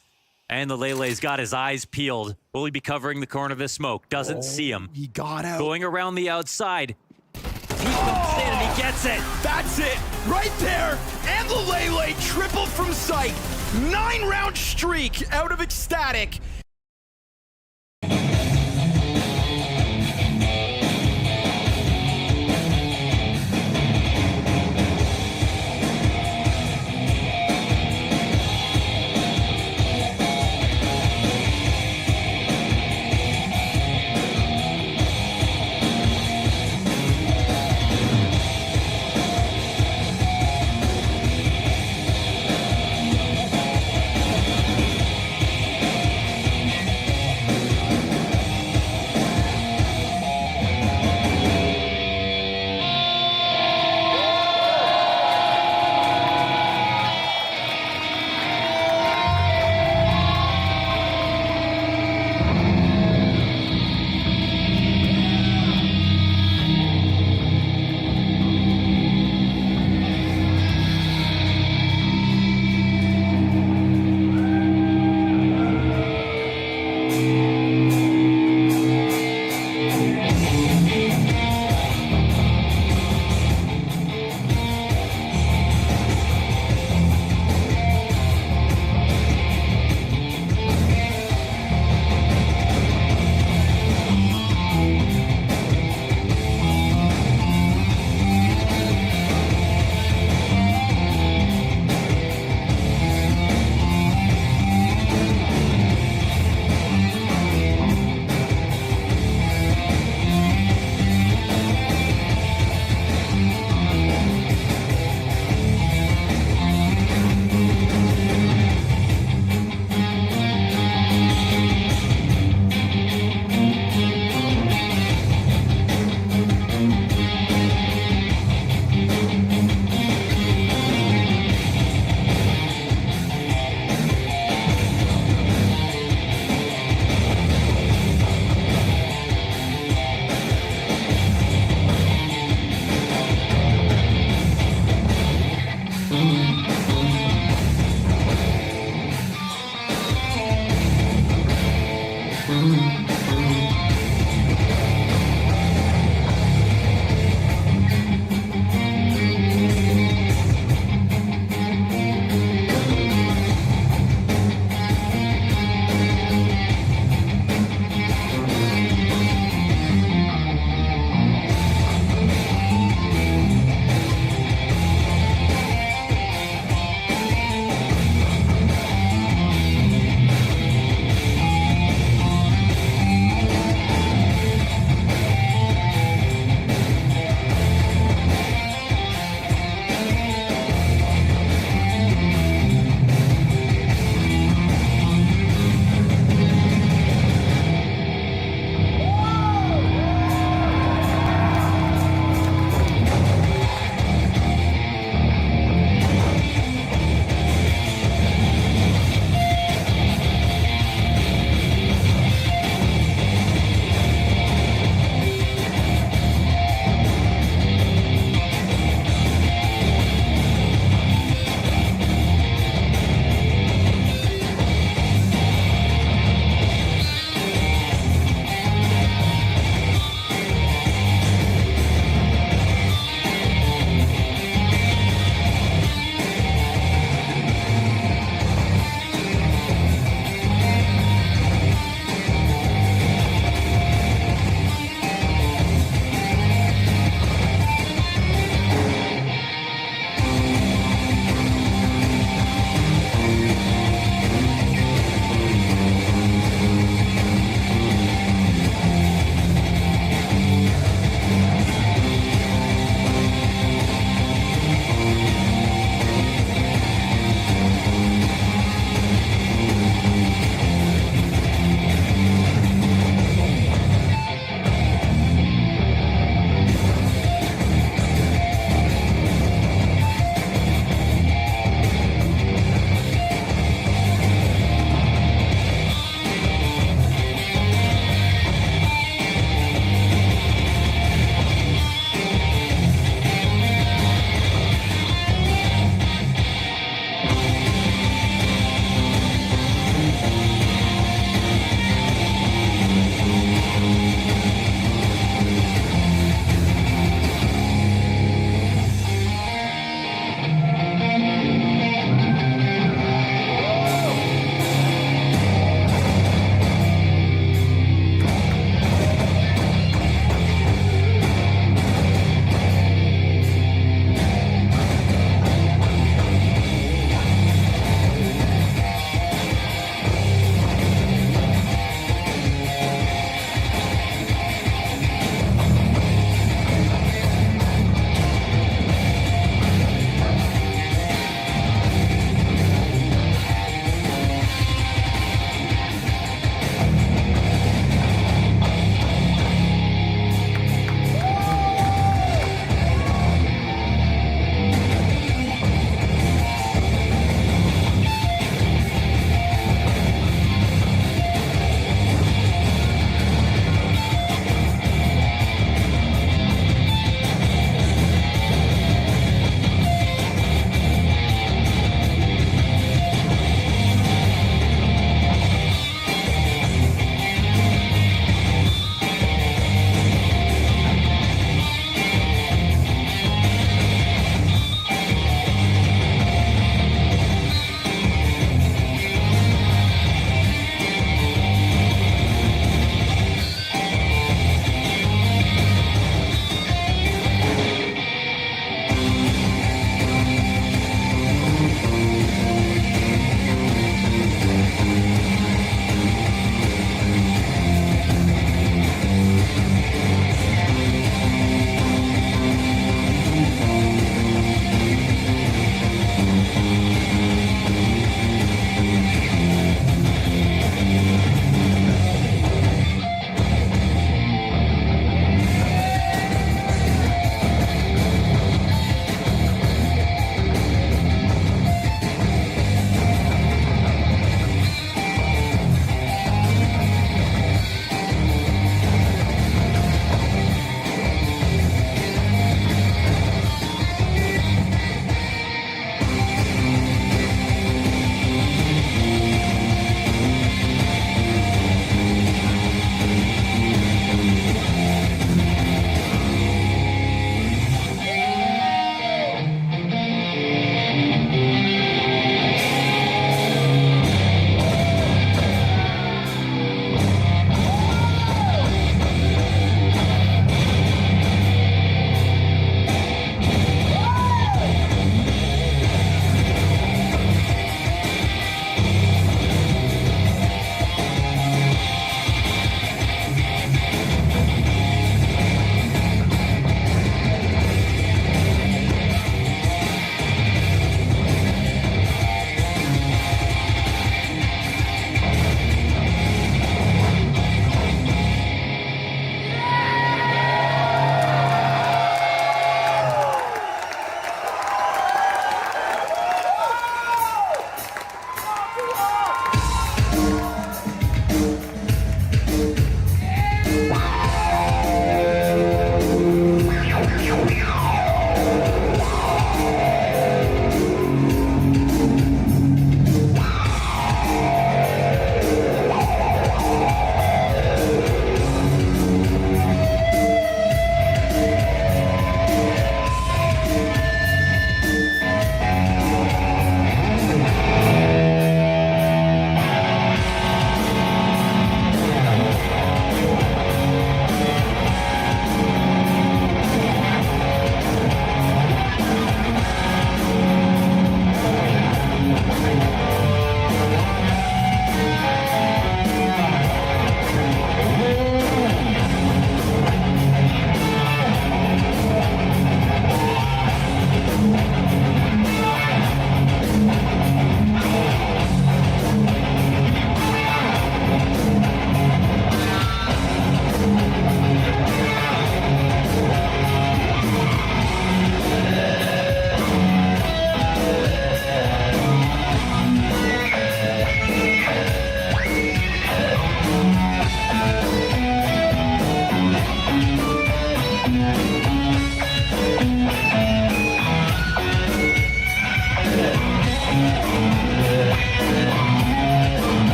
And the Lele's got his eyes peeled. Will he be covering the corner of the smoke? Doesn't see him. He got out. Going around the outside. He comes in and he gets it. That's it, right there. And the Lele tripled from sight. 9-round streak out of Ecstatic.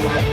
Bye.